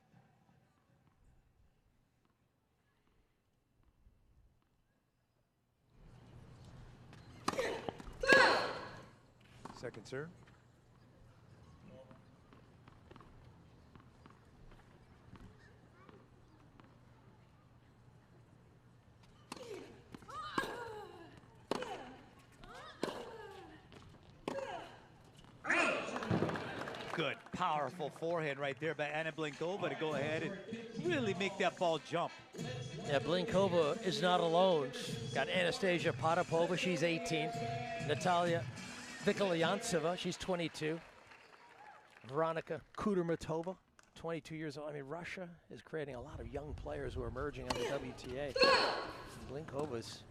Second serve. Good, powerful forehand right there by Anna Blinkova to go ahead and really make that ball jump. Yeah, Blinkova is not alone. She's got Anastasia Potapova, she's 18. Natalia Vikolyantseva, she's 22. Veronika Kudermetova, 22 years old. I mean, Russia is creating a lot of young players who are emerging on the WTA. Blinkova's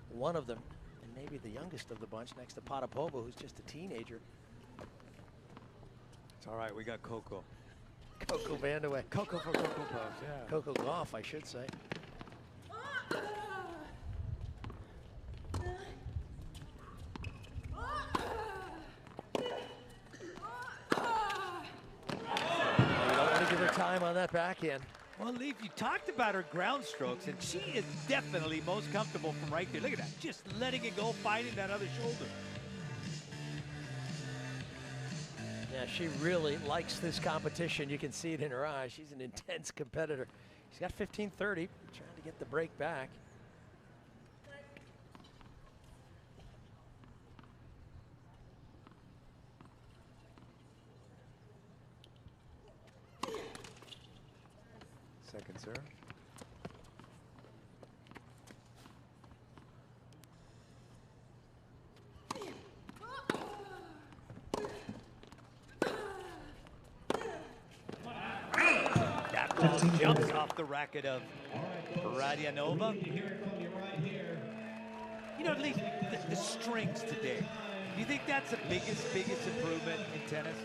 one of them, and maybe the youngest of the bunch, next to Potapova, who's just a teenager. It's all right, we got Coco. Coco Vandeweghe. Coco for Coco Puffs, yeah. Coco Gauff, I should say. You don't want to give her time on that backhand. Well, Leaf, you talked about her ground strokes, and she is definitely most comfortable from right there. Look at that, just letting it go, fighting that other shoulder. Yeah, she really likes this competition. You can see it in her eyes. She's an intense competitor. She's got 15-30, trying to get the break back. Second serve. That ball jumps off the racket of Radianova. You know, at least the strings today. Do you think that's the biggest improvement in tennis?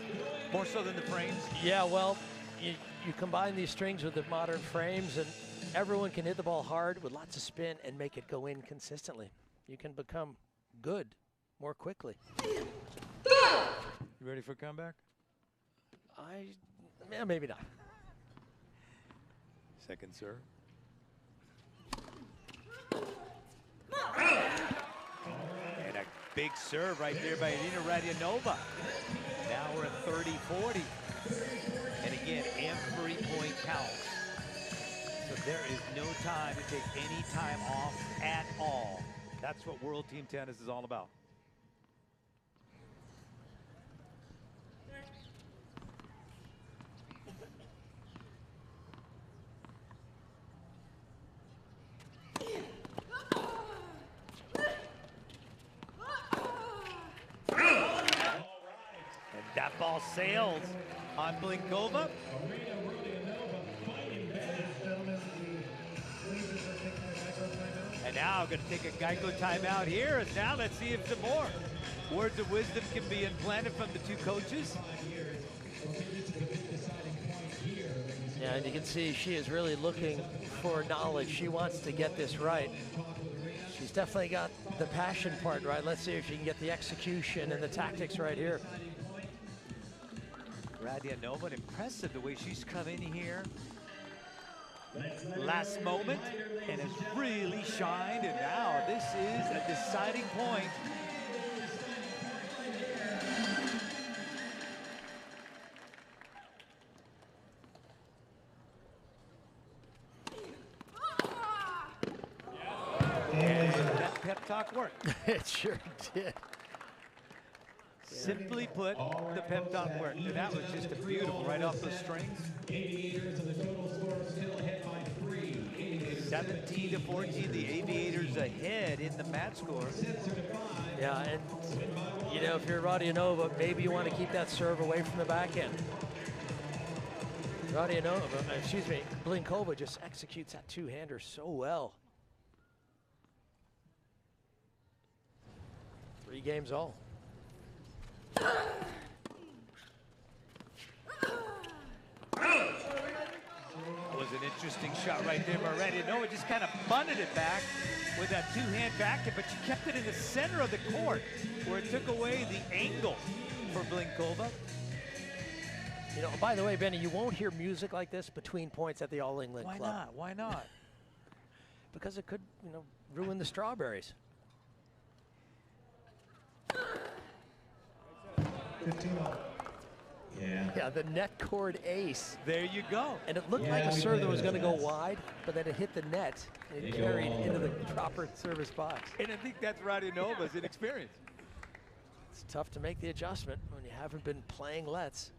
More so than the frames? Yeah, well, you combine these strings with the modern frames, and everyone can hit the ball hard with lots of spin and make it go in consistently. You can become good more quickly. You ready for a comeback? Yeah, maybe not. Second serve. And a big serve right there by Irina Radianova. Now we're at 30-40. And again, every point counts. So there is no time to take any time off at all. That's what World Team Tennis is all about. And that ball sails on Blinkova. And now going to take a Geico timeout here. And now let's see if some more words of wisdom can be implanted from the two coaches. Yeah, and you can see she is really looking for knowledge. She wants to get this right. She's definitely got the passion part right. Let's see if she can get the execution and the tactics right here. Radianova, impressive the way she's come in here last moment and has really shined, and now this is a deciding point. And that pep talk worked. It sure did. Simply put, the pep talk worked, and that was just a beautiful right off the strings. Aviators and the total score still ahead by 3. 17-14, the Aviators ahead in the match score. Yeah, and you know, if you're Radianova, maybe you want to keep that serve away from the back end. Blinkova just executes that two-hander so well. 3 games all. That was an interesting shot right there by Radianova. Just kind of bunted it back with that two-hand backhand, but she kept it in the center of the court where it took away the angle for Blinkova. You know, by the way, Benny, you won't hear music like this between points at the All England Club. Why not? Why not? Because it could, you know, ruin the strawberries. 15-all. Yeah, the net cord ace. There you go. And it looked like a serve that was going to go wide, but then it hit the net and it carried into the proper service box. And I think that's Radianova's inexperience. It's tough to make the adjustment when you haven't been playing lets.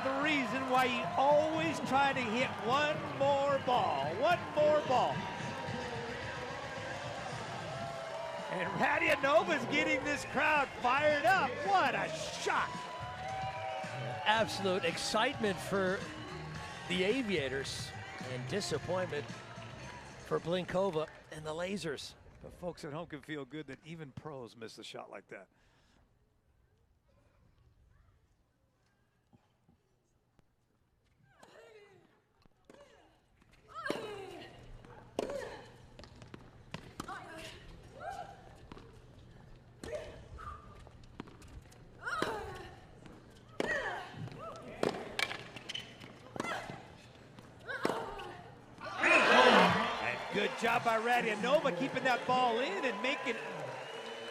The reason why you always try to hit one more ball. And Radianova's getting this crowd fired up. What a shot. Absolute excitement for the Aviators and disappointment for Blinkova and the Lasers. But folks at home can feel good that even pros miss a shot like that. Good job by Radianova keeping that ball in and making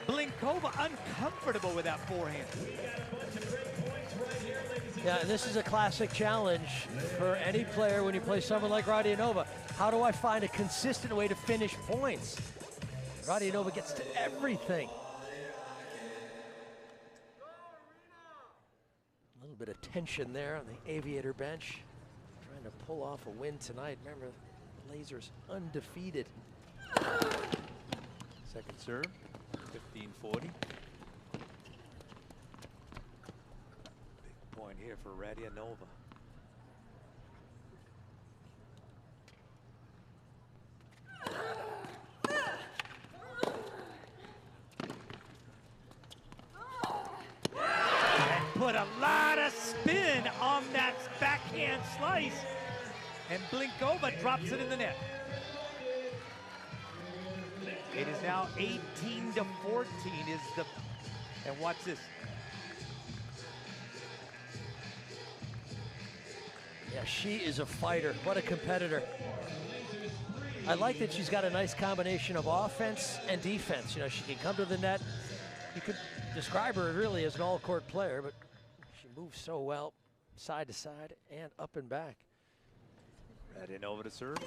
Blinkova uncomfortable with that forehand. Yeah, and this is a classic challenge for any player when you play someone like Radianova. How do I find a consistent way to finish points? Radianova gets to everything. A little bit of tension there on the Aviator bench. Trying to pull off a win tonight. Remember, Lasers undefeated. Second serve, 15-40. Big point here for Radianova. And put a lot of spin on that backhand slice. And Blinkova drops it in the net. It is now 18-14 is the, and watch this. Yeah, she is a fighter. What a competitor. I like that she's got a nice combination of offense and defense. You know, she can come to the net. You could describe her really as an all-court player, but she moves so well side to side and up and back. Radianova to serve.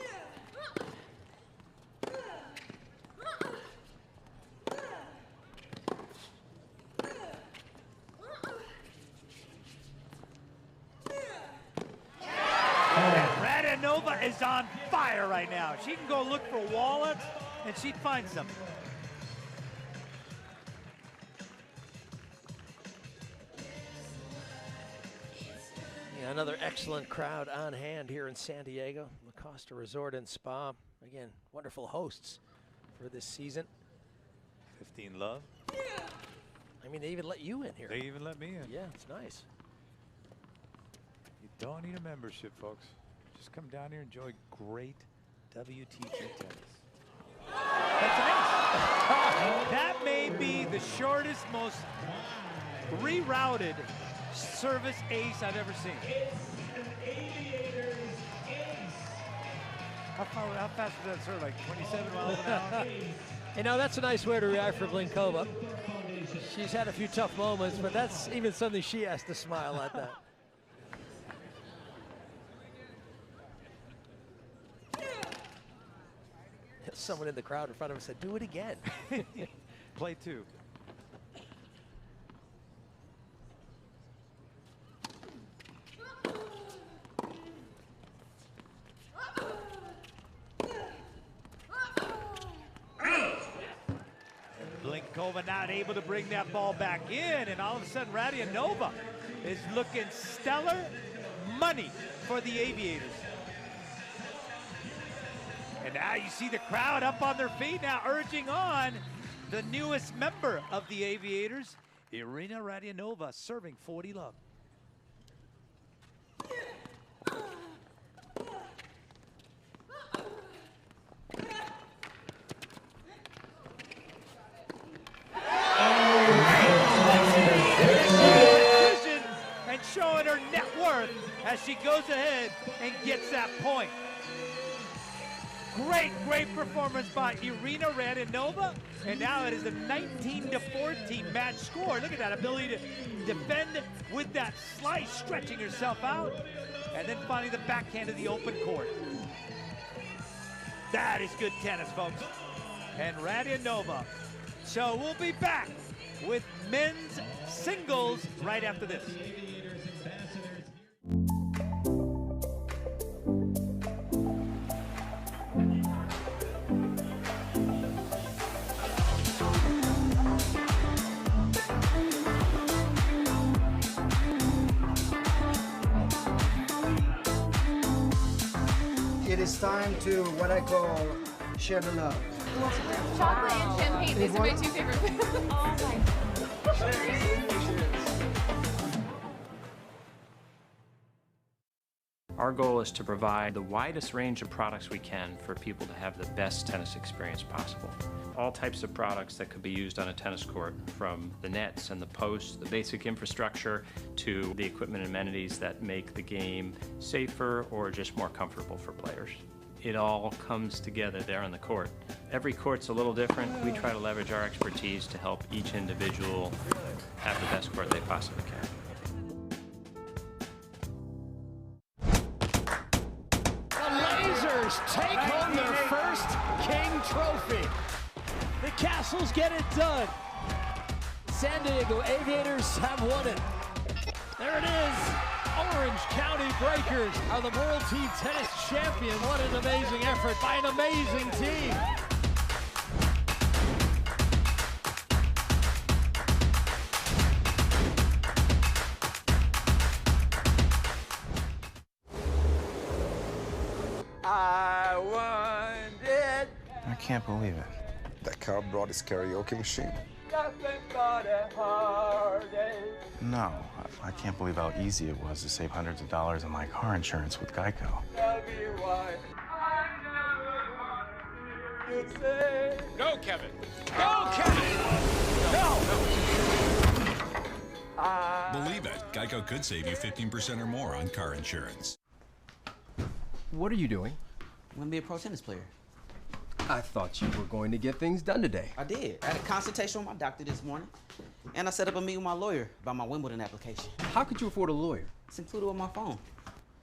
is on fire right now. She can go look for wallets, and she'd find something. Yeah, another excellent crowd on hand here in San Diego. La Costa Resort and Spa. Again, wonderful hosts for this season. 15 love. I mean, they even let you in here. They even let me in. Yeah, it's nice. You don't need a membership, folks. Just come down here and enjoy great WTT tennis. That's nice. That may be the shortest, most rerouted service ace I've ever seen. Aviators ace. How fast was that serve? Like 27 miles an hour? You know, that's a nice way to react for Blinkova. She's had a few tough moments, but that's even something she has to smile at that. Someone in the crowd in front of him said, do it again. Play two. Blinkova not able to bring that ball back in, and all of a sudden Radianova is looking stellar. Money for the Aviators. And now you see the crowd up on their feet now, urging on the newest member of the Aviators, Irina Radianova, serving 40 love. And showing her net worth as she goes ahead and gets that point. Great performance by Irina Radianova, and now it is a 19-14 match score. Look at that ability to defend with that slice, stretching herself out, and then finding the backhand of the open court. That is good tennis, folks. And Radianova. So we'll be back with men's singles right after this. It is time to what I call share the love. Chocolate and champagne. These are my two favorite foods. Oh my Our goal is to provide the widest range of products we can for people to have the best tennis experience possible. All types of products that could be used on a tennis court, from the nets and the posts, the basic infrastructure, to the equipment and amenities that make the game safer or just more comfortable for players. It all comes together there on the court. Every court's a little different. We try to leverage our expertise to help each individual have the best court they possibly can. Take home their first King Trophy. The Castles get it done. San Diego Aviators have won it. There it is. Orange County Breakers are the World Team Tennis Champion. What an amazing effort by an amazing team. I won it. I can't believe it. That car brought his karaoke machine. Nothing but a heartache. No, I can't believe how easy it was to save hundreds of dollars on my car insurance with Geico. Tell me why I never wanted you say. Go, Kevin. Go, Kevin. No. Believe it, Geico could save you 15% or more on car insurance. What are you doing? I'm gonna be a pro tennis player. I thought you were going to get things done today. I did. I had a consultation with my doctor this morning, and I set up a meeting with my lawyer about my Wimbledon application. How could you afford a lawyer? It's included with my phone.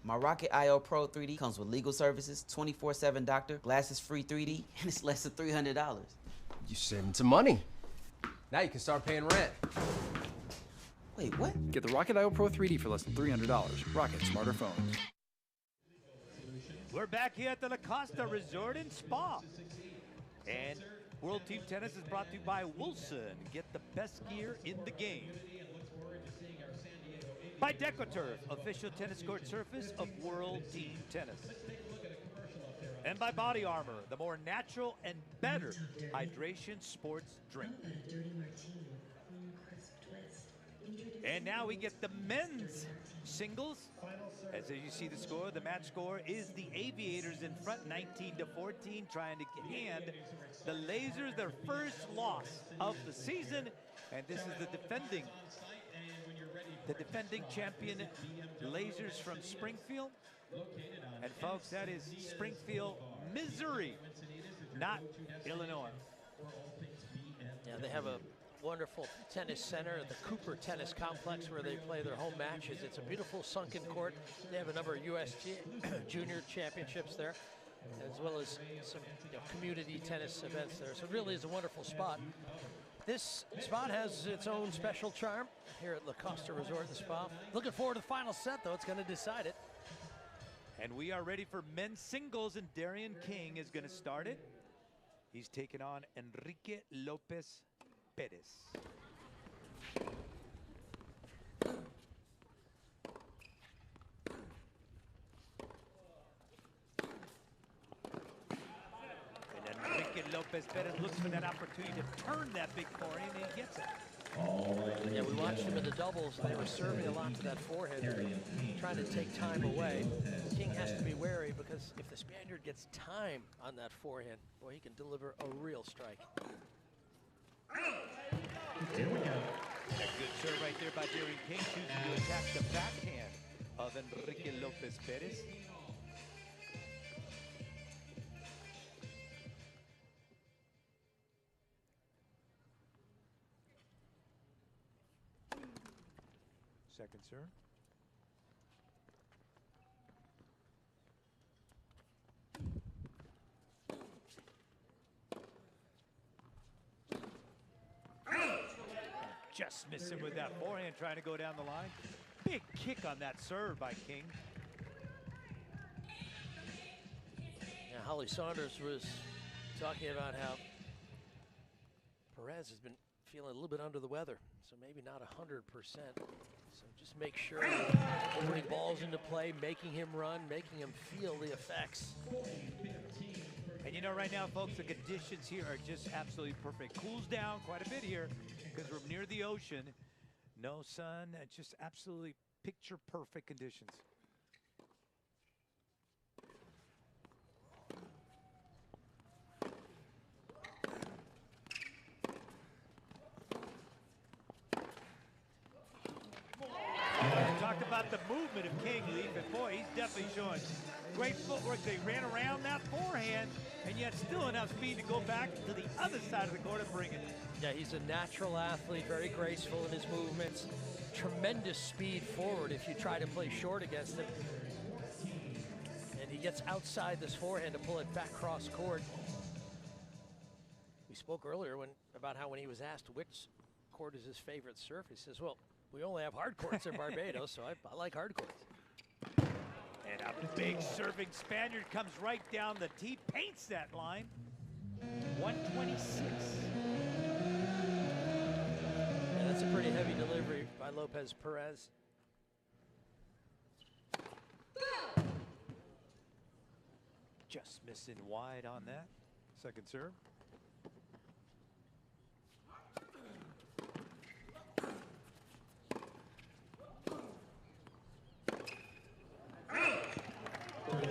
My Rocket IO Pro 3D comes with legal services, 24/7 doctor, glasses-free 3D, and it's less than $300. You saving some money. Now you can start paying rent. Wait, what? Get the Rocket IO Pro 3D for less than $300. Rocket Smarter Phones. We're back here at the La Costa Resort and Spa. And World Team Tennis is brought to you by Wilson. Get the best gear in the game. By DecoTurf, official tennis court surface of World Team Tennis. And by Body Armor, the more natural and better hydration sports drink. And now we get the men's singles. As you see the score, the match score is the Aviators in front, 19-14, trying to hand the Lasers their first loss of the season. And this is the defending champion Lasers from Springfield. And folks, that is Springfield, Missouri, not Illinois. Yeah, they have a wonderful tennis center at the Cooper Tennis Complex where they play their home matches. It's a beautiful sunken court. They have a number of U.S. junior championships there, as well as some community tennis events there. So it really is a wonderful spot. This spot has its own special charm here at La Costa Resort and Spa. Looking forward to the final set, though. It's going to decide it. And we are ready for men's singles, and Darian King is going to start it. He's taking on Enrique Lopez Perez. And Enrique Lopez Perez looks for that opportunity to turn that big forehand, and he gets it. Yeah, we watched him in the doubles. They were serving a lot to that forehand, trying to take time away. King has to be wary because if the Spaniard gets time on that forehand, boy, he can deliver a real strike. Here we go. A good serve right there by Darian King, choosing to attack the backhand of Enrique Lopez Perez. Second serve. Just missing with that forehand, trying to go down the line. Big kick on that serve by King. Yeah, Holly Saunders was talking about how Perez has been feeling a little bit under the weather, so maybe not 100%. So just make sure you're putting balls into play, making him run, making him feel the effects. And you know, right now, folks, the conditions here are just absolutely perfect. Cools down quite a bit here because we're near the ocean. No sun, just absolutely picture perfect conditions. Talked about the movement of King, Leaf, and boy, he's definitely showing great footwork. They ran around that forehand, and yet still enough speed to go back to the other side of the court and bring it. Yeah, he's a natural athlete, very graceful in his movements. Tremendous speed forward if you try to play short against him. And he gets outside this forehand to pull it back cross court. We spoke earlier about how when he was asked which court is his favorite surf, he says, well, we only have hard courts in Barbados, so I like hard courts. And a big serving Spaniard comes right down the tee, paints that line. 126. Yeah, that's a pretty heavy delivery by Lopez Perez. Just missing wide on that. Second serve.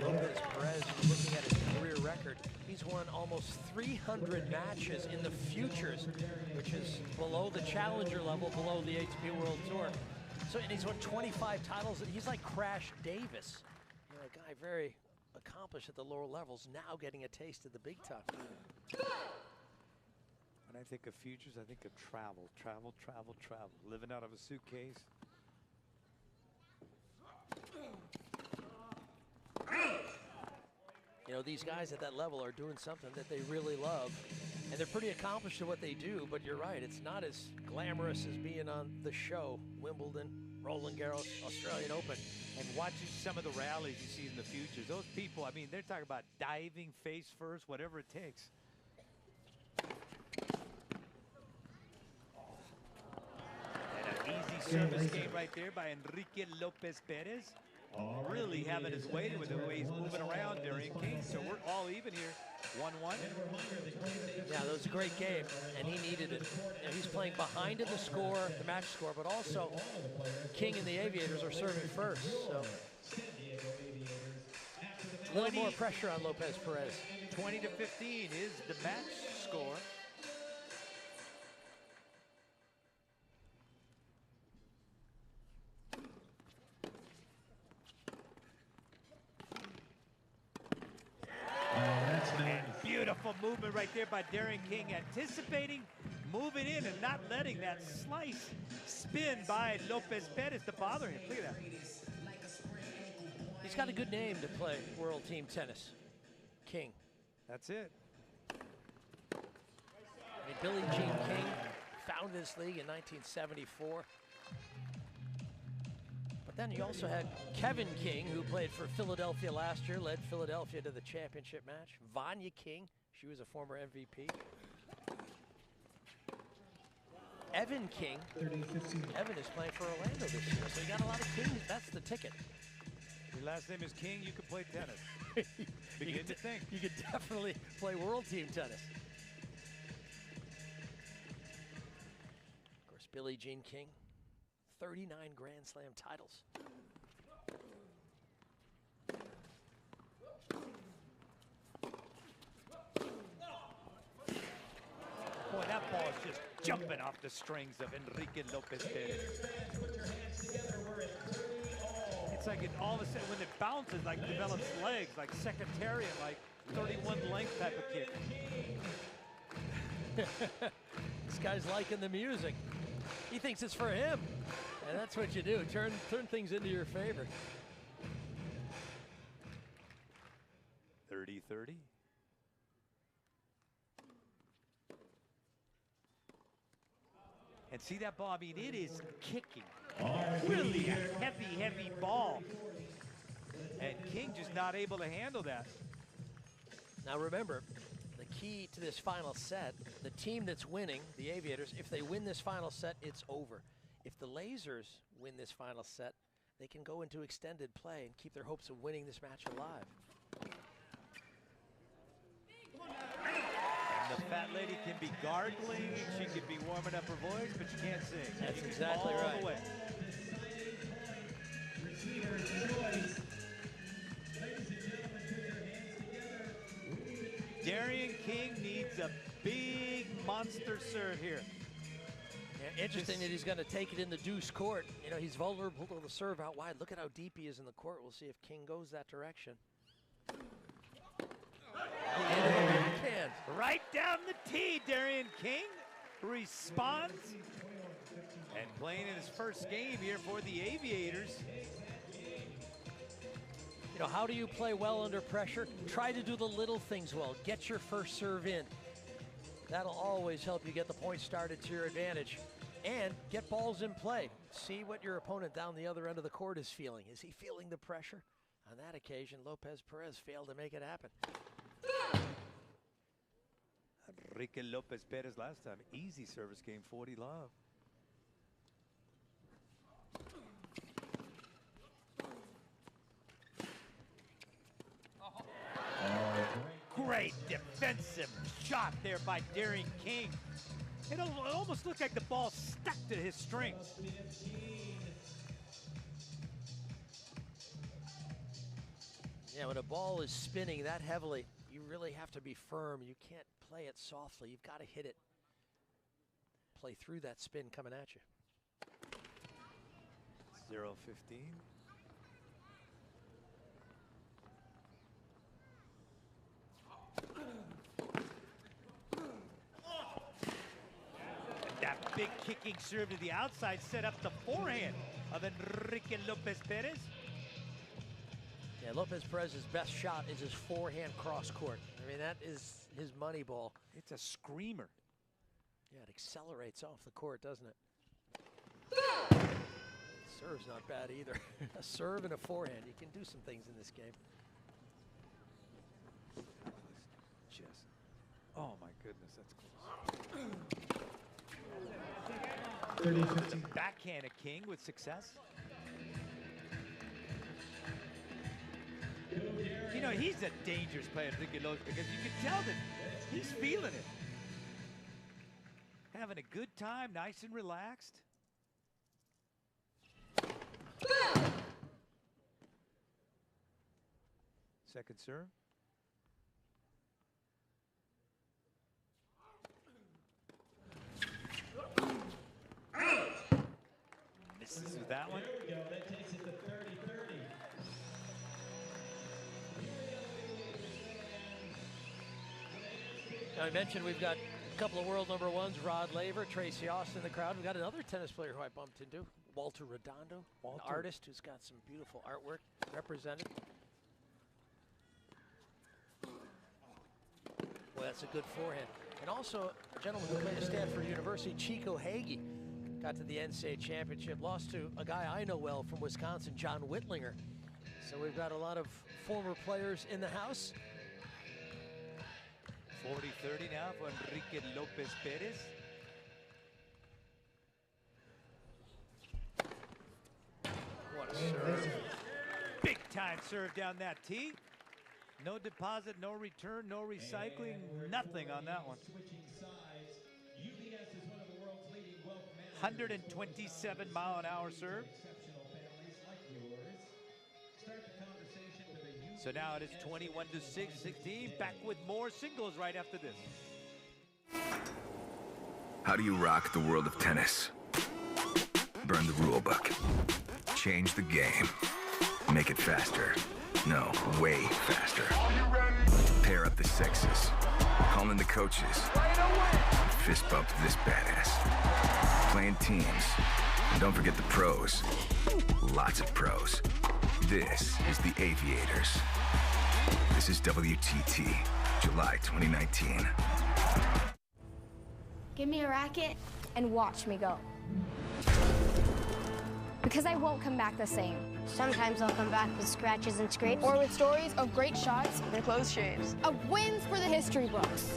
Lopez Perez, looking at his career record, he's won almost 300 matches in the futures, which is below the challenger level, below the ATP World Tour. So, and he's won 25 titles. He's like Crash Davis, you know, a guy very accomplished at the lower levels, now getting a taste of the big time. When I think of futures, I think of travel, travel, travel, travel. Living out of a suitcase. You know, these guys at that level are doing something that they really love, and they're pretty accomplished at what they do, but you're right, it's not as glamorous as being on the show, Wimbledon, Roland Garros Australian Open. And watching some of the rallies you see in the futures, those people, I mean, they're talking about diving face first, whatever it takes. And an easy service game right there by Enrique Lopez Perez. Really having his way with the way he's moving around during King. So we're all even here, 1-1. Yeah, that was a great game, and he needed it. And he's playing behind in the score, the match score, but also King and the Aviators are serving first. So a little more pressure on Lopez Perez. 20-15 is the match score. And beautiful movement right there by Darren King, anticipating, moving in, and not letting that slice spin by Lopez Perez to bother him. Look at that. He's got a good name to play World Team Tennis. King. That's it. I mean, Billie Jean King founded this league in 1974. But then you also had Kevin King, who played for Philadelphia last year, led Philadelphia to the championship match. Vanya King, she was a former MVP. Evan King. Evan is playing for Orlando this year, so you got a lot of Kings. That's the ticket. Your last name is King, you can play tennis. Begin to think. You could definitely play World Team Tennis. Of course, Billie Jean King, 39 Grand Slam titles. Boy, that ball is just jumping off the strings of Enrique Lopez Perez. It's like it all of a sudden, when it bounces, like develops legs, like secretariat, like 31 length type of kick. This guy's liking the music. He thinks it's for him. And that's what you do, turn things into your favor. 30-30. And see that ball, I mean, it is kicking. Really a heavy, heavy ball. And King just not able to handle that. Now remember, the key to this final set, the team that's winning, the Aviators, if they win this final set, it's over. If the Lasers win this final set, they can go into extended play and keep their hopes of winning this match alive. And the fat lady can be gargling, she can be warming up her voice, but you can't sing. That's You exactly all right. The way. Darian King needs a big monster serve here. Yeah, interesting that he's going to take it in the deuce court. You know, he's vulnerable to the serve out wide. Look at how deep he is in the court. We'll see if King goes that direction. And right down the tee, Darian King responds. And playing in his first game here for the Aviators. You know, how do you play well under pressure? Try to do the little things well. Get your first serve in. That'll always help you get the point started to your advantage. And get balls in play. See what your opponent down the other end of the court is feeling. Is he feeling the pressure? On that occasion, Lopez Perez failed to make it happen. Enrique Lopez Perez last time, easy service game, 40 love. Great defensive shot there by Darian King. It almost looked like the ball stuck to his strings. Yeah, when a ball is spinning that heavily, you really have to be firm. You can't play it softly. You've got to hit it. Play through that spin coming at you. 0-15. That big kicking serve to the outside set up the forehand of Enrique Lopez Perez. Yeah, Lopez Perez's best shot is his forehand cross court. I mean, that is his money ball. It's a screamer. Yeah, it accelerates off the court, doesn't it? Serve's not bad either. A serve and a forehand. You can do some things in this game. Just, oh my goodness, that's close. Backhand a King with success. You know, he's a dangerous player, Enrique Lopez, because you can tell that he's feeling it. Having a good time, nice and relaxed. Second serve. Misses with that one. There we go. That takes it to 30-30. Now, I mentioned we've got a couple of world number ones, Rod Laver, Tracy Austin in the crowd. We've got another tennis player who I bumped into, Walter Redondo, an artist who's got some beautiful artwork represented. Well, that's a good forehand. And also a gentleman who played at Stanford University, Chico Hagee, got to the NCAA championship, lost to a guy I know well from Wisconsin, John Whitlinger. So we've got a lot of former players in the house. 40-30 now for Enrique Lopez Perez. What a serve. Big time serve down that tee. No deposit, no return, no recycling, nothing on that one. Switching sides. UBS is one of the world's leading wealth managers. 127-mile-an-hour serve. Exceptional families like yours. Start the conversation with a So now it is 21-16. Back with more singles right after this. How do you rock the world of tennis? Burn the rule book. Change the game. Make it faster. No, way faster. Pair up the sexes. Call in the coaches. Fist bump this badass. Playing teams. And don't forget the pros. Lots of pros. This is the Aviators. This is WTT, July 2019. Give me a racket and watch me go. Because I won't come back the same. Sometimes I'll come back with scratches and scrapes. Or with stories of great shots and close shaves. Of wins for the history books.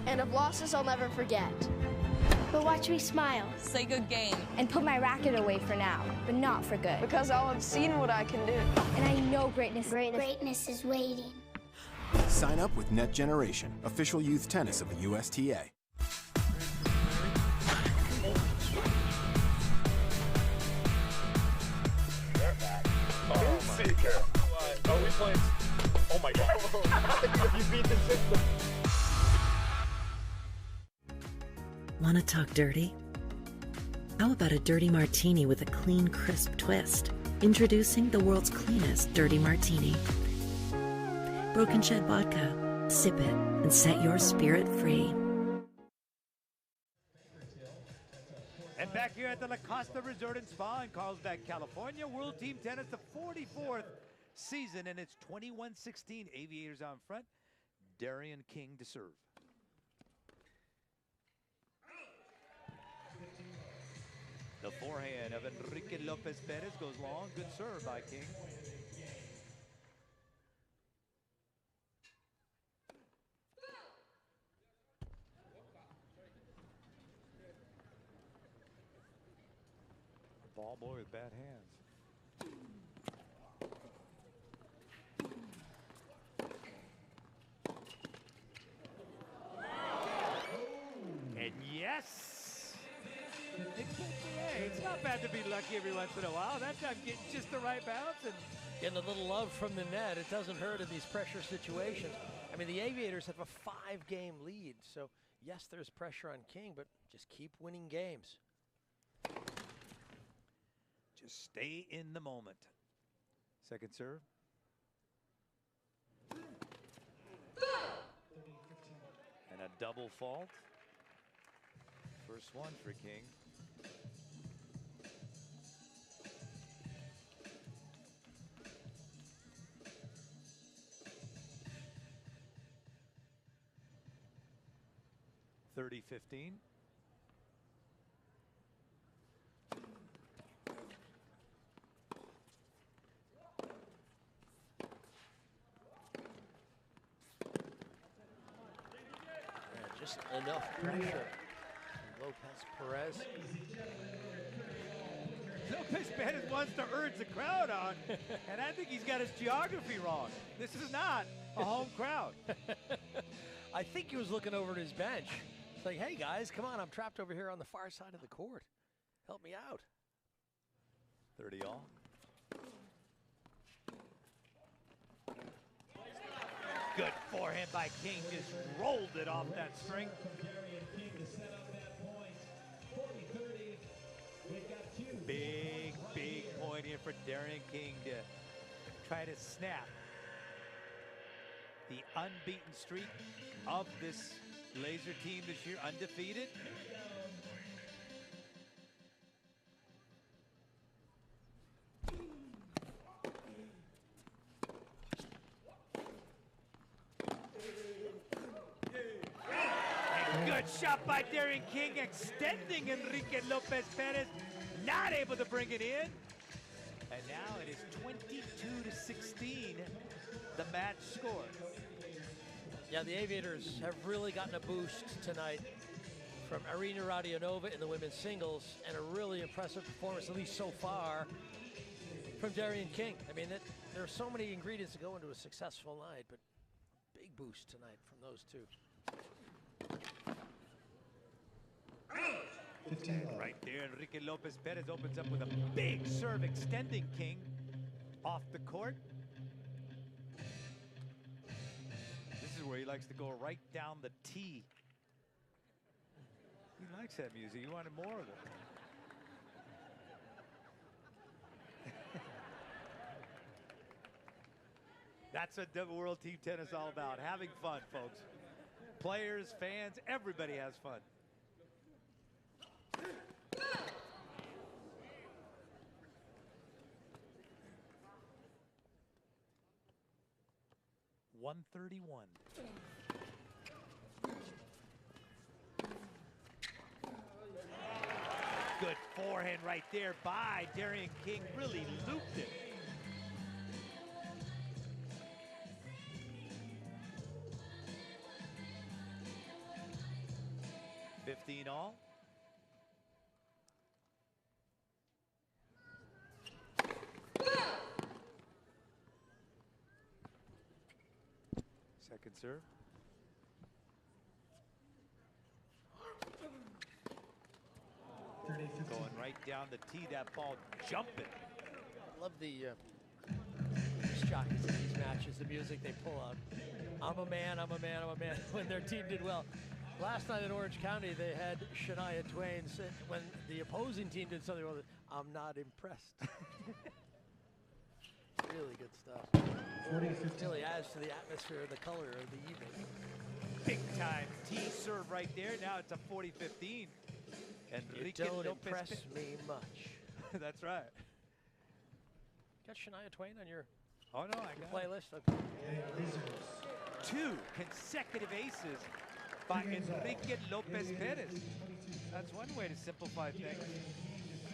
And of losses I'll never forget. But watch me smile. Say good game. And put my racket away for now, but not for good. Because I'll have seen what I can do. And I know greatness is waiting. Sign up with Net Generation, official youth tennis of the USTA. What? Are we playing? Oh my God. You beat the system. Want to talk dirty? How about a dirty martini with a clean, crisp twist? Introducing the world's cleanest dirty martini. Broken Shed Vodka. Sip it and set your spirit free. And back here at the La Costa Resort and Spa in Carlsbad, California, World Team Tennis, the 44th season, and it's 21-16. Aviators on front. Darian King to serve. The forehand of Enrique Lopez Perez goes long. Good serve by King. Ball boy with bad hands. And yes! It's not bad to be lucky every once in a while. That time getting just the right bounce and getting a little love from the net. It doesn't hurt in these pressure situations. I mean, the Aviators have a 5-game lead, so yes, there's pressure on King, but just keep winning games. just stay in the moment. Second serve. And a double fault. First one for King. (30-15). Just enough pressure. Lopez Perez. Lopez Perez wants to urge the crowd on, and I think he's got his geography wrong. This is not a home crowd. I think he was looking over at his bench. It's like, hey guys, come on, I'm trapped over here on the far side of the court. Help me out. 30 all. Good forehand by King, just rolled it off that string. Big, big point here for Darian King to try to snap the unbeaten streak of this Laser team this year, undefeated. Good shot by Darian King, extending Enrique Lopez Perez, not able to bring it in. And now it is 22-16, the match score. Yeah, the Aviators have really gotten a boost tonight from Irina Radionova in the women's singles, and a really impressive performance, at least so far, from Darian King. I mean, there are so many ingredients to go into a successful night, but big boost tonight from those two. Right there, Enrique Lopez Perez opens up with a big serve, extending King off the court. This is where he likes to go right down the tee. He likes that music. He wanted more of it. That's what the World Team Tennis is all about, having fun, folks. Players, fans, everybody has fun. .131. Good forehand right there by Darian King, really looped it. $15 all. Second serve. Going right down the tee, that ball jumping. I love the jockeys in these matches, the music they pull out. I'm a man, I'm a man, I'm a man, when their team did well. Last night in Orange County, they had Shania Twain say, when the opposing team did something well, I'm not impressed. Really good stuff. It really adds to the atmosphere and the color of the evening. Big time tee serve right there. Now it's a 40-15. You don't impress me much. That's right. Got Shania Twain on your I got playlist? Okay. Two consecutive aces by Enrique Lopez Perez. That's one way to simplify things.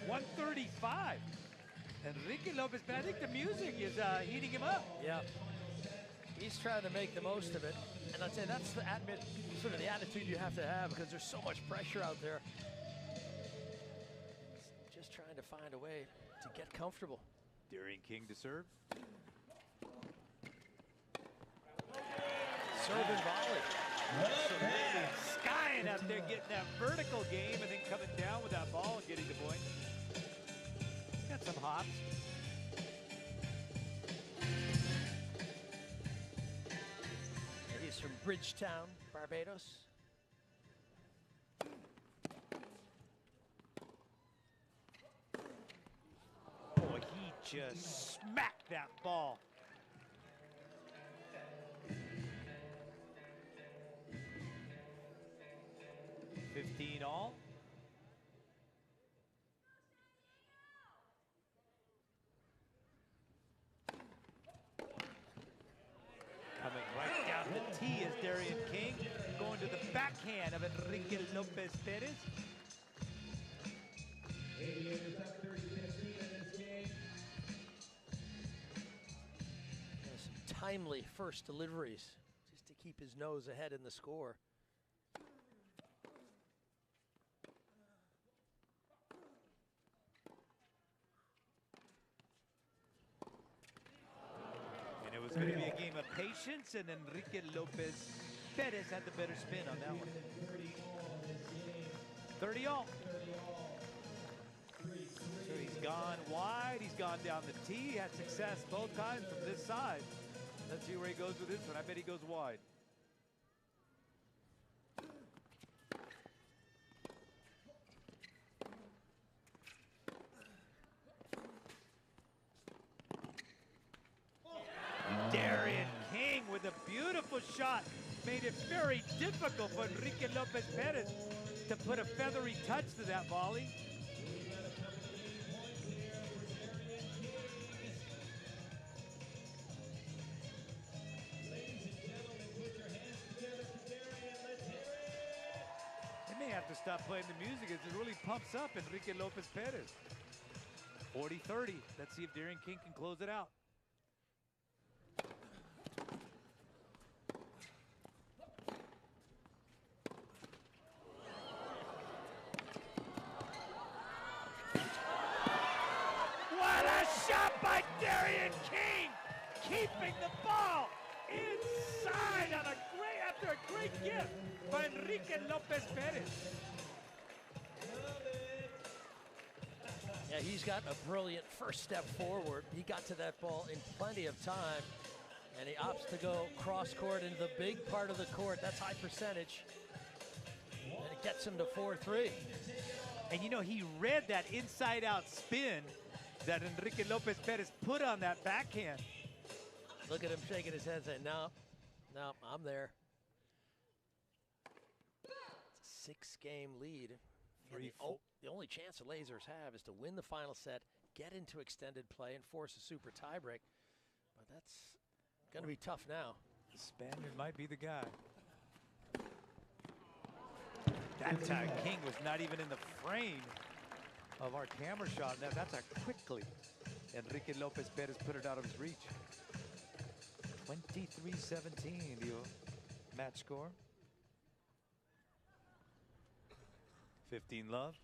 135. Enrique Lopez Perez, I think the music is heating him up. Yeah. He's trying to make the most of it. And I'd say that's the sort of the attitude you have to have, because there's so much pressure out there. Just trying to find a way to get comfortable. Darian King to serve. Serve and volley. Skying up there, getting that vertical game, and then coming down with that ball and getting the point. He's got some hops. He's from Bridgetown, Barbados. Boy, he just smacked that ball. $15 all. Coming right down the tee is Darian King, going to the backhand of Enrique Lopez Perez. Aviators up 30-15 in this game. Some timely first deliveries just to keep his nose ahead in the score. was going to be a game of patience, and Enrique Lopez Perez had the better spin on that one. 30 all. So he's gone wide, he's gone down the tee, had success both times from this side. Let's see where he goes with this one. I bet he goes wide. Darian King with a beautiful shot. Made it very difficult for Enrique Lopez Perez to put a feathery touch to that volley. They may have to stop playing the music as it really pumps up Enrique Lopez Perez. 40-30. Let's see if Darian King can close it out. What a shot by Darian King! Keeping the ball inside on after a great gift by Enrique Lopez Perez. Yeah, he's got a brilliant first step forward. He got to that ball in plenty of time, and he opts to go cross court into the big part of the court. That's high percentage. And it gets him to 4-3. And you know, he read that inside out spin that Enrique Lopez Perez put on that backhand. Look at him shaking his head saying, no, I'm there. It's a 6-game lead. The only chance the Lasers have is to win the final set, get into extended play, and force a super tiebreak. But that's going to be tough now. The Spaniard might be the guy. That time, King was not even in the frame of our camera shot. Now, that's how quickly Enrique Lopez Perez put it out of his reach. 23-17, the match score. 15 love.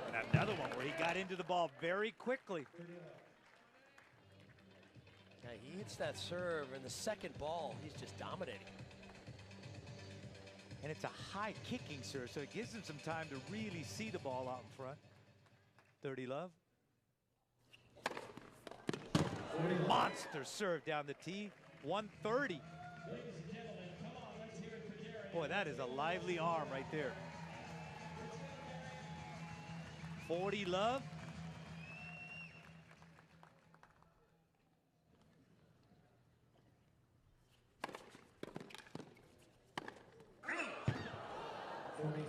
And another one where he got into the ball very quickly. Yeah, he hits that serve, and the second ball, he's just dominating. And it's a high kicking serve, so it gives him some time to really see the ball out in front. 30 love. Monster serve down the tee. 130. Boy, that is a lively arm right there. 40 love.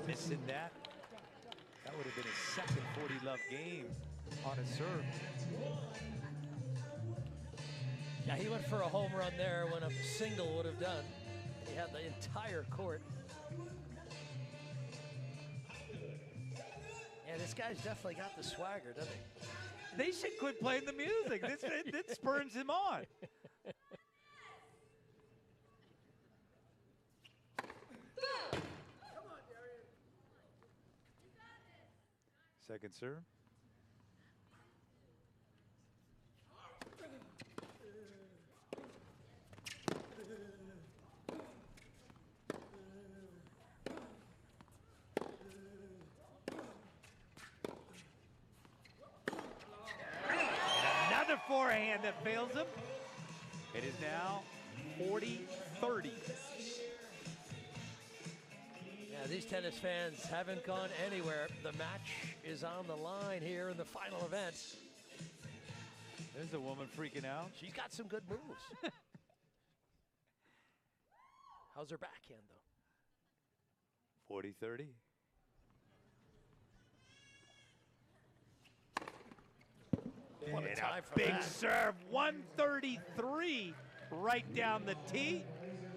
Missing that. That would have been his second 40 love game on a serve. Yeah, he went for a home run there when a single would have done. He had the entire court. Yeah, this guy's definitely got the swagger, doesn't he? They should quit playing the music. This spurs him on. Second serve. Another forehand that fails him. It is now 40-30. Yeah, these tennis fans haven't gone anywhere. The match is on the line here in the final event. There's a woman freaking out. She's got some good moves. How's her backhand, though? 40-30. What a time for big that. serve, 133 right down the tee.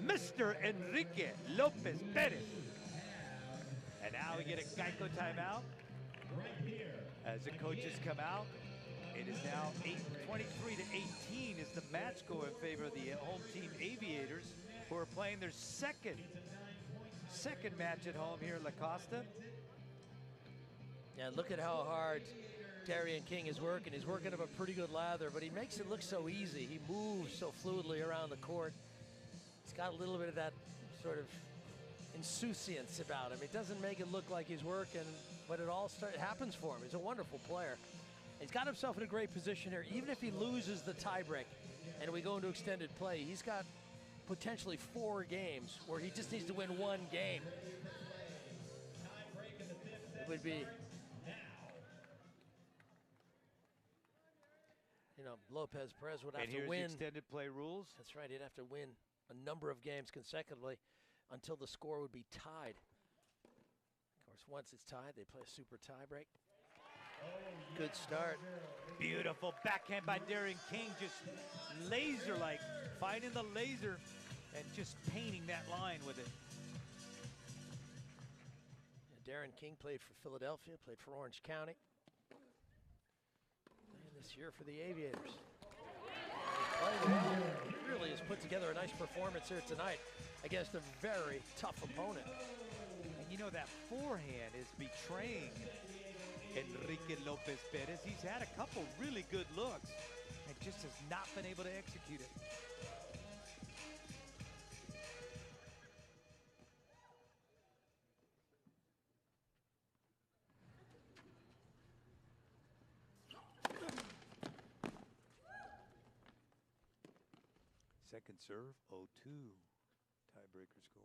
Mr. Enrique Lopez Perez. And now we get a Geico timeout. As the coaches come out, it is now 23-18 is the match score in favor of the home team Aviators. who are playing their second match at home here at La Costa. Yeah, look at how hard Darian King is working. He's working up a pretty good lather, but he makes it look so easy. He moves so fluidly around the court. He's got a little bit of that sort of insouciance about him. It doesn't make it look like he's working, but it all happens for him. He's a wonderful player. He's got himself in a great position here. Even if he loses the tiebreak and we go into extended play, he's got potentially 4 games where he just needs to win 1 game. It would be, you know, Lopez Perez would have to win. Extended play rules. That's right. He'd have to win a number of games consecutively until the score would be tied. Of course, once it's tied, they play a super tie break. Good start. Beautiful backhand by Darian King, just laser-like, finding the laser and just painting that line with it. Yeah, Darian King played for Philadelphia, played for Orange County. Playing this year for the Aviators. He really has put together a nice performance here tonight against a very tough opponent. And you know, that forehand is betraying Enrique Lopez Perez. He's had a couple really good looks and just has not been able to execute it. Second serve, 0-2. Tiebreaker score.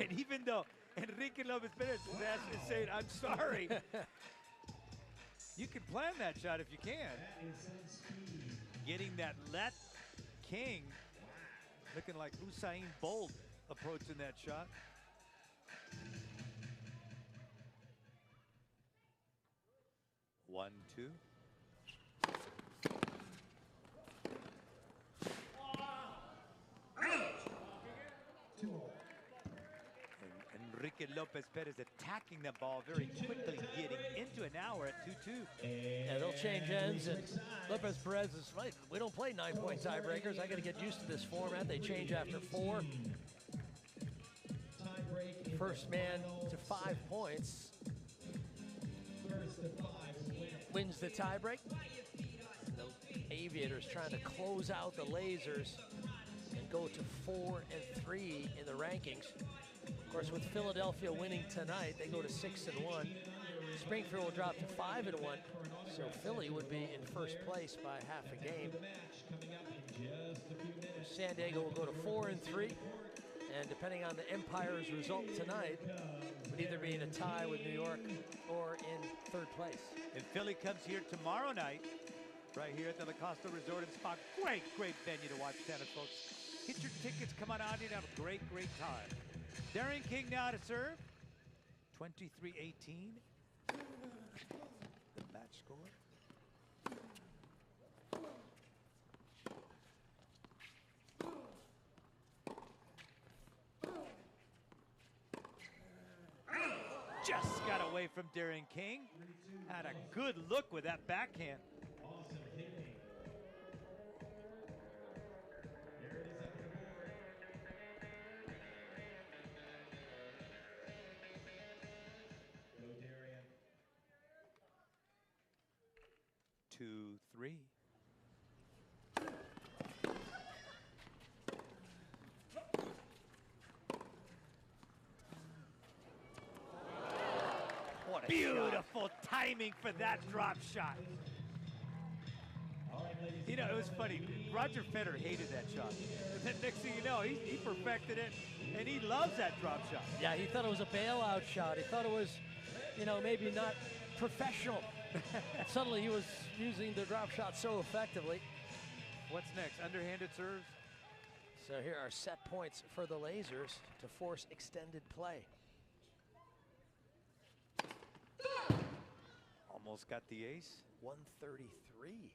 And even though Enrique Lopez Perez is saying, I'm sorry, you can plan that shot if you can. Getting that left King, looking like Usain Bolt approaching that shot. One, two. And Enrique Lopez Perez attacking the ball very quickly, getting into an hour at 2-2. Yeah, they'll change ends, and Lopez Perez is right. We don't play 9-point tiebreakers. I got to get used to this format. They change after 4. First man to 5 points wins the tiebreak. The Aviators trying to close out the Lasers and go to 4-3 in the rankings. Of course, with Philadelphia winning tonight, they go to 6-1. Springfield will drop to 5-1, so Philly would be in first place by half a game. San Diego will go to 4-3, and depending on the Empire's result tonight, would either be in a tie with New York or in third place. And Philly comes here tomorrow night, right here at the La Costa Resort and Spa. Great, great venue to watch tennis, folks. Get your tickets, come on out and have a great, great time. Darian King now to serve. 23-18. The match score. Just got away from Darian King. Had a good look with that backhand. Awesome hitting. There it is up on the board. Go Darian. 2-3. What a beautiful shot. Timing for that drop shot. You know, it was funny. Roger Federer hated that shot. But then next thing you know, he perfected it, and he loves that drop shot. Yeah, he thought it was a bailout shot. He thought it was, you know, maybe not professional. Suddenly he was using the drop shot so effectively. What's next? Underhanded serves? So here are set points for the Lasers to force extended play. Almost got the ace. 133.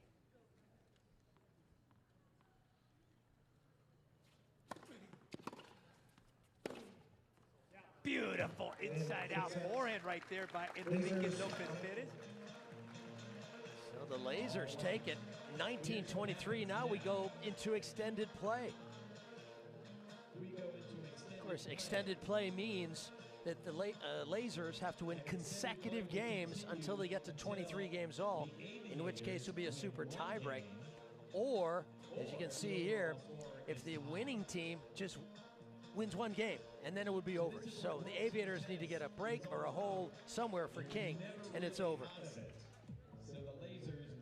Beautiful inside out forehand right there by Enrique Lopez Perez. Well, the Lasers take it 19-23. Now we go into extended play. Of course, extended play means that the Lasers have to win consecutive games until they get to 23 games all, in which case it'll be a super tiebreak. Or, as you can see here, if the winning team just wins one game, and then it would be over. So the Aviators need to get a break or a hold somewhere for King, and it's over.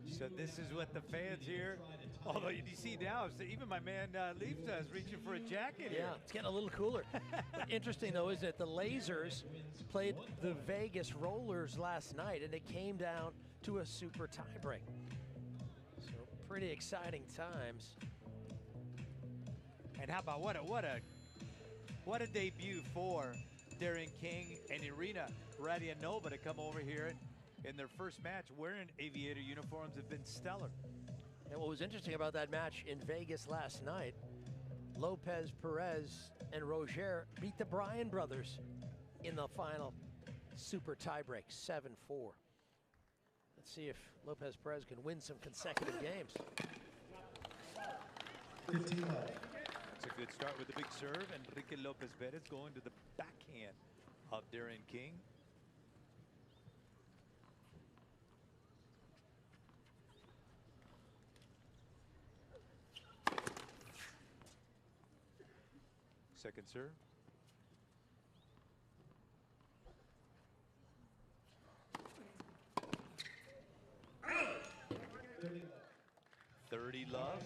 So this is what the fans here, although you see now, even my man Leifta is reaching for a jacket here. Yeah, it's getting a little cooler. But interesting though is that the Lasers played the Vegas Rollers last night, and it came down to a super tiebreak. So pretty exciting times. And how about what a debut for Darian King and Irina Radianova to come over here in their first match wearing Aviator uniforms have been stellar. And what was interesting about that match in Vegas last night, Lopez Perez and Roger beat the Bryan brothers in the final super tiebreak, 7-4. Let's see if Lopez Perez can win some consecutive games. It's a good start with the big serve. Enrique Lopez Perez going to the backhand of Darian King. Second serve. Thirty love.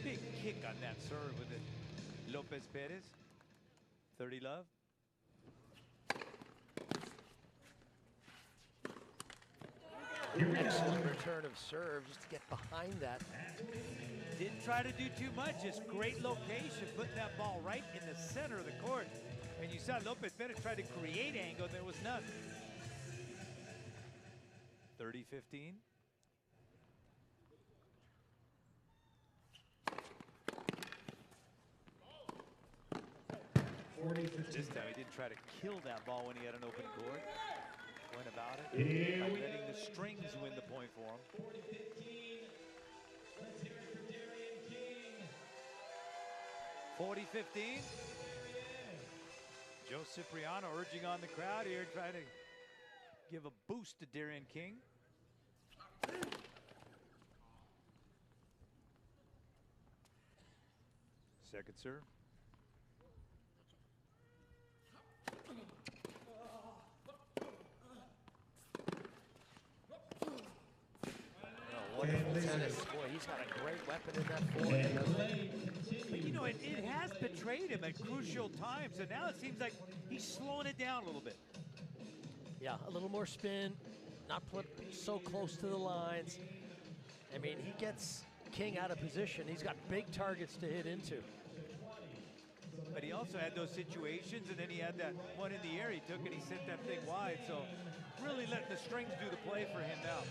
Big kick on that serve with it. Lopez Perez. 30 love. Excellent return of serve just to get behind that. Didn't try to do too much, just great location, putting that ball right in the center of the court. And you saw Lopez Perez try to create angle, there was none. 30-15. This time he didn't try to kill that ball when he had an open court. Went about it by letting the strings win the point for him. 40-15. Joe Cipriano urging on the crowd here, trying to give a boost to Darian King. Second serve. Wonderful tennis. Boy, he's got a great weapon in that forehand. But you know, it has betrayed him at crucial times, and now it seems like he's slowing it down a little bit. Yeah, a little more spin, not put so close to the lines. I mean, he gets King out of position. He's got big targets to hit into. But he also had those situations, and then he had that one in the air he took, and he sent that thing wide. So really letting the strings do the play for him now.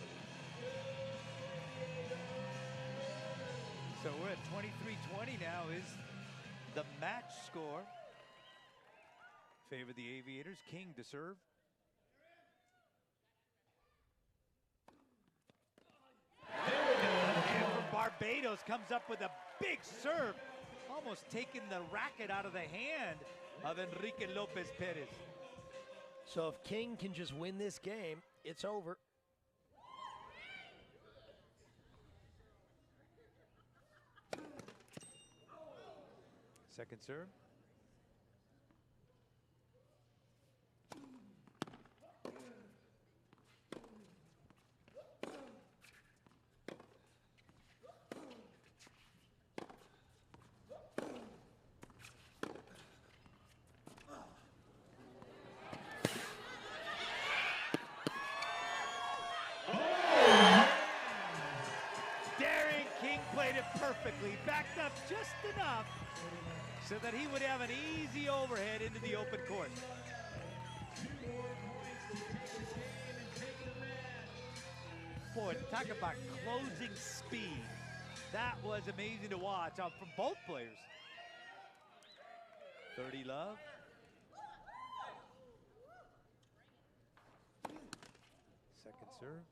So we're at 23-20 now is the match score. Favor the Aviators. King to serve. And from Barbados comes up with a big serve, almost taking the racket out of the hand of Enrique Lopez Perez. So if King can just win this game, it's over. Second serve. Darian King played it perfectly, backed up just enough so that he would have an easy overhead into the open court. Boy, talk about closing speed. That was amazing to watch from both players. 30 love. serve.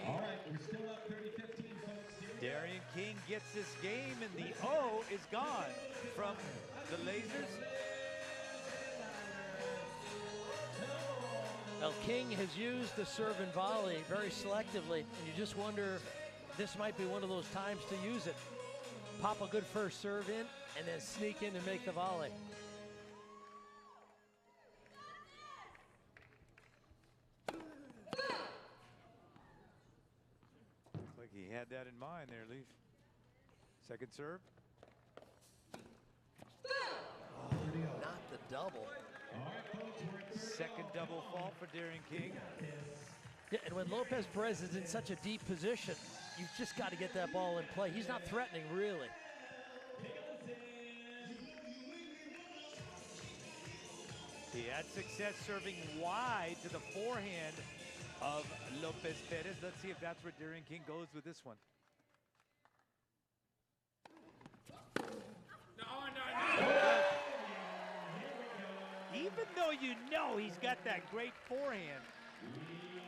All right, we're still up 30-15, folks. Darian King gets this game, and the O is gone from the Lasers. Well, King has used the serve and volley very selectively, and you just wonder if this might be one of those times to use it. Pop a good first serve in, and then sneak in and make the volley. Looks like he had that in mind there, Leaf. Second serve. Not the double. Second double fault for Darian King. Yeah, and when Lopez Perez is in such a deep position, you've just got to get that ball in play. He's not threatening, really. He had success serving wide to the forehand of Lopez Perez. Let's see if that's where Darian King goes with this one. Even though you know he's got that great forehand,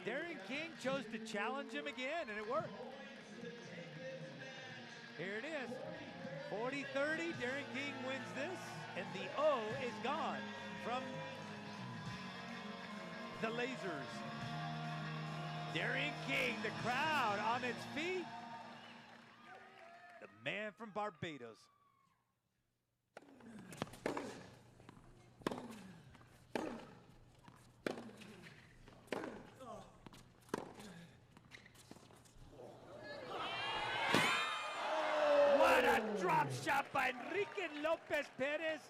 Darian King chose to challenge him again, and it worked. Here it is. 40-30, Darian King wins this, and the O is gone from the Lasers. Darian King, the crowd on its feet. The man from Barbados. What a drop shot by Enrique Lopez Perez.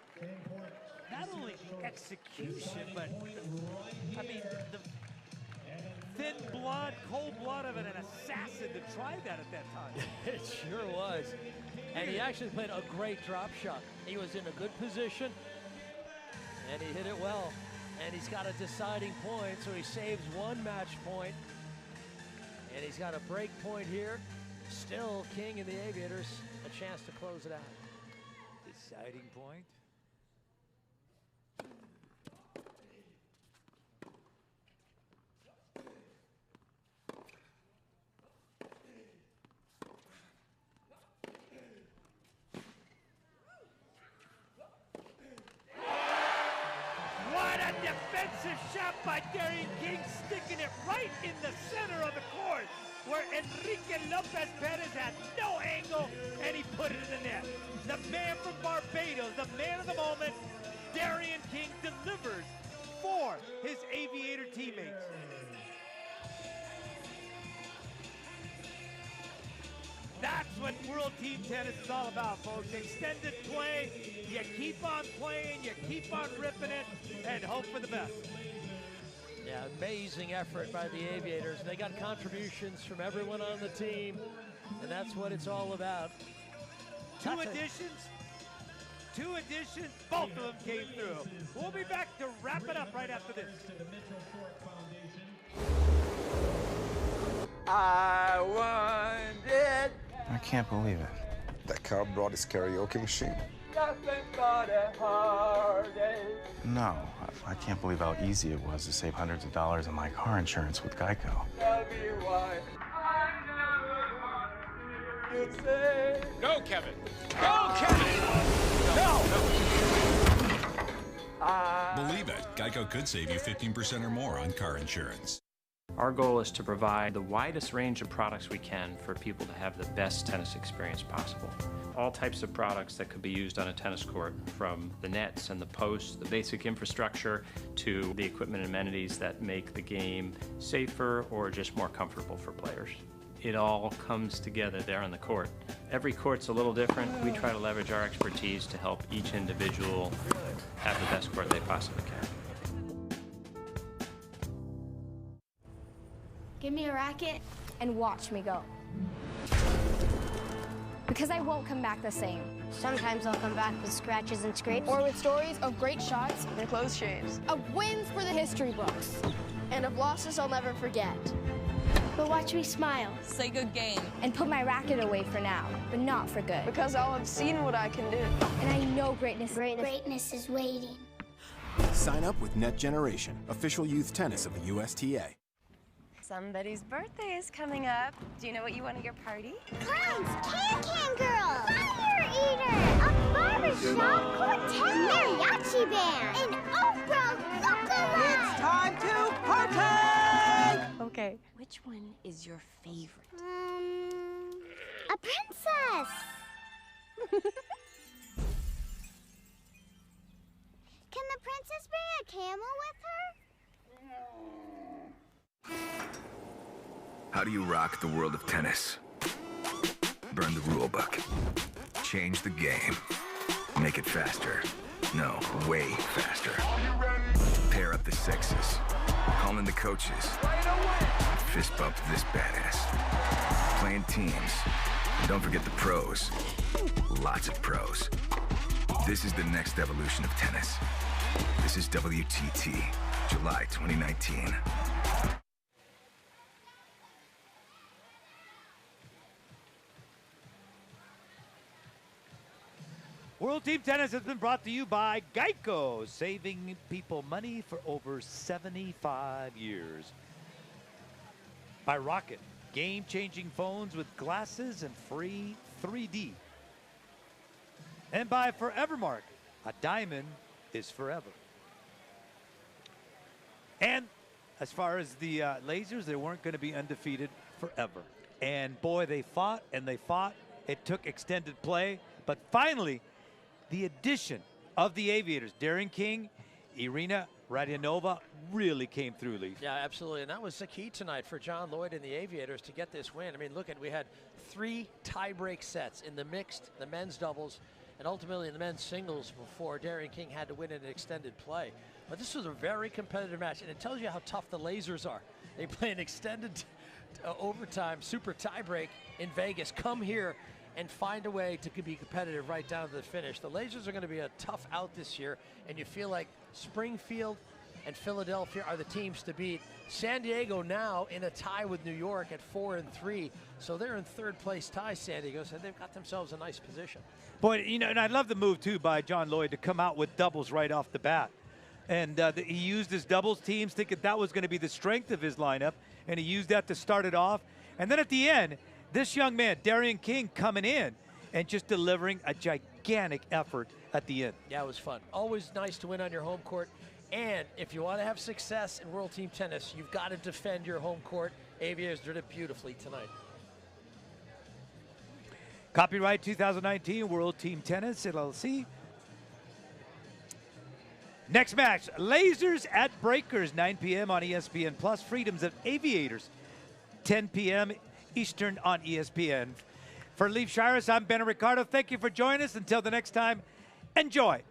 Not only the execution, but I mean, the thin blood, cold blood of an assassin to try that at that time. It sure was. And he actually played a great drop shot. He was in a good position, and he hit it well. And he's got a deciding point, so he saves one match point. And he's got a break point here. Still, King and the Aviators a chance to close it out. Deciding point. What a defensive shot by Darian King, sticking it right in the center of the court, where Enrique Lopez Perez had no angle, and he put it in the net. The man from Barbados, the man of the moment, Darian King delivers for his Aviator teammates. That's what World Team Tennis is all about, folks. Extended play, you keep on playing, you keep on ripping it, and hope for the best. Yeah, amazing effort by the Aviators. They got contributions from everyone on the team, and that's what it's all about. Two additions, both of them came through. We'll be back to wrap it up right after this. I want it. I can't believe it. That cop brought his karaoke machine. Nothing but a heartache. No, I can't believe how easy it was to save hundreds of dollars on my car insurance with Geico. Tell me why you say. Go, Kevin. Go, Kevin. No. Believe it, Geico could save you 15% or more on car insurance. Our goal is to provide the widest range of products we can for people to have the best tennis experience possible. All types of products that could be used on a tennis court, from the nets and the posts, the basic infrastructure, to the equipment and amenities that make the game safer or just more comfortable for players. It all comes together there on the court. Every court's a little different. We try to leverage our expertise to help each individual have the best court they possibly can. Give me a racket and watch me go. Because I won't come back the same. Sometimes I'll come back with scratches and scrapes. Or with stories of great shots and close shaves. Of wins for the history books. And of losses I'll never forget. But watch me smile. Say good game. And put my racket away for now, but not for good. Because I'll have seen what I can do. And I know greatness is waiting. Sign up with Net Generation, official youth tennis of the USTA. Somebody's birthday is coming up. Do you know what you want at your party? Clowns, Can Girl, Fire Eater, a barbershop quartet, mariachi band, and Oprah lookalike. It's time to party! Okay. Which one is your favorite? A princess. Can the princess bring a camel with her? How do you rock the world of tennis? Burn the rule book. Change the game. Make it faster. No, way faster. Pair up the sexes. Call in the coaches. Fist bump this badass. Playing teams. Don't forget the pros. Lots of pros. This is the next evolution of tennis. This is WTT, July 2019. World Team Tennis has been brought to you by Geico, saving people money for over 75 years. By Rocket, game-changing phones with glasses and free 3D. And by Forevermark, a diamond is forever. And as far as the lasers, they weren't going to be undefeated forever. And boy, they fought and they fought. It took extended play, but finally, the addition of the Aviators, Darren King, Irina Radionova, really came through, Leaf. Yeah, absolutely. And that was the key tonight for John Lloyd and the Aviators to get this win. I mean, look, we had 3 tie-break sets in the mixed, the men's doubles, and ultimately in the men's singles before Darren King had to win in an extended play. But this was a very competitive match, and it tells you how tough the Lasers are. They play an extended overtime super tiebreak in Vegas. Come here and find a way to be competitive right down to the finish. The Lasers are going to be a tough out this year, and you feel like Springfield and Philadelphia are the teams to beat. San Diego now in a tie with New York at 4-3, so they're in third place tie, San Diego, so they've got themselves a nice position. Boy, you know, and I love the move, too, by John Lloyd to come out with doubles right off the bat. And he used his doubles teams, thinking that was going to be the strength of his lineup, and he used that to start it off. And then at the end, this young man, Darren King, coming in and just delivering a gigantic effort at the end. Yeah, it was fun. Always nice to win on your home court. And if you want to have success in World Team Tennis, you've got to defend your home court. Aviators did it beautifully tonight. Copyright 2019 World Team Tennis, LLC. Next match, Lasers at Breakers, 9 p.m. on ESPN+. Freedoms of Aviators, 10 p.m. Eastern on ESPN. For Leaf Shires, I'm Ben Ricardo. Thank you for joining us. Until the next time, enjoy.